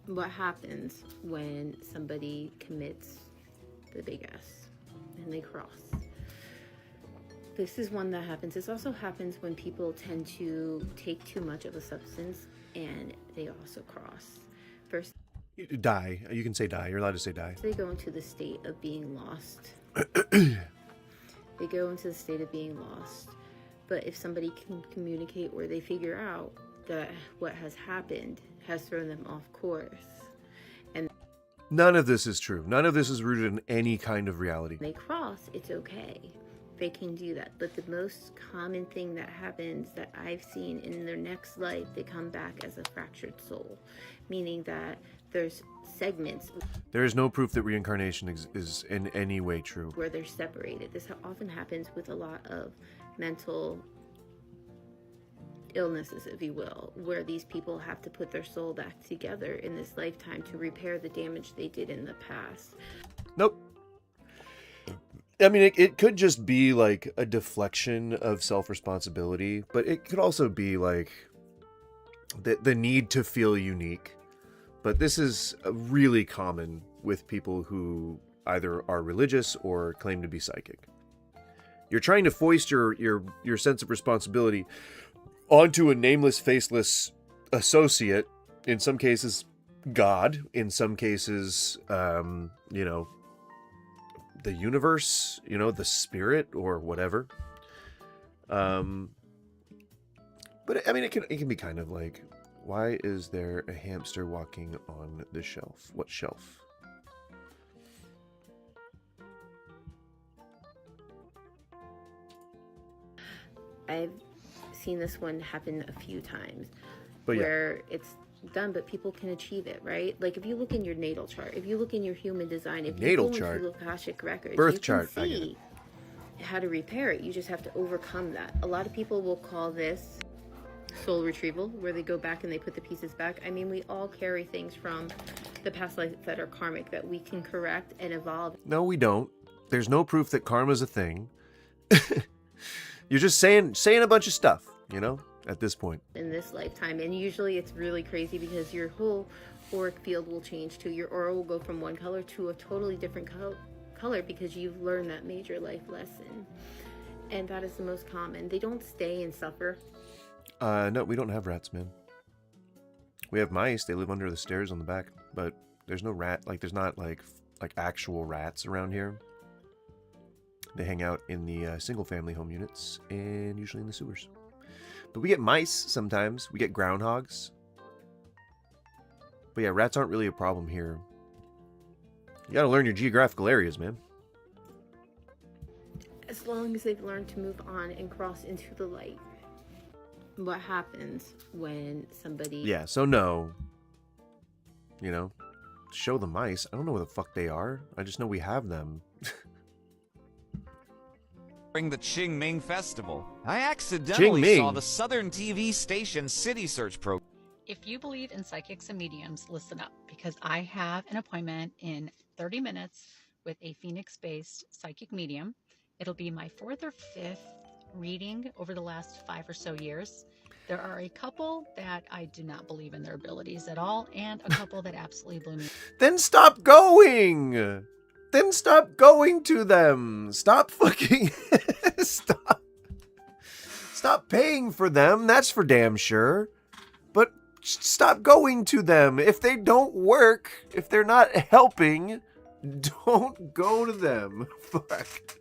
What happens when somebody commits the big S and they cross? This is one that happens. This also happens when people tend to take too much of a substance and they also cross. First, Die. You can say die. You're allowed to say die. they go into the state of being lost. They go into the state of being lost. But if somebody can communicate where they figure out that what has happened has thrown them off course, and None of this is true. None of this is rooted in any kind of reality. they cross, it's okay. They can do that. But the most common thing that happens that I've seen in their next life, they come back as a fractured soul, meaning that there's segments There is no proof that reincarnation is in any way true. where they're separated. This often happens with a lot of mental illnesses, if you will, where these people have to put their soul back together in this lifetime to repair the damage they did in the past. Nope. I mean, it could just be like a deflection of self-responsibility, but it could also be like the need to feel unique. But this is really common with people who either are religious or claim to be psychic. You're trying to foist your sense of responsibility onto a nameless, faceless associate, in some cases God, in some cases, the universe, the spirit or whatever. But I mean, it can be kind of like, why is there a hamster walking on the shelf? What shelf? I've seen this one happen a few times, But yeah. where it's done, but people can achieve it, right? Like if you look in your natal chart, if you look in your human design, if Natal you go chart? into the Akashic records, Birth you chart, can I get it. see how to repair it. You just have to overcome that. A lot of people will call this soul retrieval, where they go back and they put the pieces back. I mean, we all carry things from the past life that are karmic that we can correct and evolve. No, we don't. There's no proof that karma's a thing. You're just saying a bunch of stuff, at this point. In this lifetime, and usually it's really crazy because your whole auric field will change too. Your aura will go from one color to a totally different color because you've learned that major life lesson, and that is the most common. They don't stay and suffer. No, we don't have rats, man. We have mice. They live under the stairs on the back, but there's no rat. Like, there's not like actual rats around here. They hang out in the single-family home units and usually in the sewers. But we get mice sometimes. We get groundhogs. But yeah, rats aren't really a problem here. You gotta learn your geographical areas, man. As long as they've learned to move on and cross into the light. What happens when somebody... Yeah, so no. Show the mice. I don't know where the fuck they are. I just know we have them. During the Qingming Festival, I accidentally saw Qingming. the Southern TV station City Search program. If you believe in psychics and mediums, listen up, because I have an appointment in 30 minutes with a Phoenix-based psychic medium. It'll be my 4th or 5th reading over the last 5 or so years. There are a couple that I do not believe in their abilities at all, and a couple that absolutely blew me. Then stop going! Then stop going to them! Stop fucking... Stop paying for them, that's for damn sure. But stop going to them. If they don't work, if they're not helping, Don't go to them. Fuck.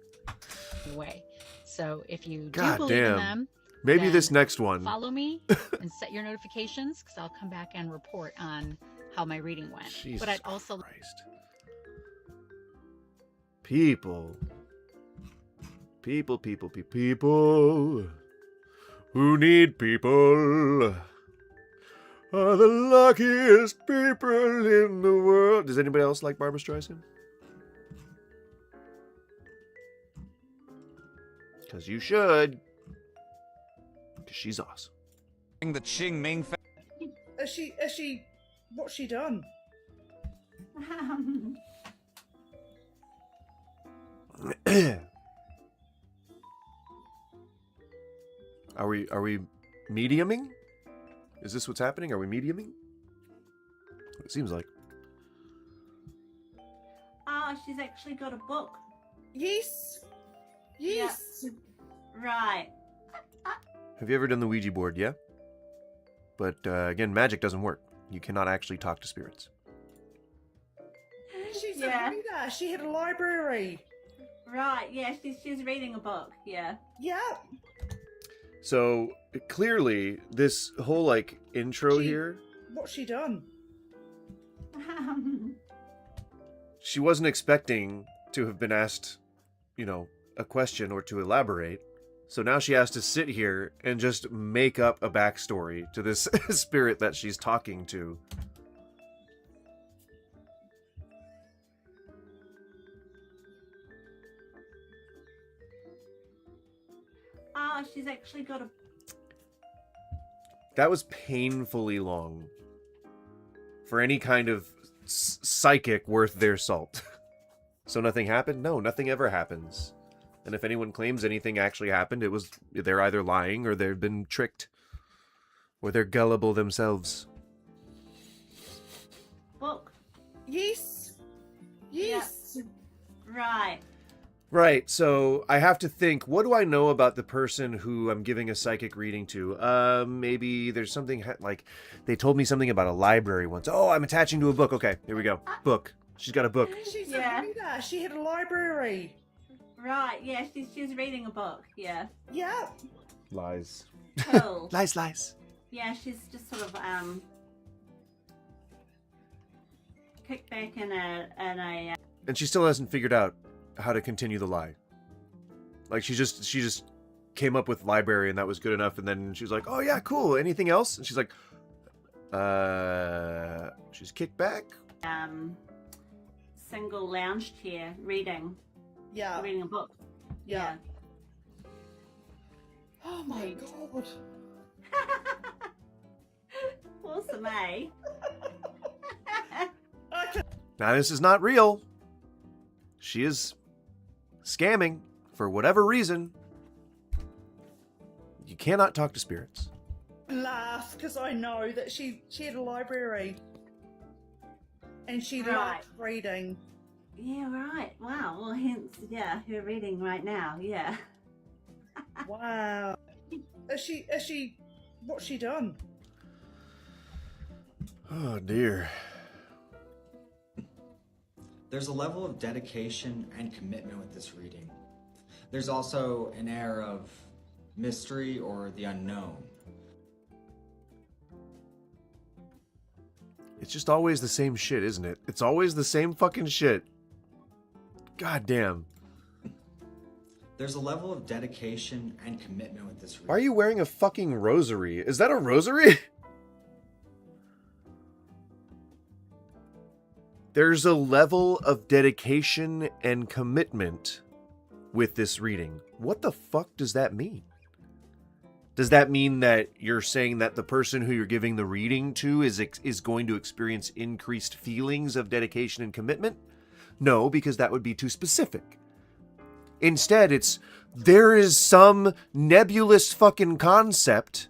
way. So if you do God believe in damn. them, Maybe then this next one. follow me and set your notifications because I'll come back and report on how my reading went. Jesus but I'd also People who need people are the luckiest people in the world. Does anybody else like Barbra Streisand? Because you should. Because she's awesome. The Qing Ming Has she, what's she done? Are we mediuming? Is this what's happening? Are we mediuming? It seems like. She's actually got a book. Yes. Yes. Yeah. Right. Have you ever done the Ouija board? Yeah. But again, magic doesn't work. You cannot actually talk to spirits. She's a reader. She had a library. Right, yeah, she's reading a book, yeah. Yeah. So clearly, this whole like intro here, What's she done? she wasn't expecting to have been asked, a question or to elaborate. So now she has to sit here and just make up a backstory to this spirit that she's talking to. She's actually got a... That was painfully long for any kind of psychic worth their salt. So nothing happened? No, nothing ever happens. And if anyone claims anything actually happened, they're either lying or they've been tricked. Or they're gullible themselves. Book. Yes. Yes. Yep. Right. Right, so I have to think, what do I know about the person who I'm giving a psychic reading to? Maybe there's something, like, they told me something about a library once. Oh, I'm attaching to a book. Okay, here we go. Book. She's got a book. She's a reader. She had a library. Right, yeah, she's reading a book, yeah. Yeah. Lies. Cool. Lies. Yeah, she's just sort of, kicked back in a And she still hasn't figured out how to continue the lie. Like she just came up with library and that was good enough, and then she was like, oh yeah, cool, anything else? And she's like, she's kicked back. Single lounge chair reading. Yeah. Reading a book. Yeah. Oh my god. Awesome, eh? Now this is not real. She is scamming for whatever reason. You cannot talk to spirits. Laugh, because I know that she had a library. And she Right. liked reading. Yeah, right. Wow. Well, hence, yeah, her reading right now. Yeah. Wow. Has she, what's she done? Oh dear. There's a level of dedication and commitment with this reading. There's also an air of mystery or the unknown. It's just always the same shit, isn't it? It's always the same fucking shit. God damn. There's a level of dedication and commitment with this reading. Why are you wearing a fucking rosary? Is that a rosary? There's a level of dedication and commitment with this reading. What the fuck does that mean? Does that mean that you're saying that the person who you're giving the reading to is going to experience increased feelings of dedication and commitment? No, because that would be too specific. Instead, there is some nebulous fucking concept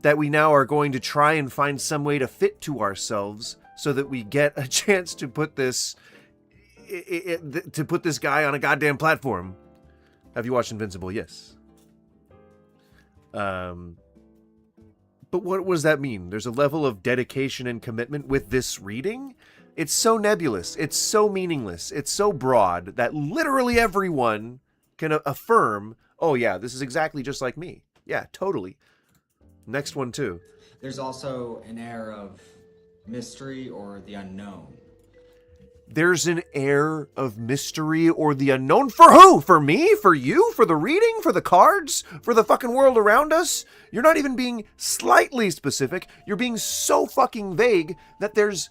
that we now are going to try and find some way to fit to ourselves so that we get a chance to put this guy on a goddamn platform. Have you watched Invincible? Yes. But what does that mean? There's a level of dedication and commitment with this reading? It's so nebulous. It's so meaningless. It's so broad that literally everyone can affirm, oh yeah, this is exactly just like me. Yeah, totally. Next one too. There's also an air of mystery or the unknown. There's an air of mystery or the unknown. For who? For me? For you? For the reading? For the cards? For the fucking world around us? You're not even being slightly specific. You're being so fucking vague that there's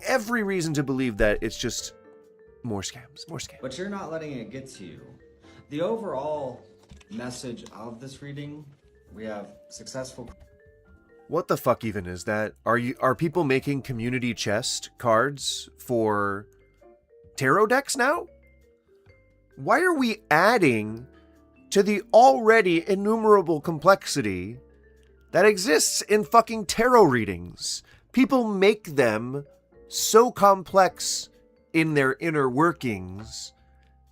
every reason to believe that it's just more scams. More scams. But you're not letting it get to you. The overall message of this reading, we have successful... What the fuck even is that? Are people making community chest cards for tarot decks now? Why are we adding to the already innumerable complexity that exists in fucking tarot readings? People make them so complex in their inner workings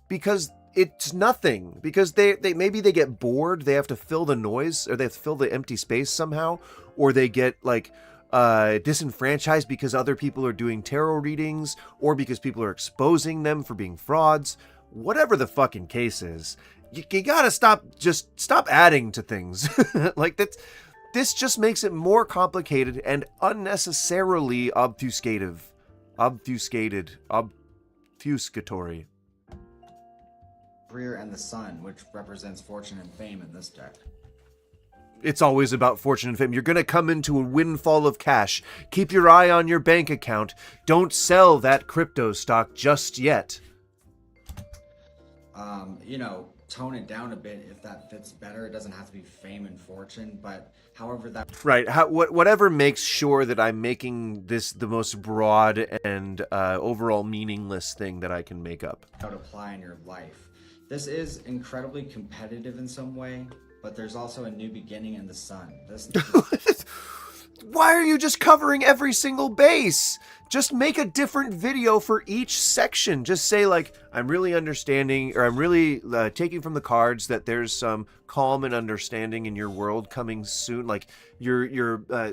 because it's nothing. Because they maybe they get bored, they have to fill the noise, or they have to fill the empty space somehow, or they get like disenfranchised because other people are doing tarot readings, or because people are exposing them for being frauds. Whatever the fucking case is, you gotta stop adding to things. Like that. This just makes it more complicated and unnecessarily obfuscatory. Career and the sun, which represents fortune and fame in this deck. It's always about fortune and fame. You're going to come into a windfall of cash. Keep your eye on your bank account. Don't sell that crypto stock just yet. Tone it down a bit if that fits better. It doesn't have to be fame and fortune, but however that... Right. Whatever makes sure that I'm making this the most broad and overall meaningless thing that I can make up. ...how to apply in your life. This is incredibly competitive in some way, but there's also a new beginning in the sun. Why are you just covering every single base? Just make a different video for each section. Just say like, I'm really understanding, or I'm really taking from the cards that there's some calm and understanding in your world coming soon. Like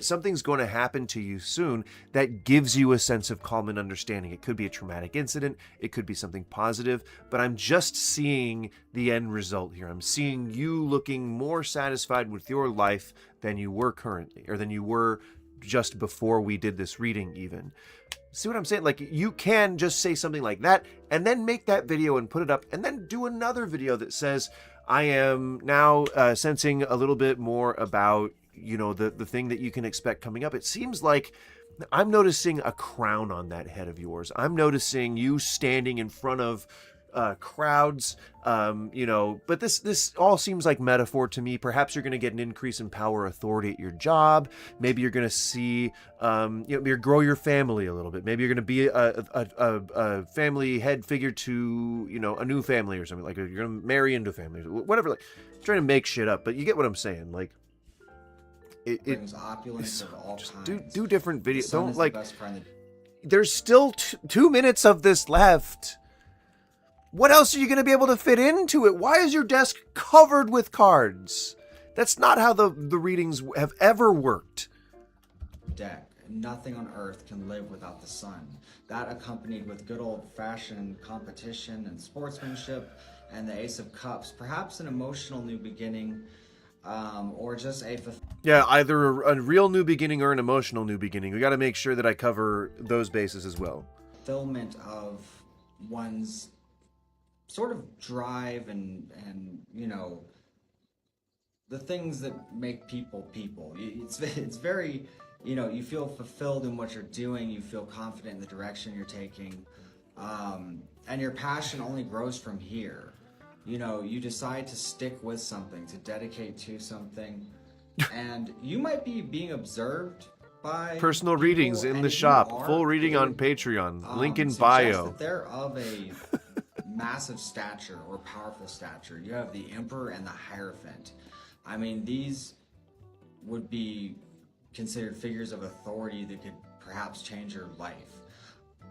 something's going to happen to you soon that gives you a sense of calm and understanding. It could be a traumatic incident. It could be something positive, but I'm just seeing the end result here. I'm seeing you looking more satisfied with your life than you were currently, or than you were just before we did this reading even. See what I'm saying? Like, you can just say something like that and then make that video and put it up and then do another video that says, I am now sensing a little bit more about, the thing that you can expect coming up. It seems like I'm noticing a crown on that head of yours. I'm noticing you standing in front of crowds, but this all seems like metaphor to me. Perhaps you're going to get an increase in power, authority at your job. Maybe you're going to see, grow your family a little bit. Maybe you're going to be a family head figure to, a new family or something. Like you're going to marry into a family, whatever. Like, I'm trying to make shit up, but you get what I'm saying. Like, it brings opulence of all kinds. Do different videos. Don't like. The there's still 2 minutes of this left. What else are you going to be able to fit into it? Why is your desk covered with cards? That's not how the readings have ever worked. Deck. Nothing on earth can live without the sun. That accompanied with good old-fashioned competition and sportsmanship and the Ace of Cups. Perhaps an emotional new beginning, or just a... Yeah, either a real new beginning or an emotional new beginning. We got to make sure that I cover those bases as well. Fulfillment of one's sort of drive and the things that make people. It's very, you feel fulfilled in what you're doing, you feel confident in the direction you're taking, and your passion only grows from here. You decide to stick with something, to dedicate to something, and you might be being observed by personal readings in the shop, full reading on Patreon, link in bio. That they're of a massive stature or powerful stature. You have the Emperor and the Hierophant. I mean, these would be considered figures of authority that could perhaps change your life.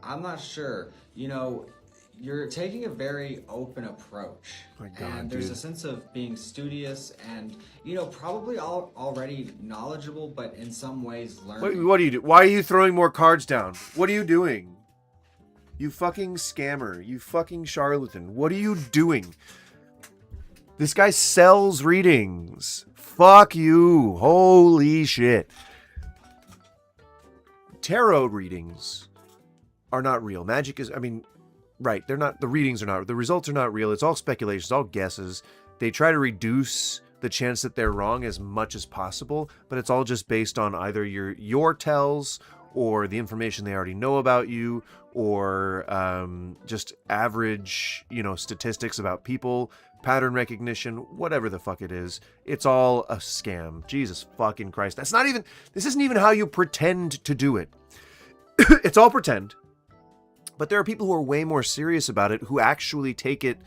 I'm not sure. You're taking a very open approach. My God, and there's a sense of being studious and, probably already knowledgeable, but in some ways learning. What do you do? Why are you throwing more cards down? What are you doing? You fucking scammer. You fucking charlatan. What are you doing? This guy sells readings. Fuck you. Holy shit. Tarot readings are not real. Magic is, I mean, right, they're not, the readings are not, the results are not real. It's all speculation, it's all guesses. They try to reduce the chance that they're wrong as much as possible, but it's all just based on either your tells or the information they already know about you, or just average, statistics about people, pattern recognition, whatever the fuck it is. It's all a scam. Jesus fucking Christ. This isn't even how you pretend to do it. It's all pretend. But there are people who are way more serious about it, who actually take the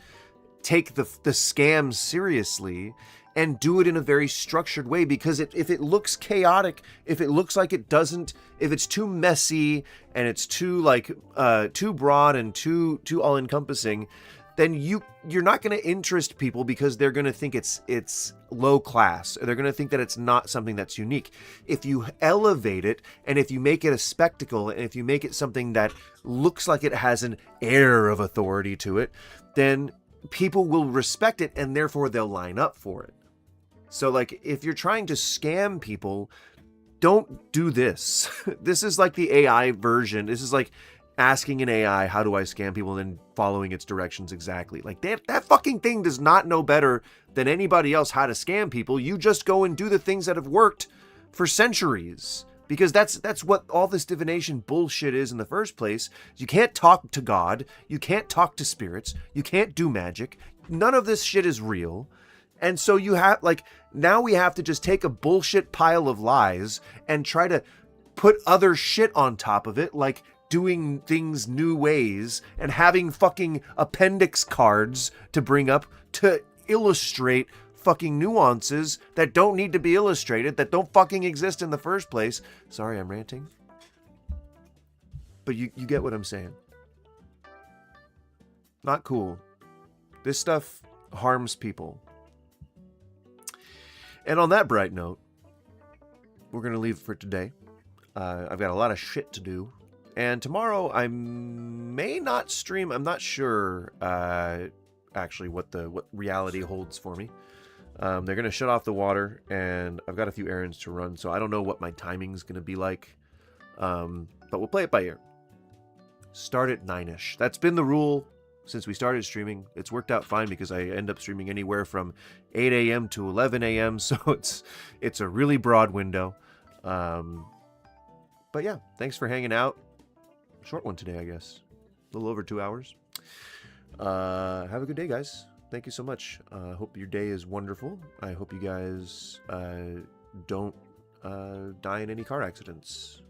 scam seriously and do it in a very structured way, because if it looks chaotic, if it looks like it doesn't, if it's too messy and it's too too broad and too all encompassing, then you're not going to interest people, because they're going to think it's low class. They're going to think that it's not something that's unique. If you elevate it, and if you make it a spectacle, and if you make it something that looks like it has an air of authority to it, then people will respect it, and therefore they'll line up for it. So like, if you're trying to scam people, don't do this. This is like the AI version. This is like asking an AI, how do I scam people, and then following its directions exactly. Like, that fucking thing does not know better than anybody else how to scam people. You just go and do the things that have worked for centuries. Because that's what all this divination bullshit is in the first place. You can't talk to God. You can't talk to spirits. You can't do magic. None of this shit is real. And so now we have to just take a bullshit pile of lies and try to put other shit on top of it, like doing things new ways and having fucking appendix cards to bring up to illustrate fucking nuances that don't need to be illustrated, that don't fucking exist in the first place. Sorry, I'm ranting. But you get what I'm saying. Not cool. This stuff harms people. And on that bright note, we're going to leave it for today. I've got a lot of shit to do. And tomorrow I may not stream. I'm not sure actually what reality holds for me. They're going to shut off the water, and I've got a few errands to run, so I don't know what my timing's going to be like. But we'll play it by ear. Start at 9-ish. That's been the rule since we started streaming. It's worked out fine, because I end up streaming anywhere from 8 a.m. to 11 a.m., so it's a really broad window. But yeah, thanks for hanging out. Short one today, I guess. A little over 2 hours. Have a good day, guys. Thank you so much. I hope your day is wonderful. I hope you guys don't die in any car accidents,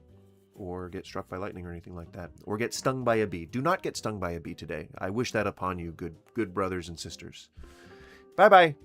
or get struck by lightning or anything like that, or get stung by a bee. Do not get stung by a bee today. I wish that upon you, good brothers and sisters. Bye-bye.